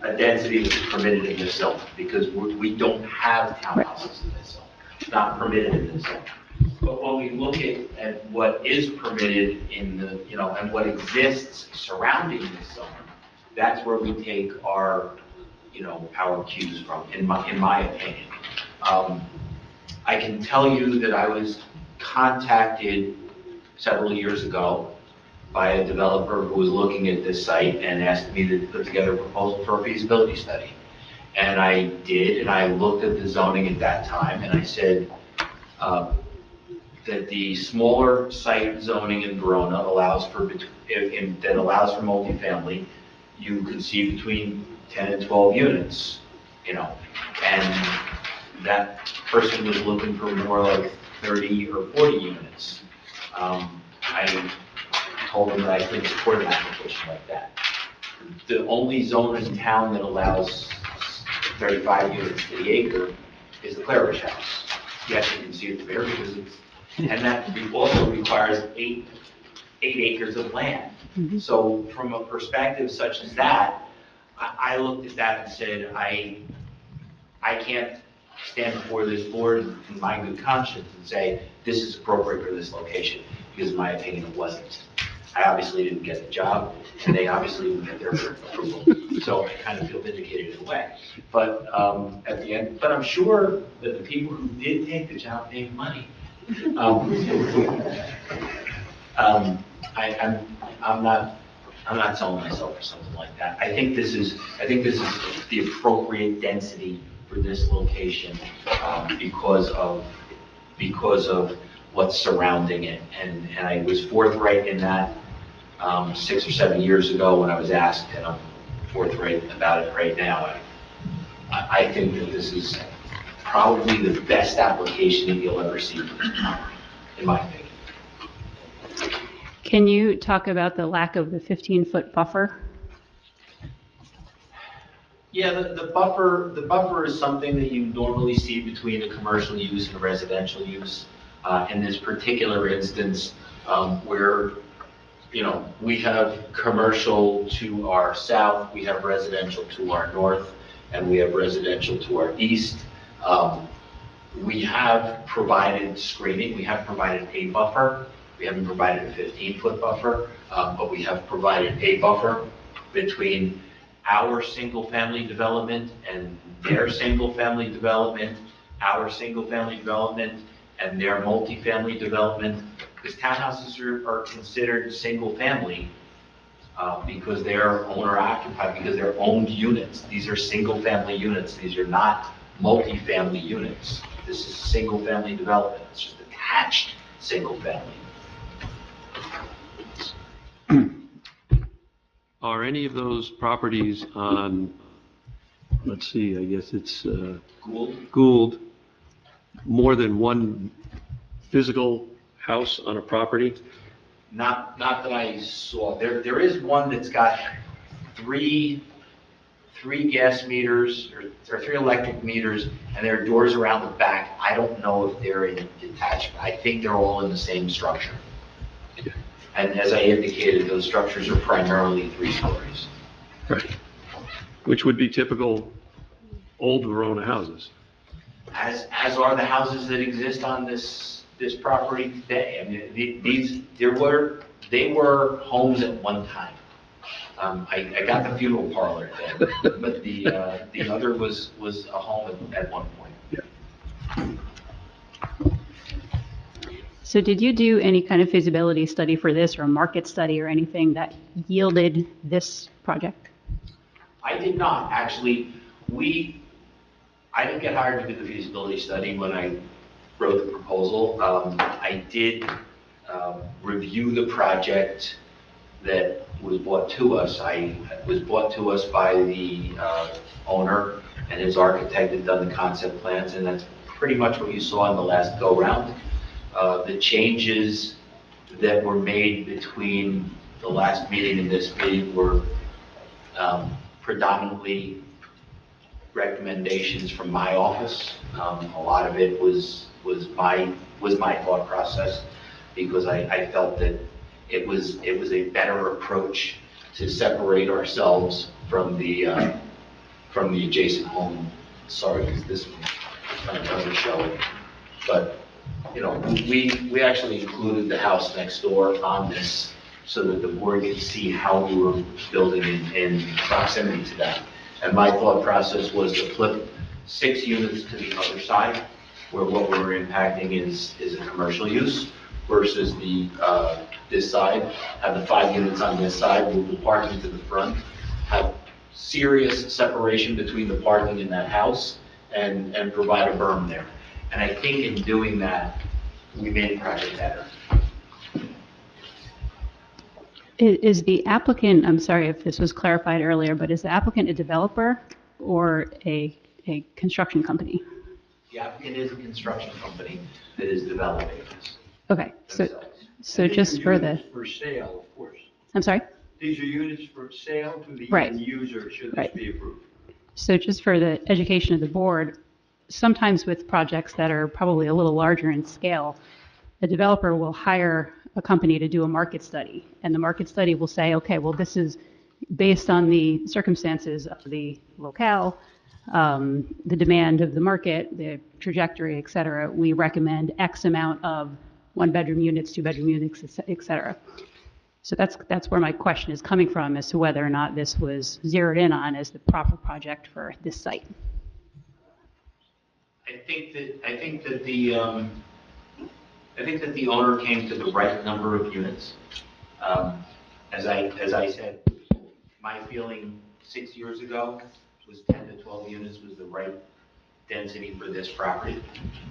a density that's permitted in this zone, because we don't have townhouses in this zone. It's not permitted in this zone. But when we look at what is permitted in the, and what exists surrounding this zone, that's where we take our, our cues from, in my opinion. I can tell you that I was contacted several years ago by a developer who was looking at this site and asked me to put together a proposal for a feasibility study. And I did, and I looked at the zoning at that time, and I said that the smaller site zoning in Verona allows for multifamily. You can see between 10 and 12 units, and that person was looking for more like 30 or 40 units. I told them that I couldn't support an application like that. The only zone in town that allows 35 units to the acre is the Claridge House. Yes, you can see it's there because and that also requires 8 acres of land. So from a perspective such as that, I looked at that and said, I can't stand before this board in my good conscience and say, this is appropriate for this location, because in my opinion, it wasn't. I obviously didn't get the job, and they obviously didn't get their approval. So I kind of feel vindicated in a way. But at the end, but I'm sure that the people who did take the job made money. I'm not selling myself for something like that. I think this is the appropriate density for this location because of what's surrounding it. And I was forthright in that 6 or 7 years ago when I was asked, and I'm forthright about it right now. I think that this is probably the best application that you'll ever see in my opinion. can you talk about the lack of the 15-foot buffer? Yeah, the buffer is something that you normally see between a commercial use and a residential use. In this particular instance, where, we have commercial to our south, we have residential to our north, and we have residential to our east. We have provided screening, we have provided a buffer. We haven't provided a 15-foot buffer, but we have provided a buffer between our single-family development and their single-family development, our single-family development and their multifamily development, because townhouses are considered single-family because they are owner-occupied, because they're owned units. These are single-family units. These are not multifamily units. This is single-family development. It's just attached single-family. Are any of those properties on, let's see, I guess it's Gould, more than one physical house on a property? Not that I saw. There is one that's got three gas meters or 3 electric meters, and there are doors around the back. I don't know if they're in detached. I think they're all in the same structure. And as I indicated, those structures are primarily 3 stories. Right. Which would be typical old Verona houses. As are the houses that exist on this property today. I mean, they were homes at one time. I got the funeral parlor then, but the other was a home at one point. So did you do any kind of feasibility study for this, or a market study or anything that yielded this project? I did not, actually. I didn't get hired to do the feasibility study when I wrote the proposal. I did review the project that was brought to us. It was brought to us by the owner, and his architect had done the concept plans, and that's pretty much what you saw in the last go-round. The changes that were made between the last meeting and this meeting were predominantly recommendations from my office. A lot of it was my thought process, because I felt that it was a better approach to separate ourselves from the adjacent home. Sorry, because this one doesn't show it, but you know, we actually included the house next door on this so that the board could see how we were building in proximity to that. And my thought process was to flip 6 units to the other side, where what we're impacting is a commercial use, versus this side, have the 5 units on this side, move the parking to the front, have serious separation between the parking in that house, and provide a berm there. And I think in doing that, we made the project better. Is the applicant, I'm sorry if this was clarified earlier, but is the applicant a developer or a construction company? The applicant is a construction company that is developing this. Okay, so And these just are for the, units for sale, of course. I'm sorry? These are units for sale to the Right. end user, should this Right. be approved. So just for the education of the board, sometimes with projects that are probably a little larger in scale, the developer will hire a company to do a market study. And the market study will say, okay, well, this is based on the circumstances of the locale, the demand of the market, the trajectory, et cetera. We recommend X amount of 1-bedroom units, 2-bedroom units, et cetera. So that's where my question is coming from, as to whether or not this was zeroed in on as the proper project for this site. I think that the owner came to the right number of units. As I said, my feeling 6 years ago was 10 to 12 units was the right density for this property.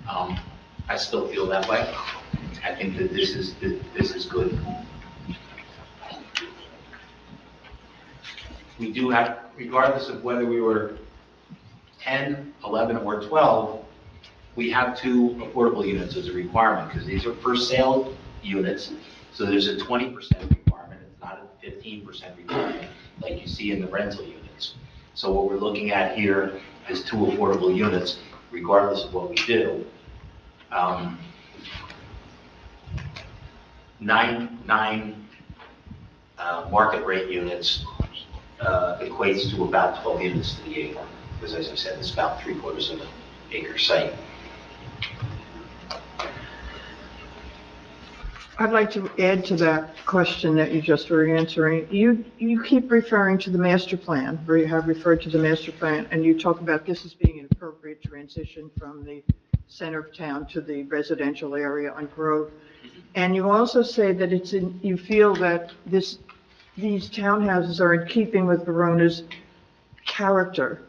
I still feel that way. I think that this is good. We do have, regardless of whether we were 10, 11, or 12, we have 2 affordable units as a requirement, because these are for sale units. So there's a 20% requirement. It's not a 15% requirement like you see in the rental units. So what we're looking at here is 2 affordable units, regardless of what we do. 9 market rate units equates to about 12 units to the acre, because as I said, it's about 3/4 of an acre site. I'd like to add to that question that you just were answering. You keep referring to the master plan, or you have referred to the master plan, and you talk about this as being an appropriate transition from the center of town to the residential area on Grove. And you also say that you feel that these townhouses are in keeping with Verona's character.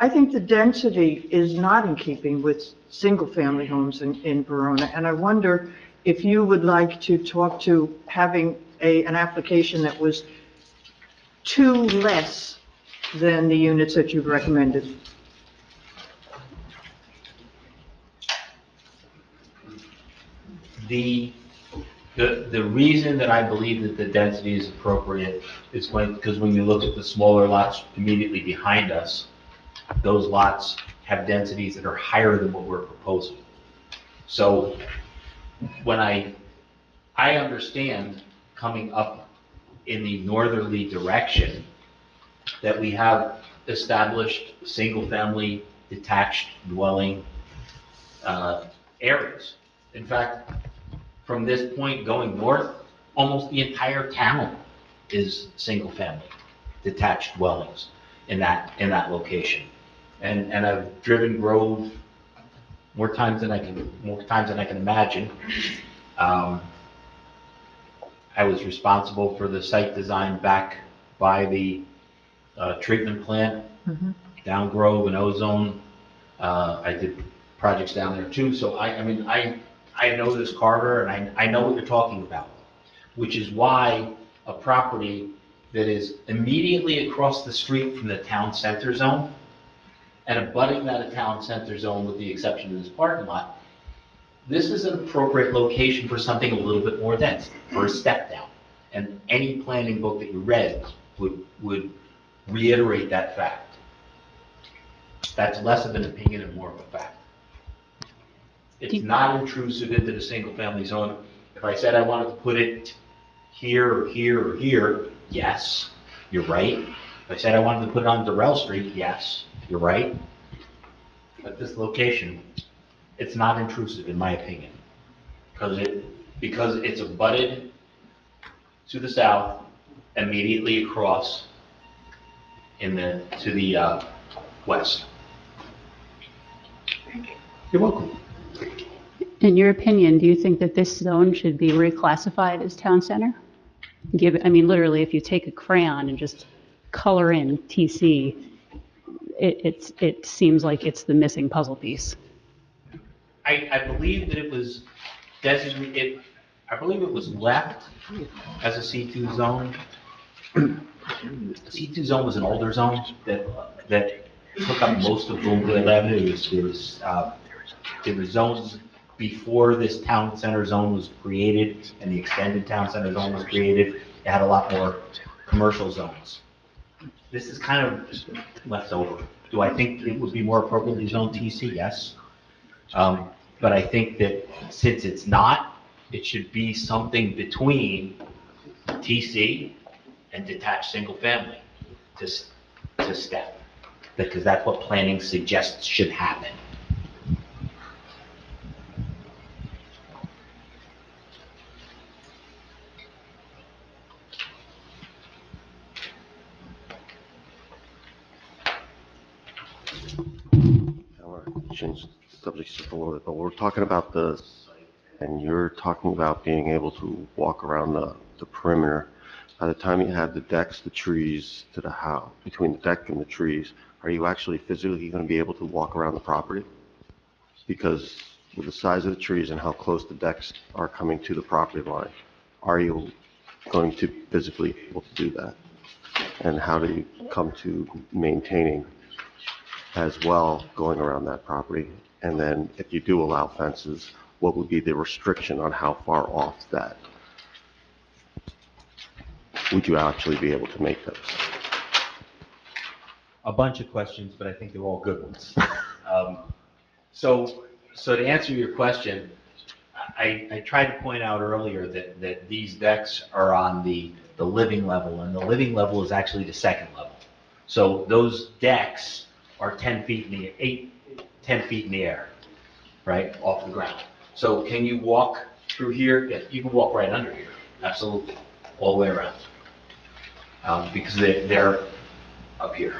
I think the density is not in keeping with single-family homes in Verona, and I wonder if you would like to talk to having an application that was 2 less than the units that you've recommended. The reason that I believe that the density is appropriate is because when you look at the smaller lots immediately behind us, those lots have densities that are higher than what we're proposing. So when I understand coming up in the northerly direction that we have established single-family detached dwelling areas. In fact, from this point going north, almost the entire town is single-family detached dwellings in that location. And I've driven Grove more times than I can imagine. Um, I was responsible for the site design back by the treatment plant, down Grove and Ozone. I did projects down there too, so I know this corridor and I know what you're talking about, which is why a property that is immediately across the street from the town center zone and abutting that town center zone with the exception of this parking lot, this is an appropriate location for something a little bit more dense, for a step down. And any planning book that you read would reiterate that fact. That's less of an opinion and more of a fact. It's not intrusive into the single-family zone. If I said I wanted to put it here or here or here, yes, you're right. If I said I wanted to put it on Durrell Street, yes, you're right. But this location, it's not intrusive in my opinion, because it's abutted to the south, immediately across to the west. You're welcome. In your opinion, do you think that this zone should be reclassified as town center? Literally, if you take a crayon and just color in TC, it seems like it's the missing puzzle piece. I believe that it was designated, I believe it was left as a C2 zone. The C2 zone was an older zone that took up most of Bloomfield Avenue. There were zones before this town center zone was created and the extended town center zone was created. It had a lot more commercial zones. This is kind of left over. Do I think it would be more appropriately zoned TC? Yes. But I think that since it's not, it should be something between TC and detached single family to step, because that's what planning suggests should happen. I want to change the subject just a little bit, but we're talking about the site, and you're talking about being able to walk around the perimeter. By the time you have the decks, the trees to the house, between the deck and the trees, are you actually physically going to be able to walk around the property? Because with the size of the trees and how close the decks are coming to the property line, are you going to be physically able to do that? And how do you come to maintaining as well going around that property? And then if you do allow fences, what would be the restriction on how far off that would you actually be able to make those? A bunch of questions, but I think they're all good ones. So to answer your question, I tried to point out earlier that these decks are on the living level, and the living level is actually the second level. So those decks are 10 feet in the air, right, off the ground. So can you walk through here? Yes, you can walk right under here, absolutely, all the way around, because they're up here.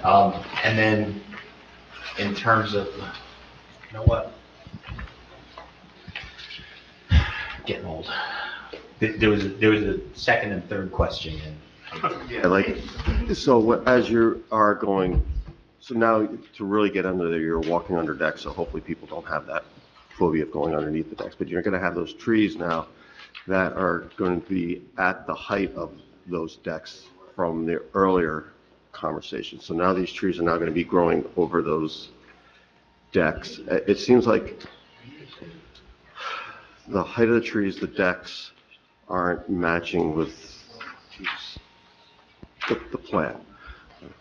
And then in terms of, you know what? Getting old. There was a second and third question. As you are going, so now to really get under there, you're walking under decks, so hopefully people don't have that phobia of going underneath the decks, but you're going to have those trees now that are going to be at the height of those decks from the earlier conversation. So now these trees are now going to be growing over those decks. It seems like the height of the trees, the decks aren't matching with the plan,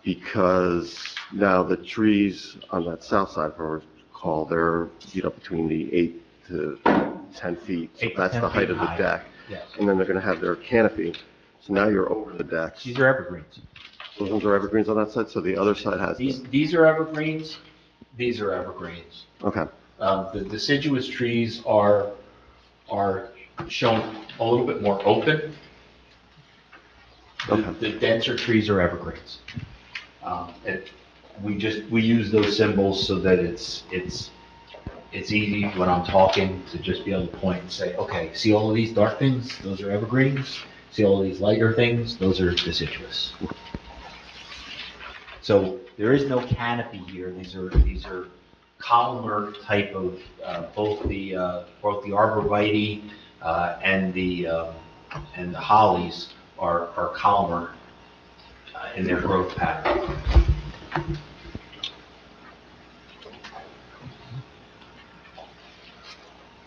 because now the trees on that south side, if I recall, they're between the 8 to 10 feet. So that's the height of the deck. Yes. And then they're going to have their canopy. So now you're over the decks. These are evergreens. Those ones are evergreens on that side. So the other side has these are evergreens. These are evergreens. Okay. The deciduous trees are shown a little bit more open. The denser trees are evergreens. We use those symbols so that it's it's easy when I'm talking to just be able to point and say, okay, see all of these dark things? Those are evergreens. See all of these lighter things? Those are deciduous. So there is no canopy here. These are columnar type of both the arborvitae and the hollies are columnar in their growth pattern.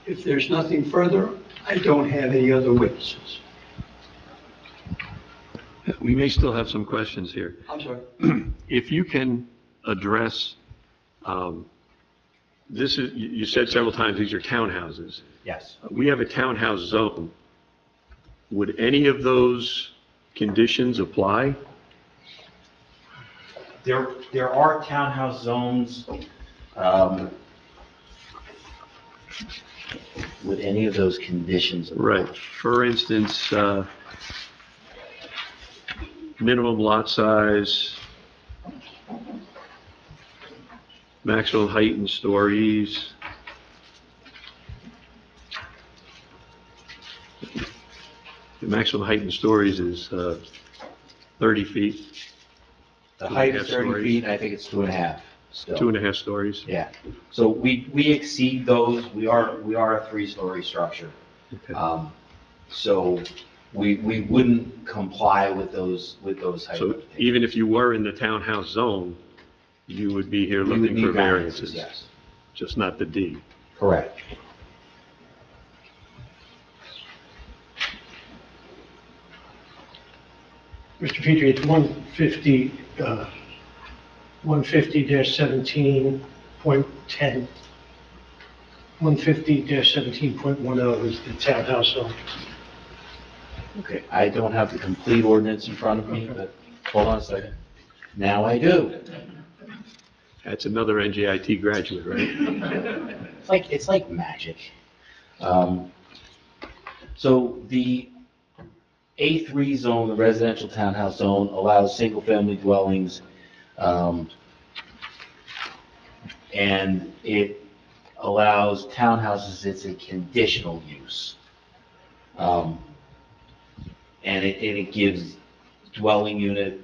If there's nothing further, I don't have any other witnesses. We may still have some questions here. I'm sorry. If you can address, this is, you said several times these are townhouses. Yes. We have a townhouse zone. Would any of those conditions apply? There are townhouse zones. With any of those conditions. Right. For instance, minimum lot size, maximum height in stories. The maximum height in stories is 30 feet. The height is 30 feet, and I think it's 2.5 still. 2.5 stories? Yeah. So we exceed those. We are a 3-story structure. Okay. So we wouldn't comply with those height. So even if you were in the townhouse zone, you would be here looking for variances? Yes. Just not the D? Correct. Mr. Petrie, it's 150-17.10. 150-17.10 is the townhouse zone. Okay, I don't have the complete ordinance in front of me, but hold on a second. Now I do. That's another NJIT graduate, right? It's like magic. So the A3 zone, the residential townhouse zone, allows single-family dwellings, and it allows townhouses. It's a conditional use. And it gives dwelling unit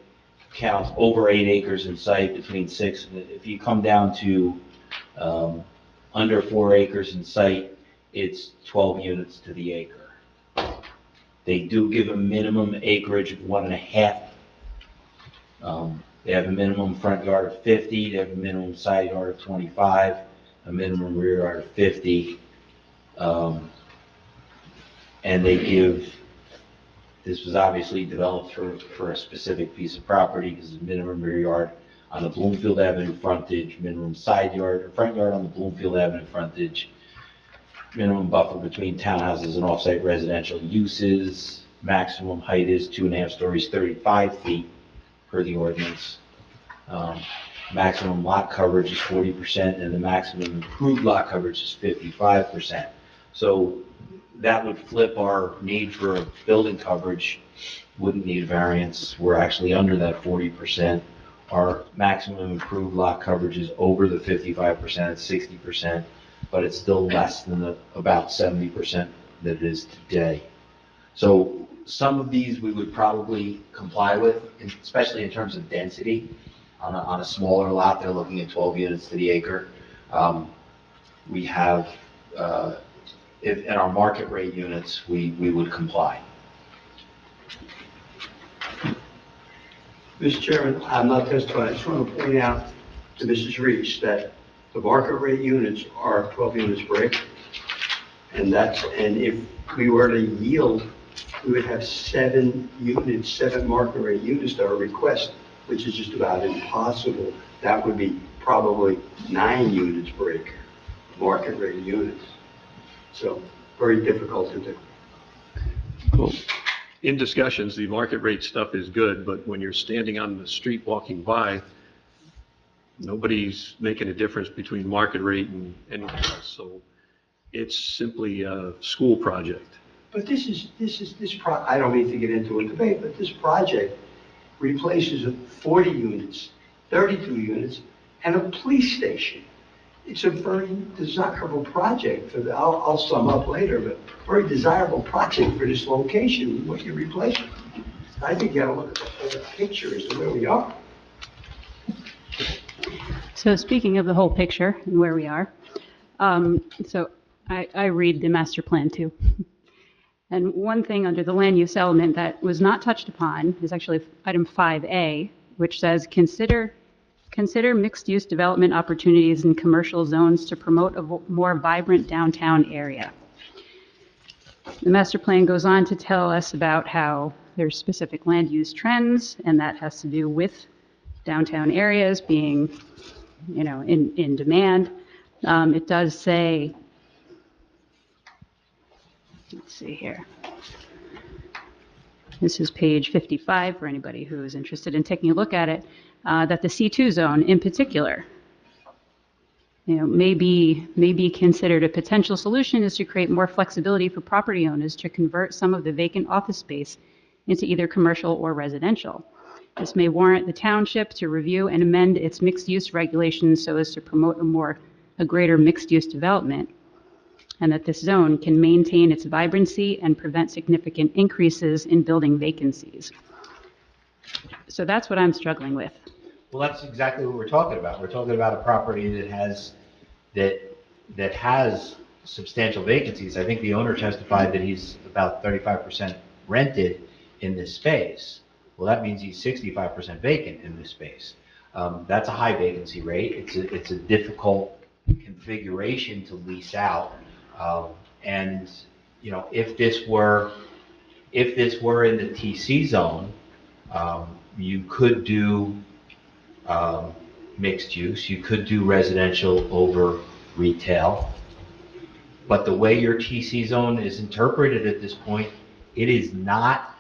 counts over 8 acres in site, between 6. If you come down to under 4 acres in site, it's 12 units to the acre. They do give a minimum acreage of 1.5. They have a minimum front yard of 50. They have a minimum side yard of 25. A minimum rear yard of 50. And they give. This was obviously developed for a specific piece of property because the minimum rear yard on the Bloomfield Avenue frontage, minimum side yard or front yard on the Bloomfield Avenue frontage, minimum buffer between townhouses and off-site residential uses, maximum height is 2.5 stories, 35 feet per the ordinance. Maximum lot coverage is 40% and the maximum improved lot coverage is 55%. So that would flip our need for building coverage, wouldn't need a variance. We're actually under that 40%. Our maximum improved lot coverage is over the 55%, it's 60%, but it's still less than the about 70% that it is today. So some of these we would probably comply with, especially in terms of density. On a smaller lot, they're looking at 12 units to the acre. We have, in our market rate units, we would comply. Mr. Chairman, I'm not testifying. I just want to point out to Mrs. Reese that the market rate units are 12 units per acre. And if we were to yield, we would have 7 market rate units that are requested, which is just about impossible. That would be probably 9 units per acre, market rate units. So very difficult to do. Well, in discussions, the market rate stuff is good, but when you're standing on the street walking by, nobody's making a difference between market rate and anything else. So it's simply a school project. But I don't mean to get into a debate, but this project replaces 40 units, 32 units, and a police station. It's a very desirable project for the, I'll sum up later, but very desirable project for this location, what you're replacing. I think you gotta look at the whole picture as to where we are. So speaking of the whole picture and where we are, so I read the master plan too. And one thing under the land use element that was not touched upon is actually item 5A, which says consider mixed-use development opportunities in commercial zones to promote a more vibrant downtown area. The master plan goes on to tell us about how there's specific land use trends, and that has to do with downtown areas being, in demand. It does say, let's see here. This is page 55 for anybody who is interested in taking a look at it, that the C2 zone in particular, may be considered a potential solution is to create more flexibility for property owners to convert some of the vacant office space into either commercial or residential. This may warrant the township to review and amend its mixed-use regulations so as to promote a greater mixed-use development, and that this zone can maintain its vibrancy and prevent significant increases in building vacancies. So that's what I'm struggling with. Well, that's exactly what we're talking about. We're talking about a property that has substantial vacancies. I think the owner testified that he's about 35% rented in this space. Well, that means he's 65% vacant in this space. That's a high vacancy rate. It's a difficult configuration to lease out. And if this were in the TC zone, you could do mixed use. You could do residential over retail. But the way your TC zone is interpreted at this point, it is not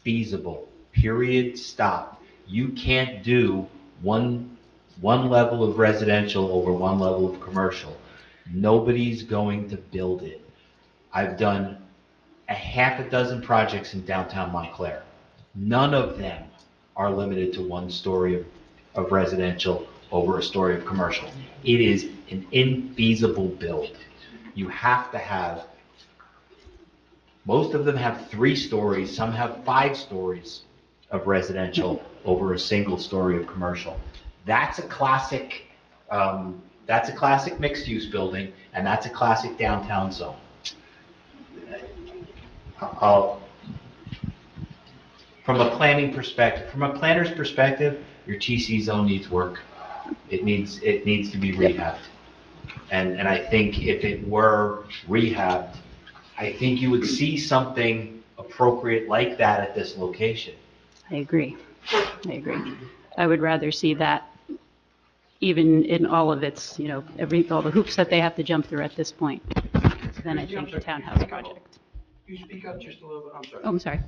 feasible. Period. Stop. You can't do one level of residential over one level of commercial. Nobody's going to build it. I've done a half a dozen projects in downtown Montclair. None of them are limited to one story of residential over a story of commercial. It is an infeasible build. You have to have, most of them have 3 stories, some have 5 stories of residential over a single story of commercial. That's a classic mixed-use building, and that's a classic downtown zone. From a planning perspective, from a planner's perspective, your TC zone needs work. It needs to be rehabbed. And I think if it were rehabbed, I think you would see something appropriate like that at this location. I agree. I would rather see that even in all of its, all the hoops that they have to jump through at this point than I think the townhouse project. You speak up just a little bit, I'm sorry. Oh, I'm sorry.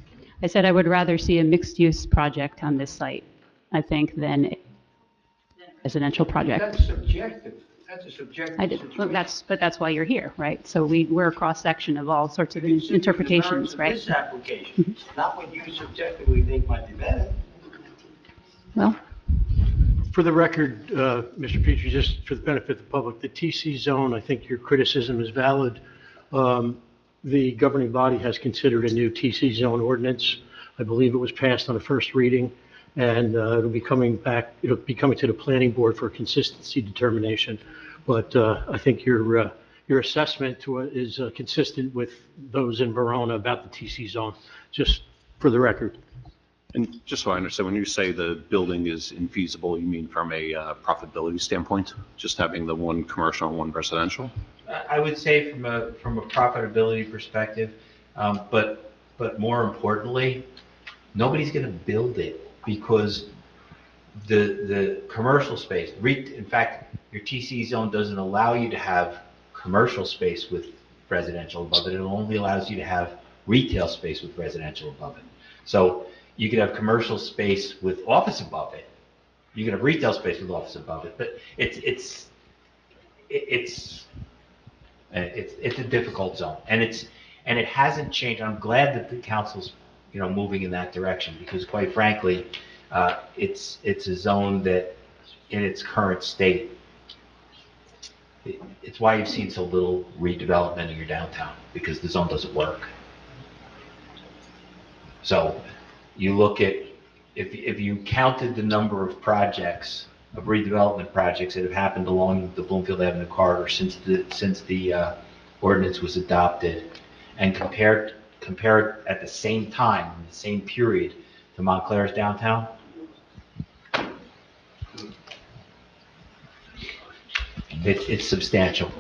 I said I would rather see a mixed-use project on this site, I think, than a residential project. That's subjective. That's a subjective situation. But that's why you're here, right? So we're a cross-section of all sorts of interpretations, right? This application, not what you subjectively think might be better. Well, for the record, Mr. Petrie, just for the benefit of the public, the TC zone, I think your criticism is valid. The governing body has considered a new TC zone ordinance. I believe it was passed on a first reading, and it'll be coming to the planning board for consistency determination. But I think your assessment is consistent with those in Verona about the TC zone, just for the record. And just so I understand, when you say the building is infeasible, you mean from a profitability standpoint, just having the one commercial and one residential? I would say from a profitability perspective, but more importantly, nobody's going to build it because the commercial space, in fact, your TC zone doesn't allow you to have commercial space with residential above it. It only allows you to have retail space with residential above it. So you could have commercial space with office above it. You can have retail space with office above it, but it's a difficult zone, and it hasn't changed. I'm glad that the council's moving in that direction because, quite frankly, it's a zone that, in its current state, It's why you've seen so little redevelopment in your downtown, because the zone doesn't work. So you look at, if you counted the number of projects, of redevelopment projects that have happened along the Bloomfield Avenue corridor since the ordinance was adopted, and compare it at the same time, in the same period, to Montclair's downtown, it's substantial.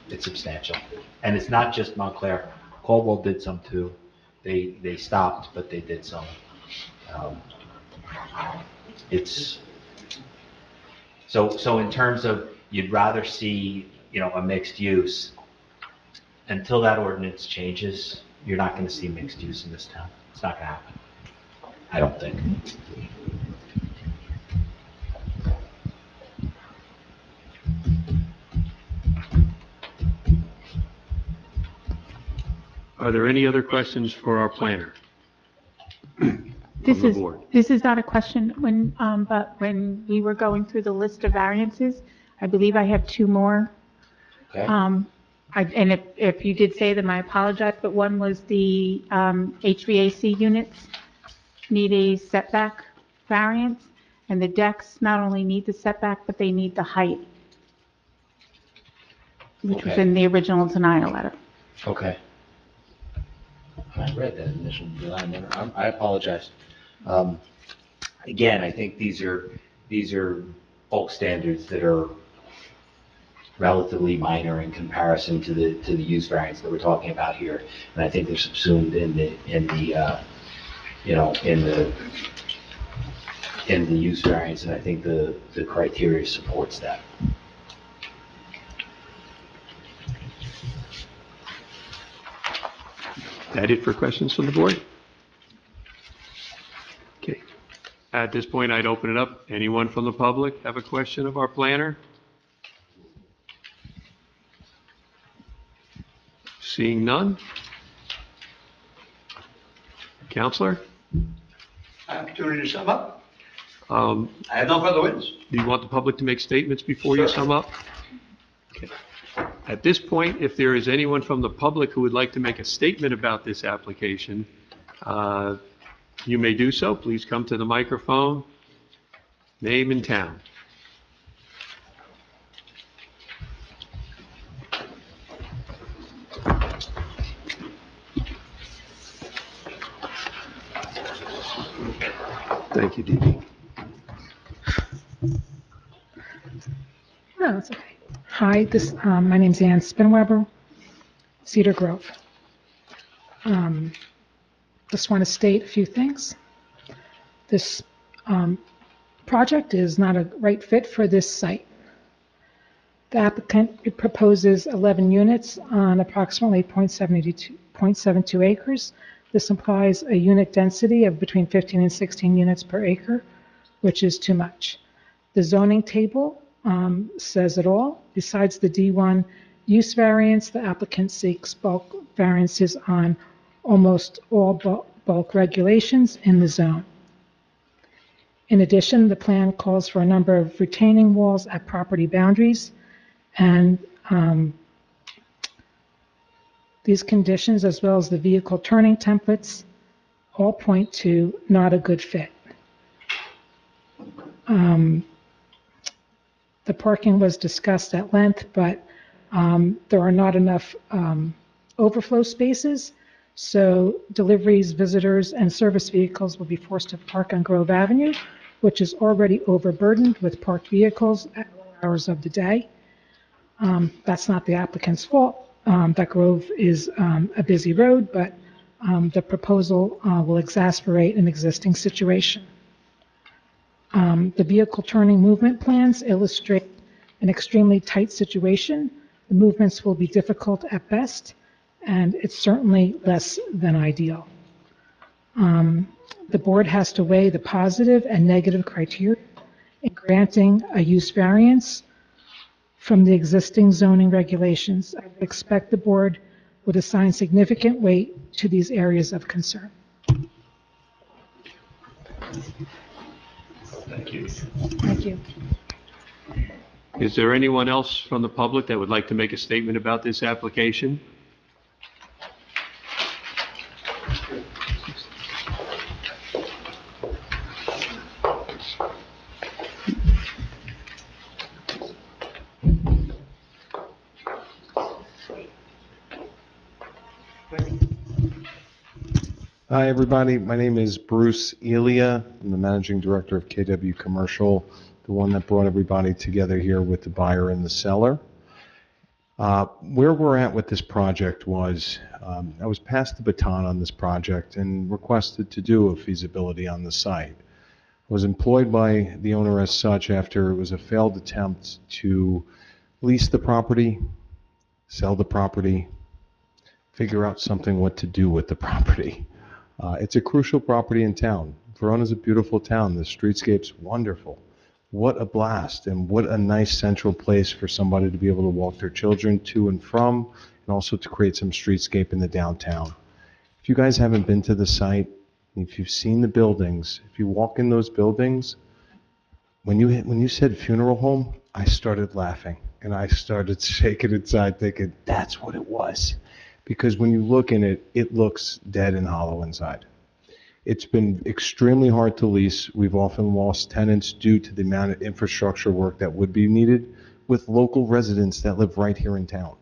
It's substantial. And it's not just Montclair. Caldwell did some too. They stopped, but they did some. It's so in terms of, you'd rather see, a mixed use. Until that ordinance changes, you're not going to see mixed use in this town. It's not going to happen. I don't think. Are there any other questions for our planner? This From the is, board. this is not a question, but when we were going through the list of variances, I believe I have two more. Okay. And if you did say them, I apologize, but one was the HVAC units need a setback variance, and the decks not only need the setback, but they need the height, which was Okay. in the original denial letter. Okay. I read that initial design. I apologize. Again, I think these are bulk standards that are relatively minor in comparison to the use variance that we're talking about here, and I think they're subsumed in the use variance, and I think the criteria supports that. That it for questions from the board? Okay. At this point, I'd open it up. Anyone from the public have a question of our planner? Seeing none? Counselor? Opportunity to sum up? I have no further witness. Do you want the public to make statements before you Sure. sum up? Okay. At this point, if there is anyone from the public who would like to make a statement about this application, you may do so. Please come to the microphone, name and town. Thank you, Dee Dee. No, it's okay. Hi, my name's Ann Spinweber, Cedar Grove. Just want to state a few things. This project is not a right fit for this site. The applicant proposes 11 units on approximately 0.72 acres. This implies a unit density of between 15 and 16 units per acre, which is too much. The zoning table says it all. Besides the D1 use variance, the applicant seeks bulk variances on almost all bulk regulations in the zone. In addition, the plan calls for a number of retaining walls at property boundaries, and these conditions, as well as the vehicle turning templates, all point to not a good fit. The parking was discussed at length, but there are not enough overflow spaces, so deliveries, visitors, and service vehicles will be forced to park on Grove Avenue, which is already overburdened with parked vehicles at all hours of the day. That's not the applicant's fault. That Grove is a busy road, but the proposal will exacerbate an existing situation. The vehicle turning movement plans illustrate an extremely tight situation. The movements will be difficult at best, and it's certainly less than ideal. The board has to weigh the positive and negative criteria in granting a use variance from the existing zoning regulations. I would expect the board would assign significant weight to these areas of concern. Thank you. Thank you. Is there anyone else from the public that would like to make a statement about this application? Hi, everybody. My name is Bruce Elia. I'm the Managing Director of KW Commercial, the one that brought everybody together here with the buyer and the seller. Where we're at with this project was, I was passed the baton on this project and requested to do a feasibility on the site. I was employed by the owner as such after it was a failed attempt to lease the property, sell the property, figure out something what to do with the property. It's a crucial property in town. Verona's a beautiful town. The streetscape's wonderful. What a blast, and what a nice central place for somebody to be able to walk their children to and from, and also to create some streetscape in the downtown. If you guys haven't been to the site, if you've seen the buildings, if you walk in those buildings, when you said funeral home, I started laughing, and I started shaking inside thinking, that's what it was. Because when you look in it, it looks dead and hollow inside. It's been extremely hard to lease. We've often lost tenants due to the amount of infrastructure work that would be needed with local residents that live right here in town.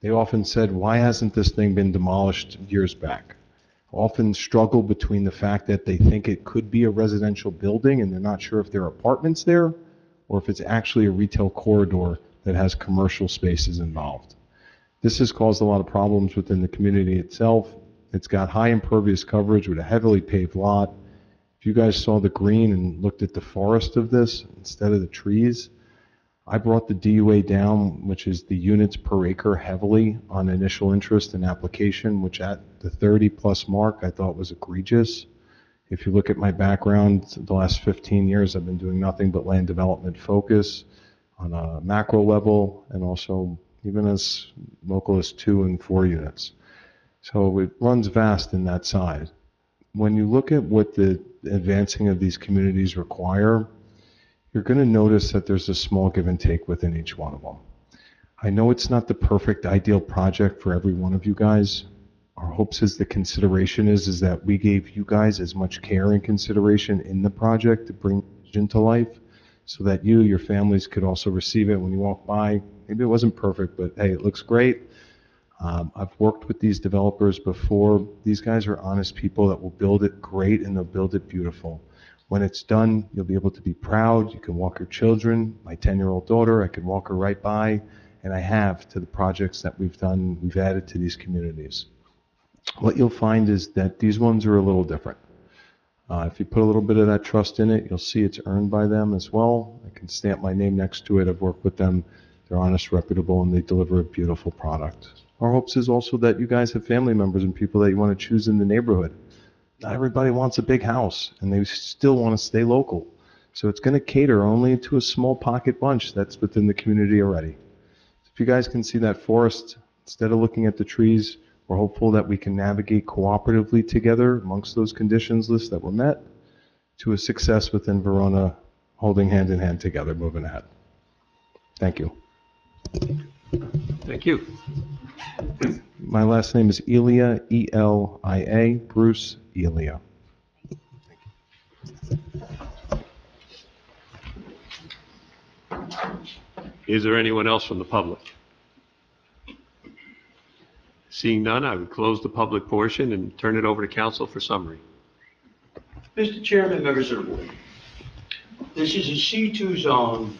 They often said, why hasn't this thing been demolished years back? Often struggle between the fact that they think it could be a residential building and they're not sure if there are apartments there or if it's actually a retail corridor that has commercial spaces involved. This has caused a lot of problems within the community itself. It's got high impervious coverage with a heavily paved lot. If you guys saw the green and looked at the forest of this instead of the trees, I brought the DUA down, which is the units per acre, heavily on initial interest and application, which at the 30+ mark I thought was egregious. If you look at my background, the last 15 years I've been doing nothing but land development focus on a macro level and also even as local as 2 and 4 units. So it runs vast in that side. When you look at what the advancing of these communities require, you're going to notice that there's a small give and take within each one of them. I know it's not the perfect ideal project for every one of you guys. Our hopes is the consideration is that we gave you guys as much care and consideration in the project to bring it into life so that you, your families could also receive it when you walk by. Maybe it wasn't perfect, but hey, it looks great. I've worked with these developers before. These guys are honest people that will build it great and they'll build it beautiful. When it's done, you'll be able to be proud. You can walk your children. My 10-year-old daughter, I can walk her right by, and I have to the projects that we've done, we've added to these communities. What you'll find is that these ones are a little different. If you put a little bit of that trust in it, you'll see it's earned by them as well. I can stamp my name next to it. I've worked with them. They're honest, reputable, and they deliver a beautiful product. Our hopes is also that you guys have family members and people that you want to choose in the neighborhood. Not everybody wants a big house, and they still want to stay local. So it's going to cater only to a small pocket bunch that's within the community already. If you guys can see that forest, instead of looking at the trees, we're hopeful that we can navigate cooperatively together amongst those conditions lists that were met to a success within Verona, holding hand in hand together, moving ahead. Thank you. Thank you. My last name is Elia, E-L-I-A, Bruce Elia. Is there anyone else from the public? Seeing none, I would close the public portion and turn it over to council for summary. Mr. Chairman, members of the board, this is a C2 zone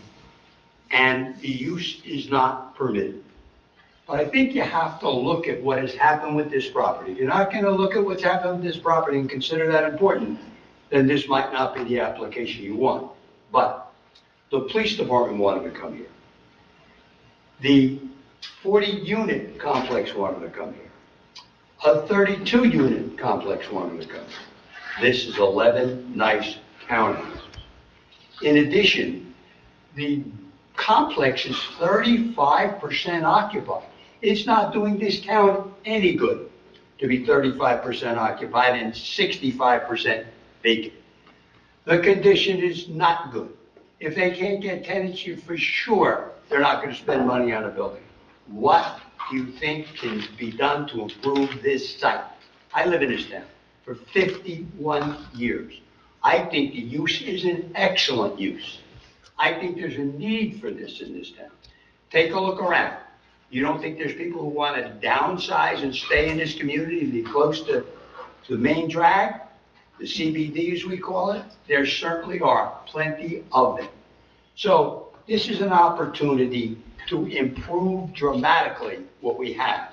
and the use is not permitted. But I think you have to look at what has happened with this property. If you're not going to look at what's happened with this property and consider that important, then this might not be the application you want. But the police department wanted to come here. The 40-unit complex wanted to come here. A 32-unit complex wanted to come here. This is 11 nice townhouses. In addition, the complex is 35% occupied. It's not doing this town any good to be 35% occupied and 65% vacant. The condition is not good. If they can't get tenants, you for sure, they're not gonna spend money on a building. What do you think can be done to improve this site? I live in this town for 51 years. I think the use is an excellent use. I think there's a need for this in this town. Take a look around. You don't think there's people who want to downsize and stay in this community and be close to the main drag, the CBD as we call it? There certainly are plenty of them. So this is an opportunity to improve dramatically what we have.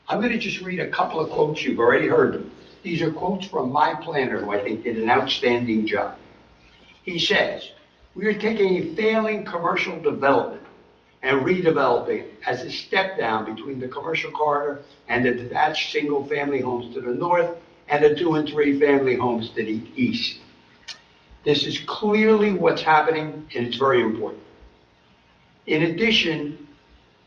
I'm going to just read a couple of quotes. You've already heard them. These are quotes from my planner, who I think did an outstanding job. He says, "We are taking a failing commercial development and redeveloping it as a step down between the commercial corridor and the detached single-family homes to the north and the 2- and 3-family homes to the east. This is clearly what's happening, and it's very important. In addition,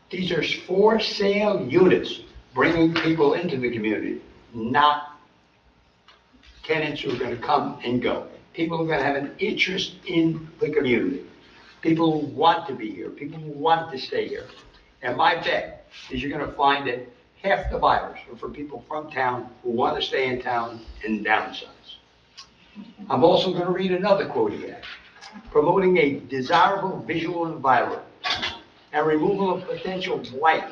these are for sale units bringing people into the community, not tenants who are going to come and go. People who are going to have an interest in the community. People who want to be here, people who want to stay here. And my bet is you're going to find that half the buyers are for people from town who want to stay in town and downsize." I'm also going to read another quote again. "Promoting a desirable visual environment and removal of potential blight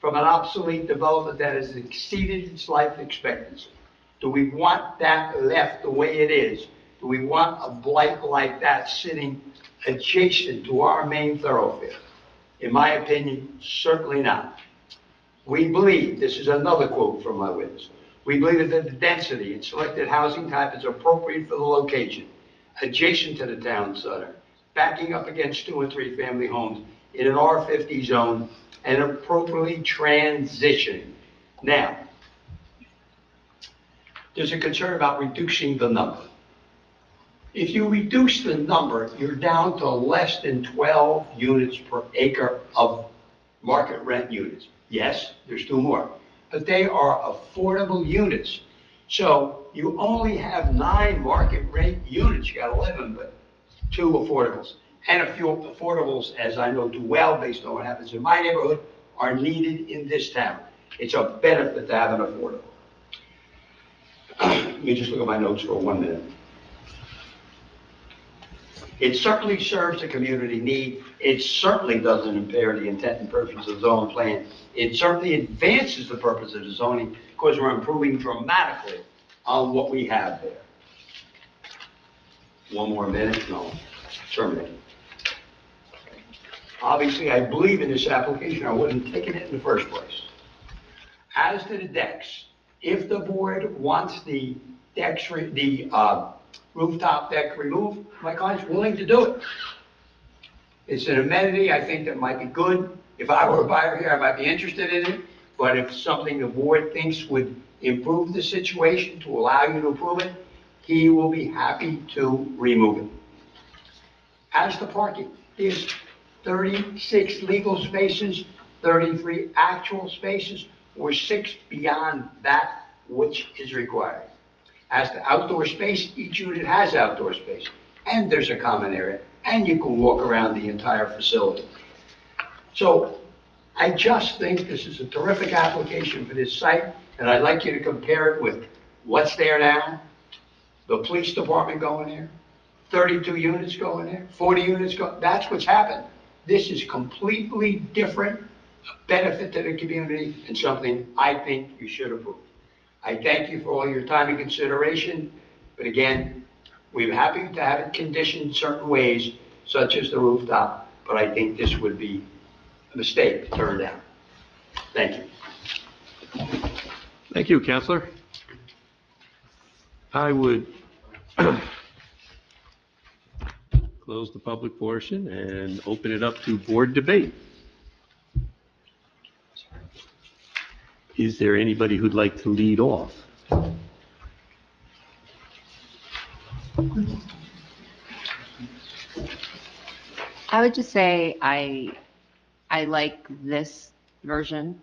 from an obsolete development that has exceeded its life expectancy." Do we want that left the way it is? Do we want a blight like that sitting adjacent to our main thoroughfare? In my opinion, certainly not. We believe, this is another quote from my witness, "We believe that the density and selected housing type is appropriate for the location, adjacent to the town center, backing up against 2- and 3-family homes in an R50 zone, and appropriately transitioning." Now, there's a concern about reducing the number. If you reduce the number, you're down to less than 12 units per acre of market rent units. Yes, there's 2 more, but they are affordable units. So you only have 9 market rate units. You got 11, but 2 affordables. And a few affordables, as I know too well, based on what happens in my neighborhood, are needed in this town. It's a benefit to have an affordable. Let me just look at my notes for 1 minute. It certainly serves the community need. It certainly doesn't impair the intent and purpose of the zoning plan. It certainly advances the purpose of the zoning because we're improving dramatically on what we have there. 1 more minute, no, terminate. Obviously, I believe in this application. I wouldn't have taken it in the first place. As to the decks, if the board wants the decks, rooftop deck removed, my client's willing to do it. It's an amenity I think that might be good. If I were a buyer here, I might be interested in it. But if something the board thinks would improve the situation to allow you to approve it, he will be happy to remove it. As to parking, there's 36 legal spaces, 33 actual spaces, or 6 beyond that which is required. As to outdoor space, each unit has outdoor space, and there's a common area, and you can walk around the entire facility. So I just think this is a terrific application for this site, and I'd like you to compare it with what's there now, the police department going there, 32 units going there, 40 units going, that's what's happened. This is completely different, a benefit to the community, and something I think you should approve. I thank you for all your time and consideration, but again, we're happy to have it conditioned certain ways, such as the rooftop, but I think this would be a mistake to turn down. Thank you. Thank you, Counselor. I would close the public portion and open it up to board debate. Is there anybody who'd like to lead off? I would just say I like this version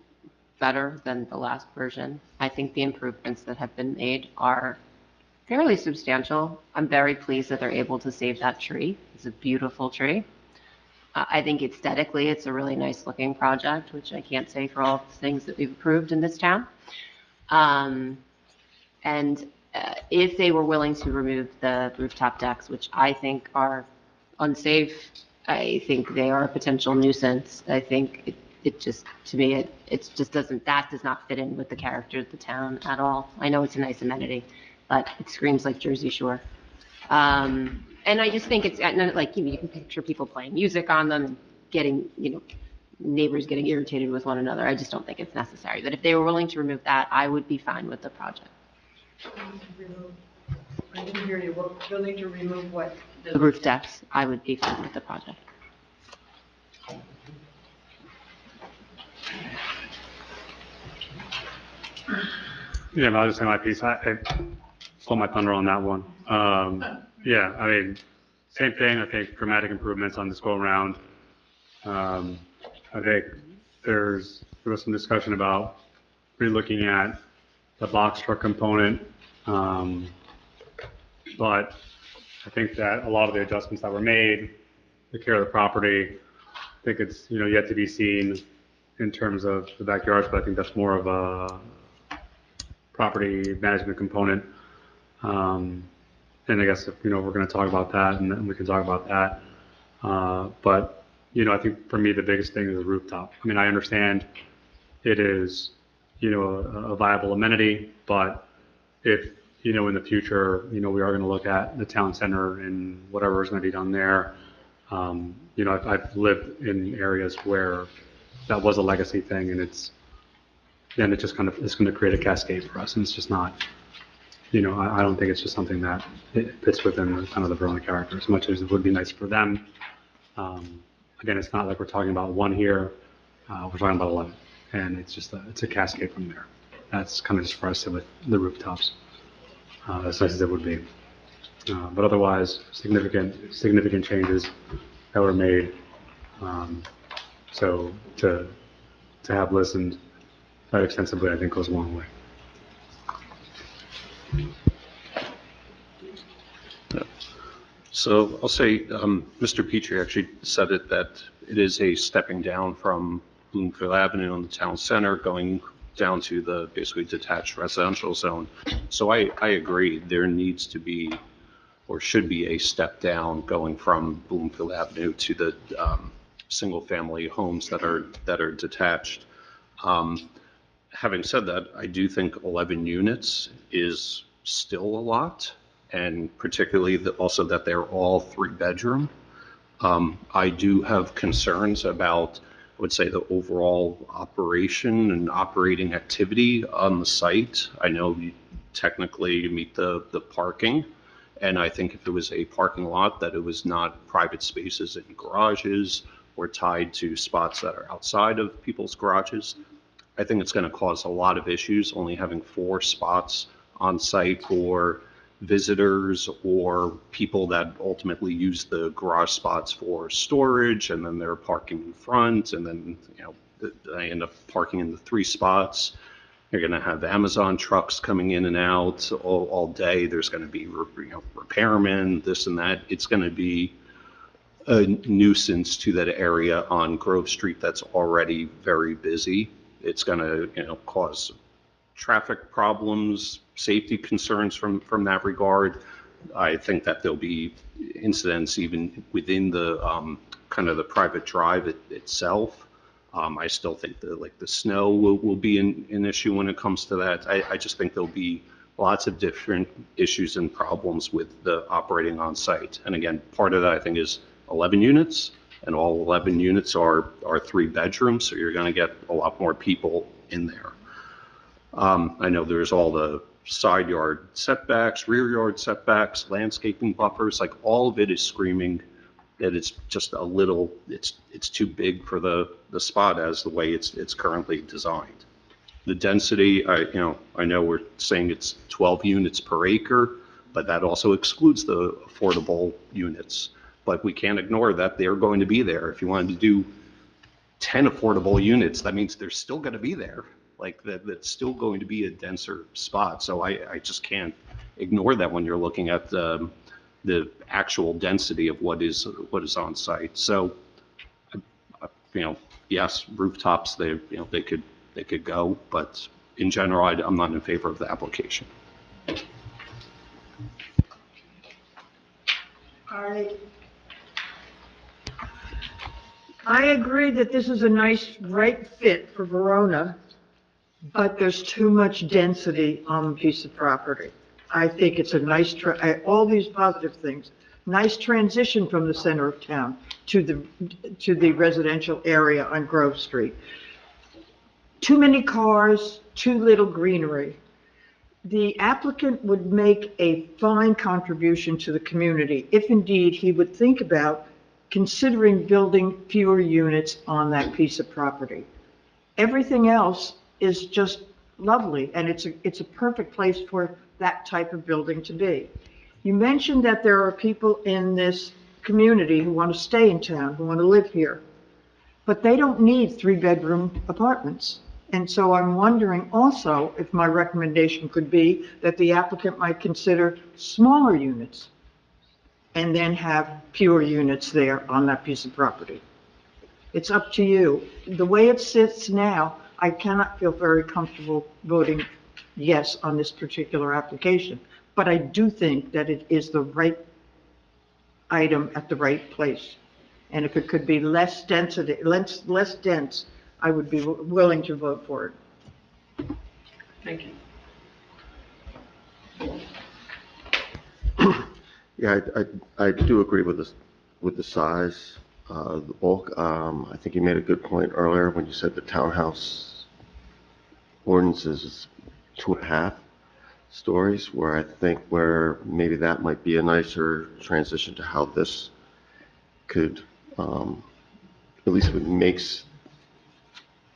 better than the last version. I think the improvements that have been made are fairly substantial. I'm very pleased that they're able to save that tree. It's a beautiful tree. I think aesthetically, it's a really nice looking project, which I can't say for all the things that we've approved in this town. And if they were willing to remove the rooftop decks, which I think are unsafe, I think they are a potential nuisance. I think it just, to me, it just doesn't, that does not fit in with the character of the town at all. I know it's a nice amenity, but it screams like Jersey Shore. And I just think it's like, you can picture people playing music on them and getting, neighbors getting irritated with one another. I just don't think it's necessary. But if they were willing to remove that, I would be fine with the project. I didn't hear you. We're willing to remove what? The roof decks, I would be fine with the project. Yeah, I'll just say my piece. I stole my thunder on that one. Yeah, I mean, same thing. I think dramatic improvements on this go around. I think there was some discussion about relooking at the box truck component. But I think that a lot of the adjustments that were made, the care of the property, I think it's, yet to be seen in terms of the backyards, but I think that's more of a property management component. And I guess if, we're going to talk about that, and then we can talk about that. But, I think for me, the biggest thing is the rooftop. I mean, I understand it is, a viable amenity, but if, in the future, we are going to look at the town center and whatever is going to be done there. I've lived in areas where that was a legacy thing, and it's just kind of, it's going to create a cascade for us, and it's just not, I don't think it's just something that it fits within the kind of the Verona character as much as it would be nice for them. Again, it's not like we're talking about one here, we're talking about 11, and it's just it's a cascade from there. That's kind of just for us with the rooftops, as nice as it would be. But otherwise, significant changes that were made. So to have listened that extensively, I think goes a long way. So I'll say, Mr. Petrie actually said it, that it is a stepping down from Bloomfield Avenue on the town center, going down to the basically detached residential zone. So I agree, there needs to be, or should be, a step down going from Bloomfield Avenue to the single-family homes that are detached. Having said that, I do think 11 units is still a lot, and particularly also that they're all 3-bedroom. I do have concerns about, I would say, the overall operation and operating activity on the site. I know you technically meet the parking, and I think if it was a parking lot, that it was not private spaces and garages or tied to spots that are outside of people's garages. I think it's going to cause a lot of issues, only having 4 spots on site for visitors or people that ultimately use the garage spots for storage, and then they're parking in front, and then they end up parking in the 3 spots. You're going to have Amazon trucks coming in and out all day. There's going to be repairmen, this and that. It's going to be a nuisance to that area on Grove Street that's already very busy. It's going to cause traffic problems, safety concerns from that regard. I think that there'll be incidents even within the kind of the private drive itself. I still think that the snow will be an issue when it comes to that. I just think there'll be lots of different issues and problems with the operating on site. And again, part of that I think is 11 units, and all 11 units are 3 bedrooms, so you're going to get a lot more people in there. I know there's all the side yard setbacks, rear yard setbacks, landscaping buffers, like all of it is screaming that it's just a little, it's too big for the spot as the way it's currently designed. The density, I know we're saying it's 12 units per acre, but that also excludes the affordable units. But we can't ignore that they're going to be there. If you wanted to do 10 affordable units, that means they're still going to be there. Like that's still going to be a denser spot. So I just can't ignore that when you're looking at the actual density of what is on site. So, yes, rooftops, they could go, but in general, I'm not in favor of the application. I agree that this is a nice, right fit for Verona, but there's too much density on a piece of property. I think it's a nice, all these positive things, nice transition from the center of town to the residential area on Grove Street. Too many cars, too little greenery. The applicant would make a fine contribution to the community if indeed he would think about considering building fewer units on that piece of property. Everything else is just lovely, and it's a perfect place for that type of building to be. You mentioned that there are people in this community who want to stay in town, who want to live here, but they don't need 3-bedroom apartments. And so I'm wondering also if my recommendation could be that the applicant might consider smaller units and then have fewer units there on that piece of property. It's up to you. The way it sits now, I cannot feel very comfortable voting yes on this particular application. But I do think that it is the right item at the right place. And if it could be less density, less dense, I would be willing to vote for it. Thank you. Yeah, I do agree with the size, the bulk. I think you made a good point earlier when you said the townhouse ordinance is 2.5 stories, where I think where maybe that might be a nicer transition to how this could, at least it makes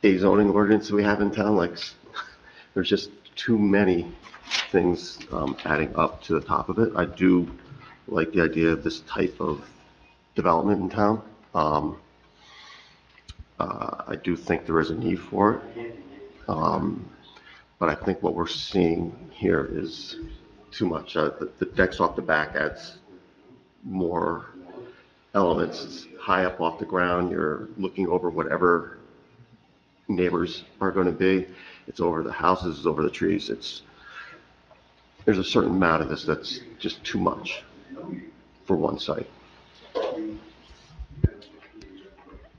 a zoning ordinance that we have in town, like there's just too many things adding up to the top of it. I do like the idea of this type of development in town. I do think there is a need for it. But I think what we're seeing here is too much. The decks off the back adds more elements. It's high up off the ground. You're looking over whatever neighbors are going to be. It's over the houses, it's over the trees. There's a certain amount of this that's just too much for one site.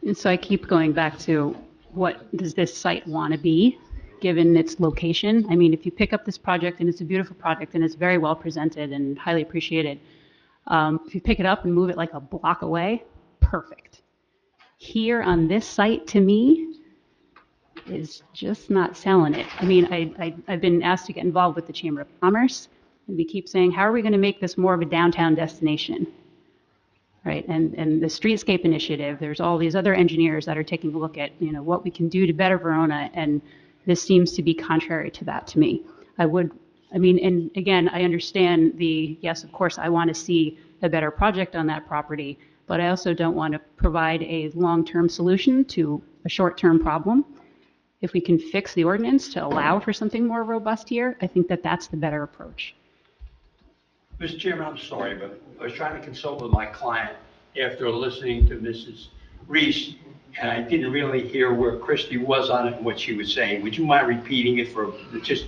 And so I keep going back to what does this site want to be, given its location? I mean, if you pick up this project, and it's a beautiful project, and it's very well presented and highly appreciated, if you pick it up and move it like a block away, perfect. Here on this site, to me, is just not selling it. I mean, I've been asked to get involved with the Chamber of Commerce, and we keep saying, how are we going to make this more of a downtown destination? Right, and the streetscape initiative, there's all these other engineers that are taking a look at, what we can do to better Verona, and this seems to be contrary to that to me. And again, I understand yes, of course, I want to see a better project on that property, but I also don't want to provide a long-term solution to a short-term problem. If we can fix the ordinance to allow for something more robust here, I think that that's the better approach. Mr. Chairman, I'm sorry, but I was trying to consult with my client after listening to Mrs. Reese, and I didn't really hear where Christie was on it and what she was saying. Would you mind repeating it for just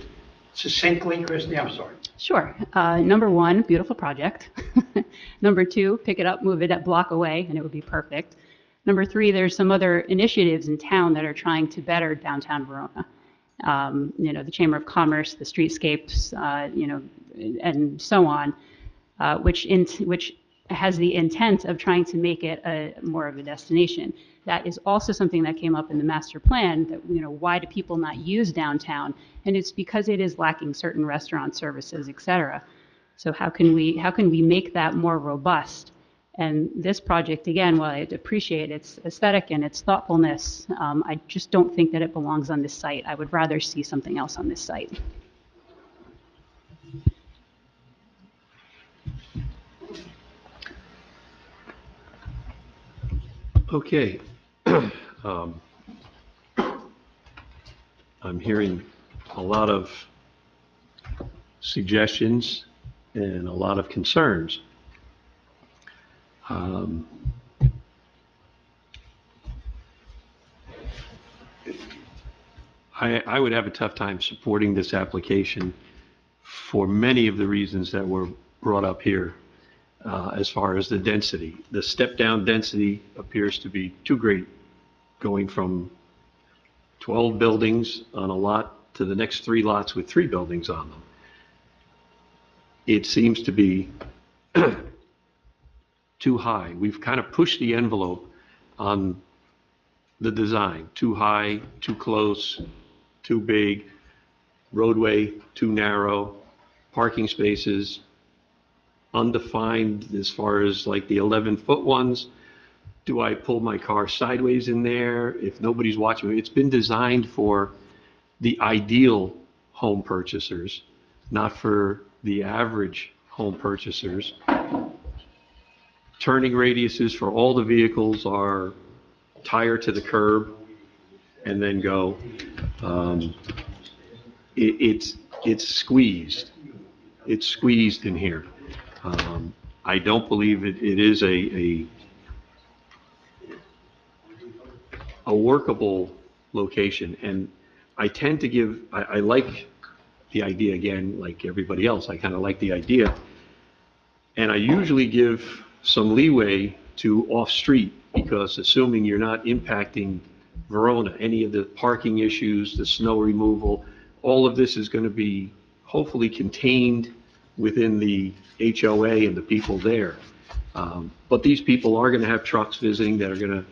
succinctly, Christie? I'm sorry. Sure. Number one, beautiful project. Number two, pick it up, move it a block away, and it would be perfect. Number three, there's some other initiatives in town that are trying to better downtown Verona. The Chamber of Commerce, the streetscapes, and so on, which has the intent of trying to make it more of a destination. That is also something that came up in the master plan, that, why do people not use downtown? And it's because it is lacking certain restaurant services, et cetera. So how can we make that more robust? And this project, again, while I appreciate its aesthetic and its thoughtfulness, I just don't think that it belongs on this site. I would rather see something else on this site. Okay. I'm hearing a lot of suggestions and a lot of concerns. I would have a tough time supporting this application for many of the reasons that were brought up here. As far as the density, the step-down density appears to be too great, going from 12 buildings on a lot to the next 3 lots with 3 buildings on them. It seems to be too high. We've kind of pushed the envelope on the design. Too high, too close, too big, roadway too narrow, parking spaces undefined as far as like the 11-foot ones. Do I pull my car sideways in there if nobody's watching? It's been designed for the ideal home purchasers, not for the average home purchasers. Turning radiuses for all the vehicles are tire to the curb and then go. It's squeezed. It's squeezed in here. I don't believe it is a workable location. And I tend to give, I like the idea, again, like everybody else, I kind of like the idea. And I usually give some leeway to off-street, because assuming you're not impacting Verona, any of the parking issues, the snow removal, all of this is going to be hopefully contained within the HOA and the people there. But these people are going to have trucks visiting that are going to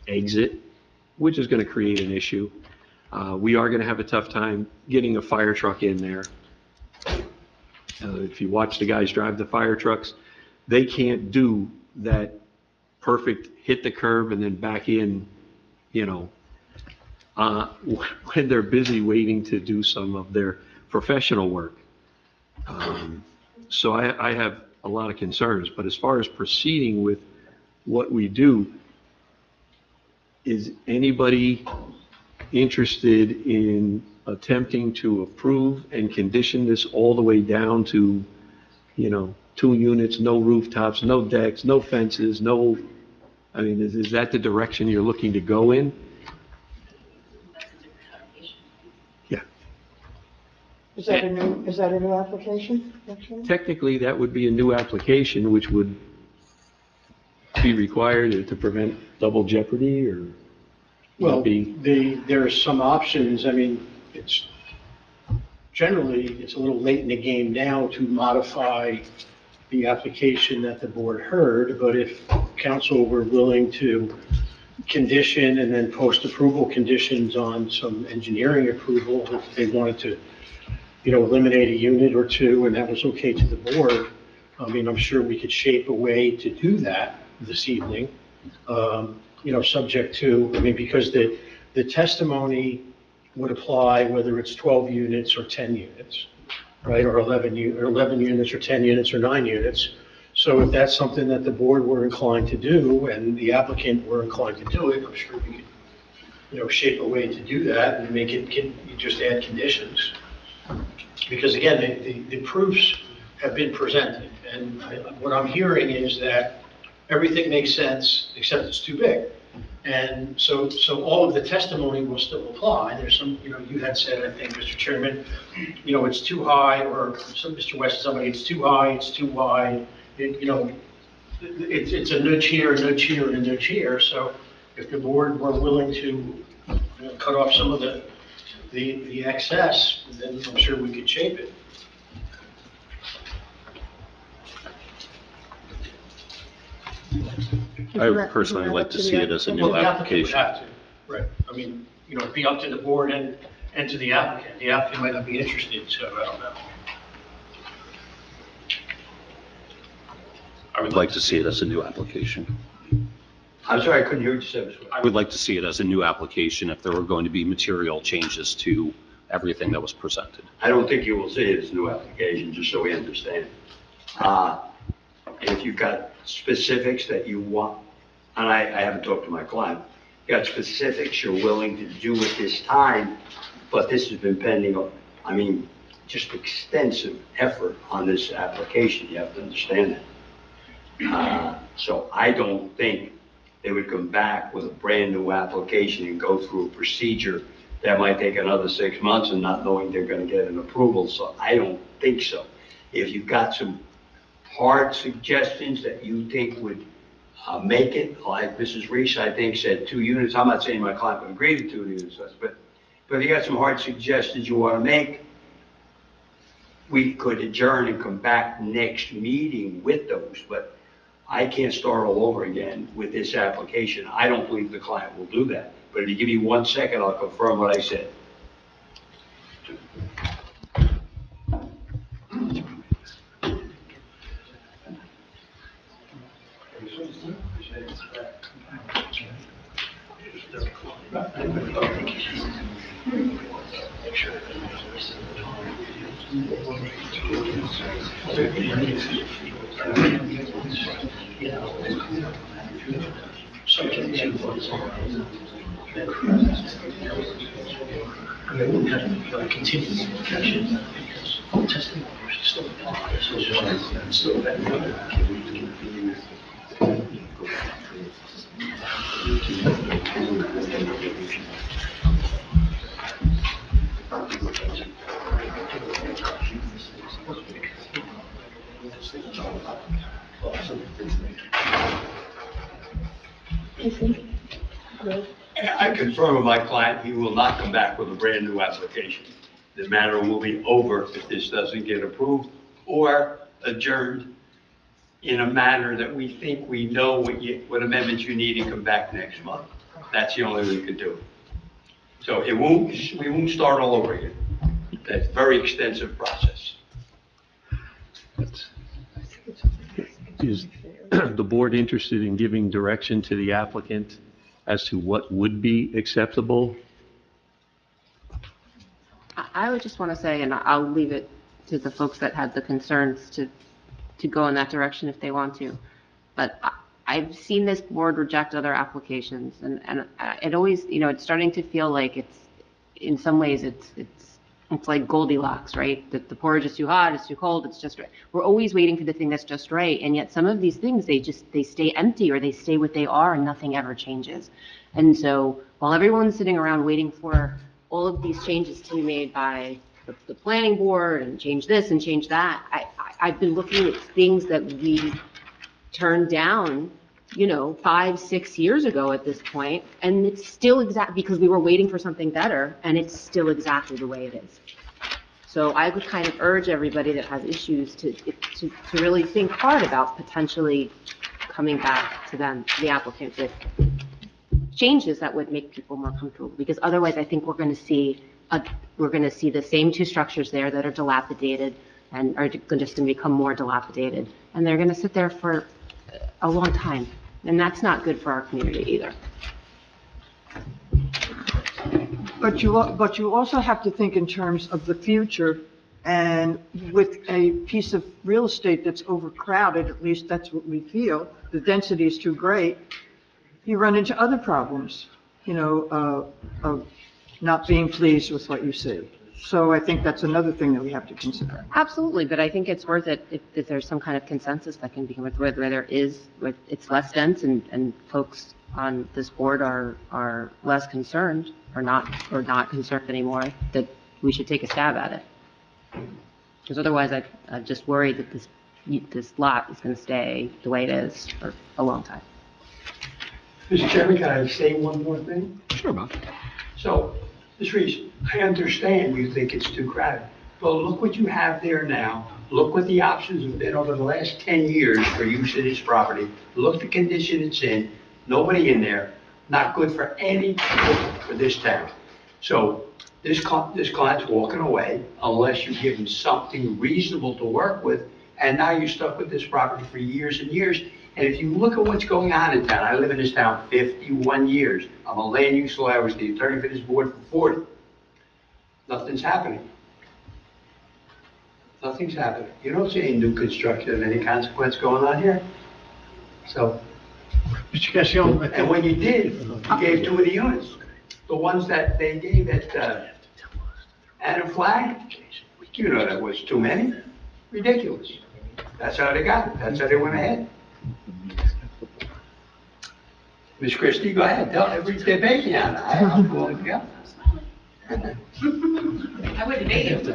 exit, which is going to create an issue. We are going to have a tough time getting a fire truck in there. If you watch the guys drive the fire trucks, they can't do that perfect hit the curb and then back in, when they're busy waiting to do some of their professional work. So I have a lot of concerns, but as far as proceeding with what we do, is anybody interested in attempting to approve and condition this all the way down to, 2 units, no rooftops, no decks, no fences, is that the direction you're looking to go in? Yeah. Is that a new application? Actually? Technically, that would be a new application, which would be required to prevent double jeopardy, or? Well, there's some options. It's a little late in the game now to modify the application that the board heard, but if council were willing to condition and then post-approval conditions on some engineering approval, if they wanted to, eliminate a unit or 2, and that was okay to the board, I'm sure we could shape a way to do that this evening, subject to, because the testimony would apply whether it's 12 units or 10 units, right, or 11 units or 10 units or 9 units. So if that's something that the board were inclined to do and the applicant were inclined to do it, I'm sure we could, shape a way to do that and make it, you just add conditions. Because again, the proofs have been presented, and what I'm hearing is that everything makes sense except it's too big. And so all of the testimony will still apply. There's some, you had said, I think, Mr. Chairman, it's too high, or Mr. West, it's too high, it's too wide. It's a nudge here, a nudge here, and a nudge here. So if the board were willing to cut off some of the excess, then I'm sure we could shape it. I would personally like to see it as a new application. Well, the applicant would have to, right. It'd be up to the board and to the applicant. The applicant might not be interested, so I don't know. I would like to see it as a new application. I'm sorry, I couldn't hear what you said, Mr. West. I would like to see it as a new application if there were going to be material changes to everything that was presented. I don't think you will see it as a new application, just so we understand. If you've got specifics that you want, and I haven't talked to my client, you got specifics you're willing to do at this time, but this has been pending, just extensive effort on this application, you have to understand that. So I don't think they would come back with a brand-new application and go through a procedure that might take another 6 months and not knowing they're gonna get an approval, so I don't think so. If you've got some hard suggestions that you think would make it, like Mrs. Reese, I think, said 2 units, I'm not saying my client would agree to 2 units, but if you got some hard suggestions you wanna make, we could adjourn and come back next meeting with those, but I can't start all over again with this application. I don't believe the client will do that. But if you give me 1 second, I'll confirm what I said. I confirm with my client, he will not come back with a brand-new application. The matter will be over if this doesn't get approved or adjourned in a manner that we think we know what amendments you need and come back next month. That's the only way we could do it. So we won't start all over again. That's a very extensive process. Is the board interested in giving direction to the applicant as to what would be acceptable? I would just want to say, and I'll leave it to the folks that had the concerns to go in that direction if they want to. But I've seen this board reject other applications, and it always, it's starting to feel like it's, in some ways, it's like Goldilocks, right? The porridge is too hot, it's too cold, it's just right. We're always waiting for the thing that's just right, and yet some of these things, they stay empty or they stay what they are and nothing ever changes. And so while everyone's sitting around waiting for all of these changes to be made by the planning board and change this and change that, I've been looking at things that we turned down 5, 6 years ago at this point, and it's still because we were waiting for something better, and it's still exactly the way it is. So I would kind of urge everybody that has issues to really think hard about potentially coming back to the applicant with changes that would make people more comfortable, because otherwise I think we're going to see the same 2 structures there that are dilapidated and are just going to become more dilapidated, and they're going to sit there for a long time, and that's not good for our community either. But you also have to think in terms of the future, and with a piece of real estate that's overcrowded, at least that's what we feel, the density is too great, you run into other problems, of not being pleased with what you see. So I think that's another thing that we have to consider. Absolutely, but I think it's worth it if there's some kind of consensus that can be with where it's less dense and folks on this board are less concerned or not concerned anymore, that we should take a stab at it. Because otherwise I'm just worried that this lot is going to stay the way it is for a long time. Mr. Chairman, can I say one more thing? Sure, Bob. So, Ms. Reese, I understand you think it's too crowded, but look what you have there now. Look what the options have been over the last 10 years for use of this property. Look the condition it's in. Nobody in there. Not good for any for this town. So this client's walking away unless you give him something reasonable to work with, and now you're stuck with this property for years and years. And if you look at what's going on in town, I live in this town 51 years. I'm a land use lawyer. I was the attorney for this board for 40. Nothing's happening. Nothing's happening. You don't see any new construction of any consequence going on here. So, Mr. Cassion, and when you did, you gave 2 of the units. The ones that they gave at Adam Flag, You know that was too many. Ridiculous. That's how they got it. That's how they went ahead. Ms. Christie, go ahead. Tell every debate me on it. I'm willing to go. I would debate it.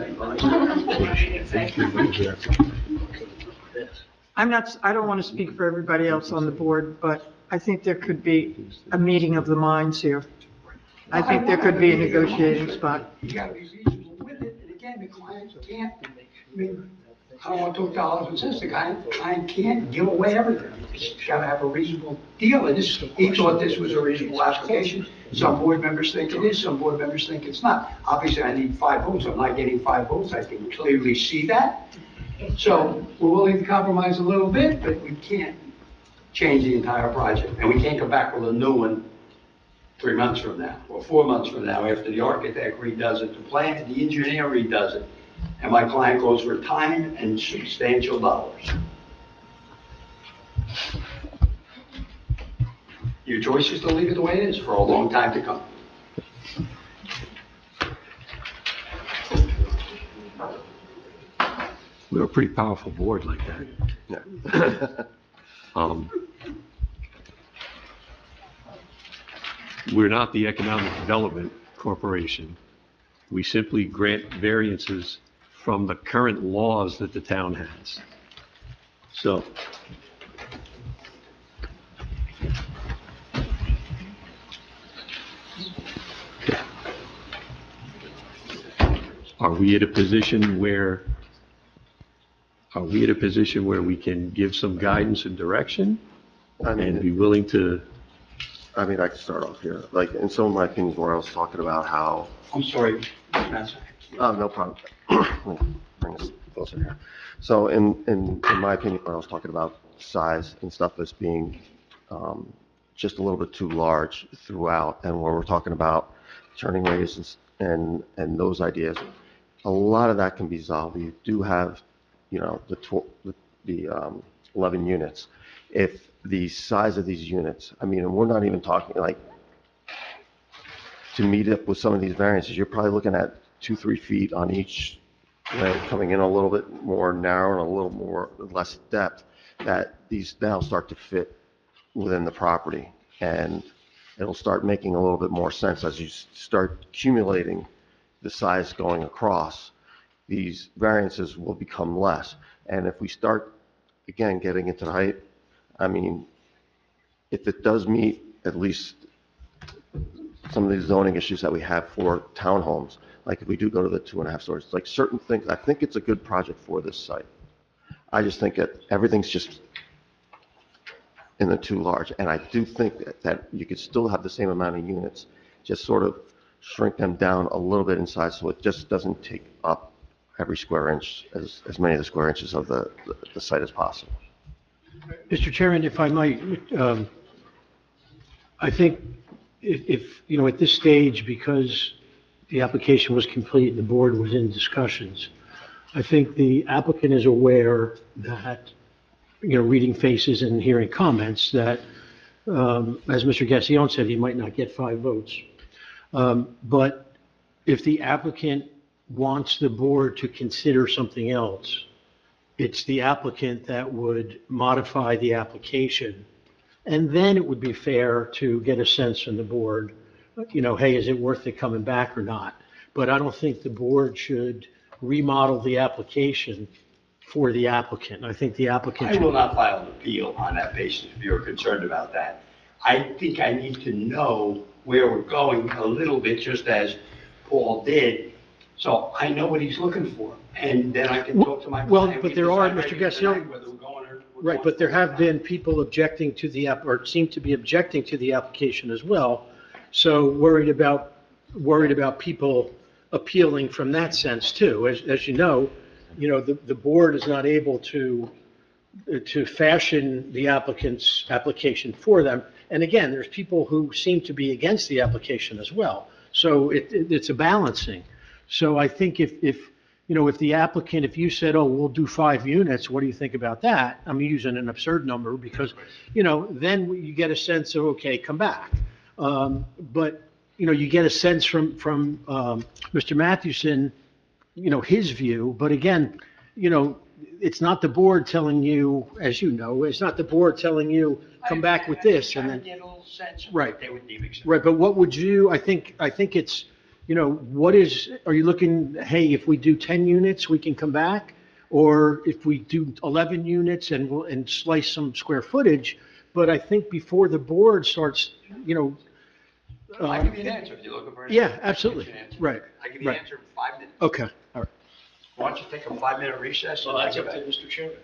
I don't want to speak for everybody else on the board, but I think there could be a meeting of the minds here. I think there could be a negotiating spot. You gotta be reasonable with it, and again, the client can't, I mean, I don't want to talk dollars and cents, the client can't give away everything. He's gotta have a reasonable deal, and he thought this was a reasonable application. Some board members think it is, some board members think it's not. Obviously, I need 5 votes, I'm not getting 5 votes, I can clearly see that. So, we're willing to compromise a little bit, but we can't change the entire project, and we can't come back with a new one 3 months from now, or 4 months from now, after the architect redoes it, the engineer redoes it, and my client goes for time and substantial dollars. Your choice is to leave it the way it is for a long time to come. We're a pretty powerful board like that. We're not the Economic Development Corporation. We simply grant variances from the current laws that the town has. So, are we at a position where we can give some guidance and direction and be willing to? I mean, I can start off here. Like, in some of my opinions where I was talking about how... I'm sorry, Mr. Massey. Oh, no problem. Let me bring this closer here. So in my opinion, when I was talking about size and stuff as being just a little bit too large throughout, and when we're talking about turning radius and those ideas, a lot of that can be solved. You do have, you know, the 11 units. If the size of these units, I mean, and we're not even talking like, to meet up with some of these variances, you're probably looking at 2-3 feet on each leg, coming in a little bit more narrow and a little more less depth, that these now start to fit within the property. And it'll start making a little bit more sense as you start accumulating the size going across. These variances will become less. And if we start, again, getting into the height, I mean, if it does meet at least some of these zoning issues that we have for townhomes, like if we do go to the 2.5 stories, like certain things, I think it's a good project for this site. I just think that everything's just in the too large. And I do think that you could still have the same amount of units, just sort of shrink them down a little bit in size so it just doesn't take up every square inch, as many of the square inches of the site as possible. Mr. Chairman, if I might, I think if, you know, at this stage, because the application was complete and the board was in discussions, I think the applicant is aware that, you know, reading faces and hearing comments, that, as Mr. Gassion said, he might not get 5 votes. But if the applicant wants the board to consider something else, it's the applicant that would modify the application. And then it would be fair to get a sense from the board, you know, hey, is it worth it coming back or not? But I don't think the board should remodel the application for the applicant. I think the applicant I will not file an appeal on that basis if you're concerned about that. I think I need to know where we're going a little bit, just as Paul did, so I know what he's looking for, and then I can talk to my client. Well, but there are, Mr. Gassion, right, but there have been people objecting to the app, or seem to be objecting to the application as well. So worried about people appealing from that sense too. As you know, the board is not able to fashion the applicant's application for them. And again, there's people who seem to be against the application as well. So it's a balancing. So I think if the applicant, if you said, oh, we'll do 5 units, what do you think about that? I'm using an absurd number because, then you get a sense of, okay, come back. But, you get a sense from Mr. Mathewson, his view, but again, it's not the board telling you, as you know, it's not the board telling you, come back with this, and then. Get a little sense of Right. what they would deem acceptable. Right, but what would you, I think it's, are you looking, hey, if we do 10 units, we can come back? Or if we do 11 units and slice some square footage? But I think before the board starts, I'll give you an answer if you're looking for an answer. Yeah, absolutely. I'll give you an answer. Right, I'll give you an right. answer in 5 minutes. Okay, all right. Why don't you take a 5-minute recess? Well, that's and up I'll to get Mr. Chairman.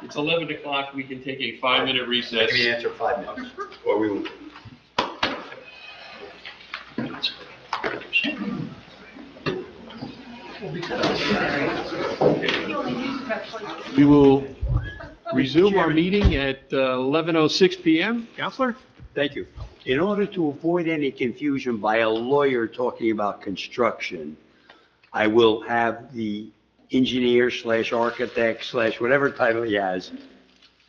It's 11 o'clock, we can take a 5-minute back. recess. Give me an answer in 5 minutes, or we will. We will resume our meeting at 11:06 PM. Counselor? Thank you. In order to avoid any confusion by a lawyer talking about construction, I will have the engineer / architect / whatever title he has,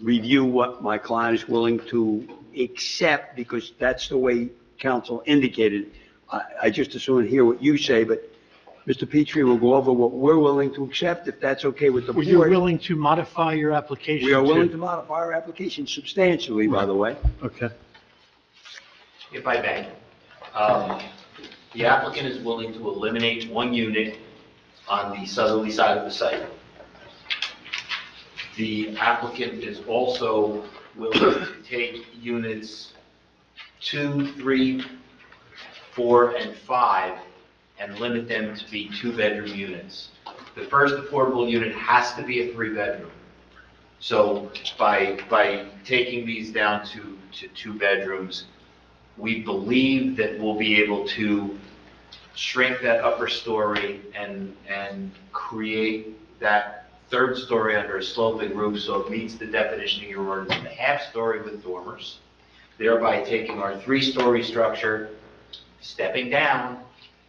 review what my client is willing to accept, because that's the way counsel indicated. I just as soon hear what you say, but Mr. Petrie will go over what we're willing to accept, if that's okay with the board. You're willing to modify your application? We are willing to modify our application substantially, by the way. Okay. If I may. The applicant is willing to eliminate one unit on the southerly side of the site. The applicant is also willing to take units 2, 3, 4, and 5 and limit them to be 2-bedroom units. The first affordable unit has to be a 3-bedroom. So by taking these down to 2 bedrooms, we believe that we'll be able to shrink that upper story and create that 3rd story under a sloping roof so it meets the definition of your ordinance of a half-story with dormers, thereby taking our 3-story structure, stepping down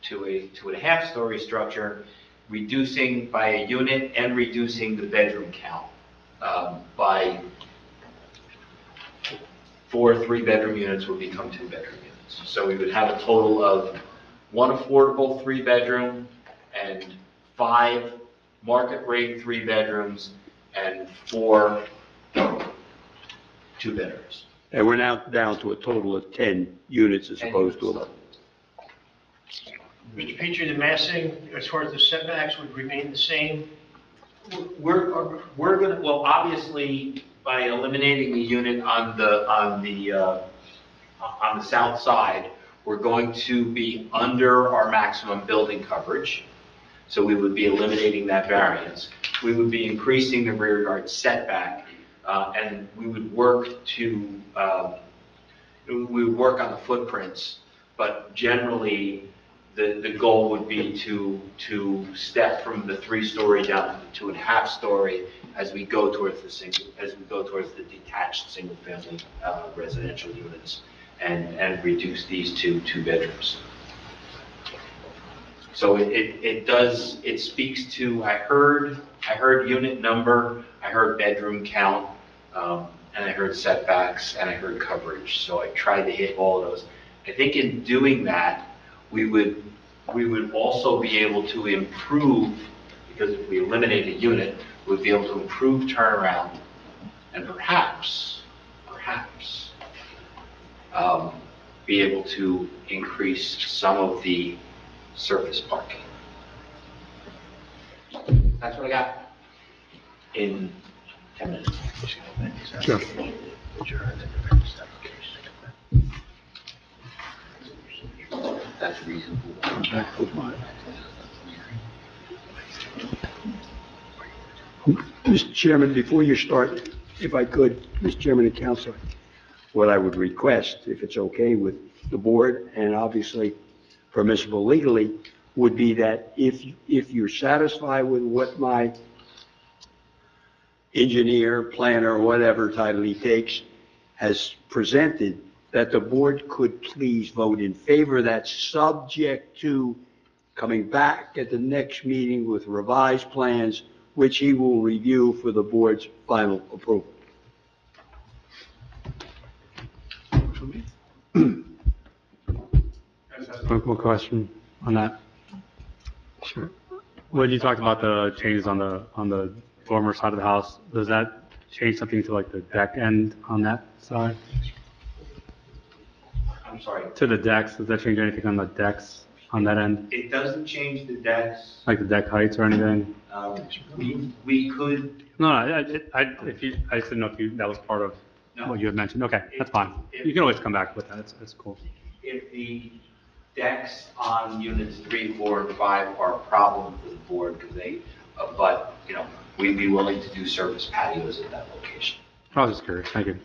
to a half-story structure, reducing by a unit and reducing the bedroom count by 4 3-bedroom units will become 2-bedroom units. So we would have a total of 1 affordable 3-bedroom and 5 market rate 3-bedrooms and 4 2-bedrooms. And we're now down to a total of 10 units as opposed to 11. Mr. Petrie, the massing, as far as the setbacks, would remain the same? We're going to, well, obviously, by eliminating the unit on the south side, we're going to be under our maximum building coverage. So we would be eliminating that variance. We would be increasing the rear yard setback, and we would work on the footprints, but generally, the goal would be to step from the 3-story down to a half-story as we go towards the detached single-family residential units and reduce these to 2 bedrooms. So it speaks to, I heard unit number, I heard bedroom count, and I heard setbacks, and I heard coverage. So I tried to hit all of those. I think in doing that, we would also be able to improve, because if we eliminate a unit, we'd be able to improve turnaround and perhaps be able to increase some of the surface parking. That's what I got in 10 minutes. Sure. That's reasonable. Mr. Chairman, before you start, if I could, Mr. Chairman and Council, what I would request, if it's okay with the board and obviously permissible legally, would be that if you're satisfied with what my engineer, planner, whatever title he takes, has presented, that the board could please vote in favor of that, subject to coming back at the next meeting with revised plans, which he will review for the board's final approval. One question on that. When you talked about the changes on the dormer side of the house, does that change something to like the deck end on that side? I'm sorry. To the decks, does that change anything on the decks on that end? It doesn't change the decks. Like the deck heights or anything? We could, No, I just didn't know if that was part of what you had mentioned. Okay, that's fine. You can always come back with that. That's cool. if the decks on units 3, 4, and 5 are a problem for the board because they, but, we'd be willing to do service patios at that location. I was just curious. Thank you.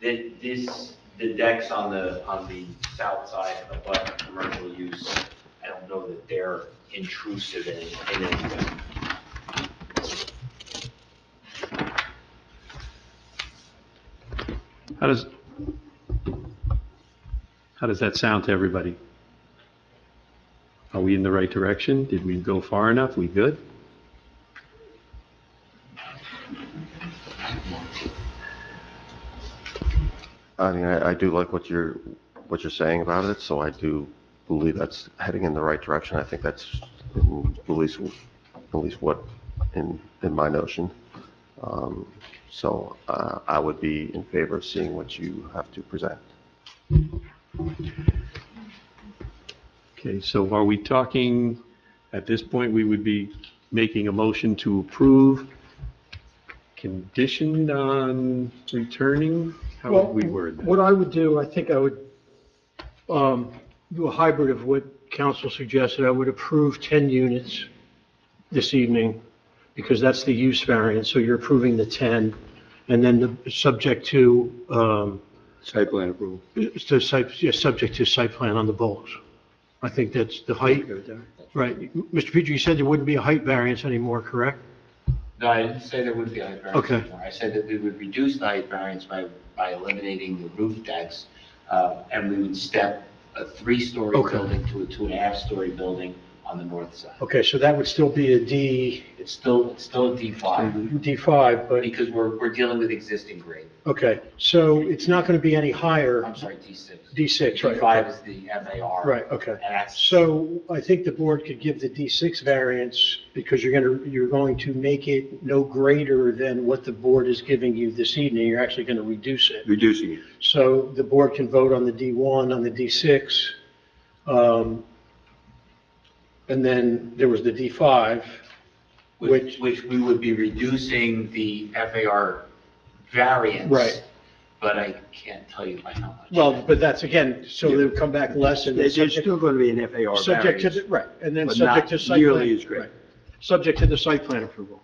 The decks on the south side of the commercial use, I don't know that they're intrusive in any way. How does that sound to everybody? Are we in the right direction? Did we go far enough? We good? I mean, I do like what you're saying about it, so I do believe that's heading in the right direction. I think that's at least what in my notion. So I would be in favor of seeing what you have to present. Okay, so are we talking, at this point, we would be making a motion to approve conditioned on returning? How would we word that? What I would do, I think I would do a hybrid of what council suggested. I would approve 10 units this evening because that's the use variance, so you're approving the 10, and then subject to site plan approval. Subject to site plan on the bulks. I think that's the height. Right. Mr. Petrie, you said there wouldn't be a height variance anymore, correct? No, I didn't say there would be a height variance Okay. anymore. I said that we would reduce the height variance by eliminating the roof decks, and we would step a 3-story Okay. building to a 2.5-story building on the north side. Okay, so that would still be a D. It's still a D5. D5, but, Because we're dealing with existing grade. okay, so it's not going to be any higher. I'm sorry, D6. D6, right. D5 okay. is the FAR. Right, okay. And that's, So I think the board could give the D6 variance because you're going to make it no greater than what the board is giving you this evening. You're actually going to reduce it. Reducing it. So the board can vote on the D1, on the D6. And then there was the D5, which we would be reducing the FAR variance. Right. But I can't tell you by how much. Well, but that's again, so they would come back less and. There's still going to be an FAR Subject to, variance. right, and then but subject not to site plan. nearly as great. right. Subject to the site plan approval.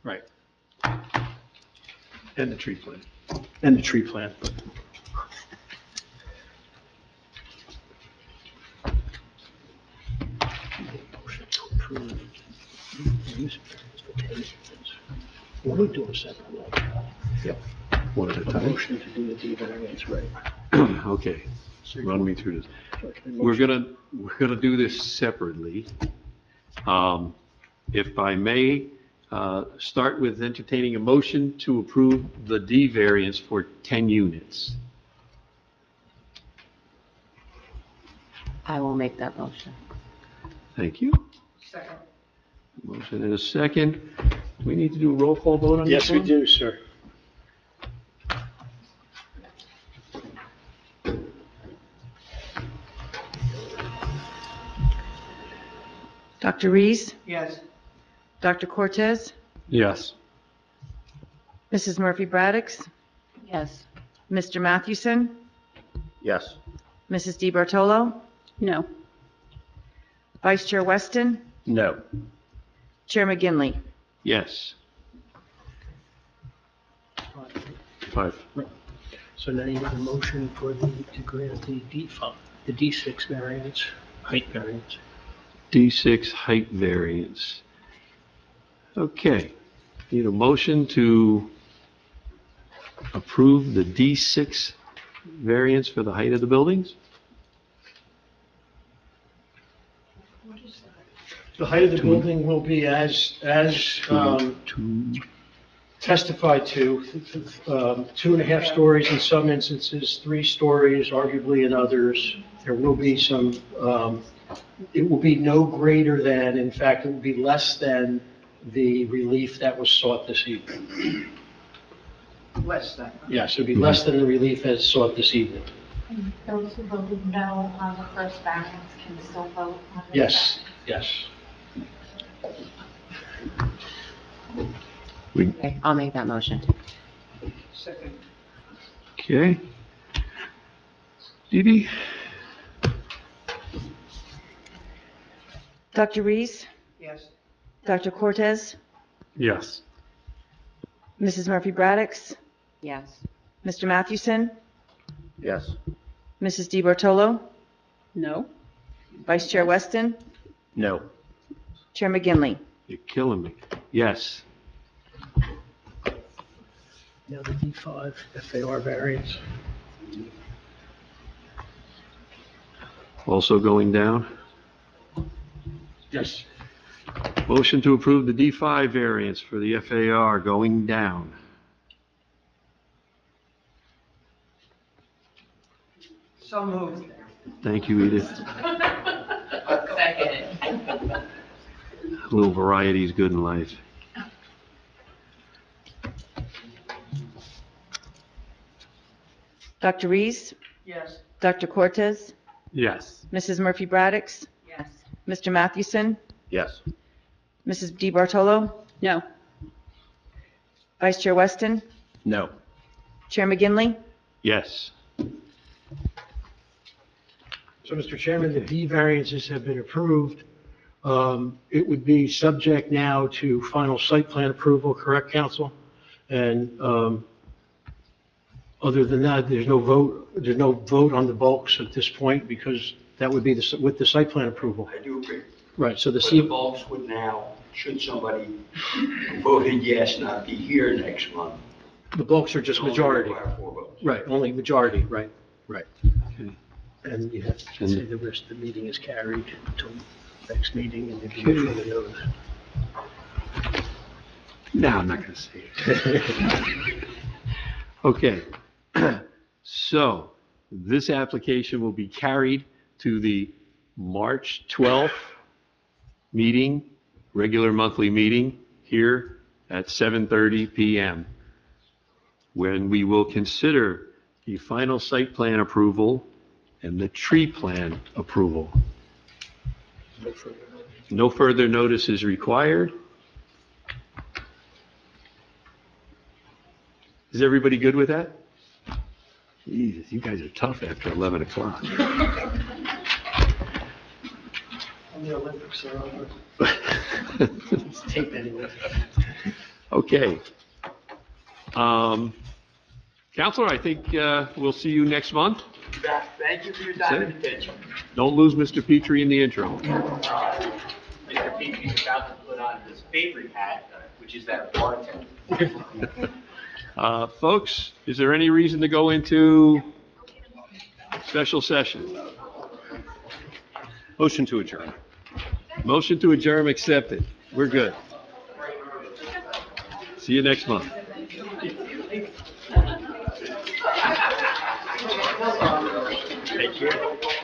Right. And the tree plan. And the tree plan. Motion to approve use variance for 10 units. We'll do a separate one. Yep. One at a time. Motion to do the D variance, right. Okay, run me through this. We're gonna do this separately. If I may, start with entertaining a motion to approve the D variance for 10 units. I will make that motion. Thank you. Second. Motion and a second. Do we need to do a roll call vote on this Yes, we one? do, sir. Dr. Rees? Yes. Dr. Cortez? Yes. Mrs. Murphy Braddix? Yes. Mr. Mathewson? Yes. Mrs. Di Bartolo? No. Vice Chair Weston? No. Chair McGinley? Yes. 5. So now you have a motion for to grant the D5, the D6 variance, height variance. D6 height variance. Okay. Need a motion to approve the D6 variance for the height of the buildings? The height of the building will be as testified to, 2.5 stories in some instances, 3 stories arguably in others. There will be some It will be no greater than, in fact, it will be less than the relief that was sought this evening. Less than. Yes, it would be less than the relief as sought this evening. Those who voted no on the first variance can still vote on the Yes, yes. Okay, I'll make that motion. Second. Okay. Dee Dee? Dr. Reese? Yes. Dr. Cortez? Yes. Mrs. Murphy Braddix? Yes. Mr. Mathewson? Yes. Mrs. DiBartolo? No? Vice Chair Weston? No. Chair McGinley? You're killing me. Yes. Now the D5 FAR variance. Also going down. Yes. Motion to approve the D5 variance for the FAR going down. So moved. Thank you, Edith. Second. A little variety is good in life. Dr. Reese? Yes. Dr. Cortez? Yes. Mrs. Murphy Braddix? Yes. Mr. Mathewson? Yes. Mrs. DiBartolo? No? Vice Chair Weston? No. Chair McGinley? Yes. So, Mr. Chairman, the D variances have been approved. It would be subject now to final site plan approval, correct, counsel? And other than that, there's no vote on the bulks at this point because that would be with the site plan approval. I do agree. Right, so But the bulks would now, should somebody who voted yes not be here next month. the bulks are just only majority. require 4 votes. Right, only majority, right. Okay. And you have to say the rest of the meeting is carried until next meeting and if you further notice. No, I'm not going to say it. Okay. So this application will be carried to the March 12th meeting, regular monthly meeting here at 7:30 PM, when we will consider the final site plan approval and the tree plan approval. No further notice is required. Is everybody good with that? Jesus, you guys are tough after 11 o'clock. The Olympics are over. It's tape anyway. Okay. Counselor, I think we'll see you next month. Thank you for your time and attention. Don't lose Mr. Petrie in the intro. Mr. Petrie's about to put on his favorite hat, which is that bartender. Folks, is there any reason to go into special session? Motion to adjourn. Motion to adjourn accepted. We're good. See you next month. Thank you.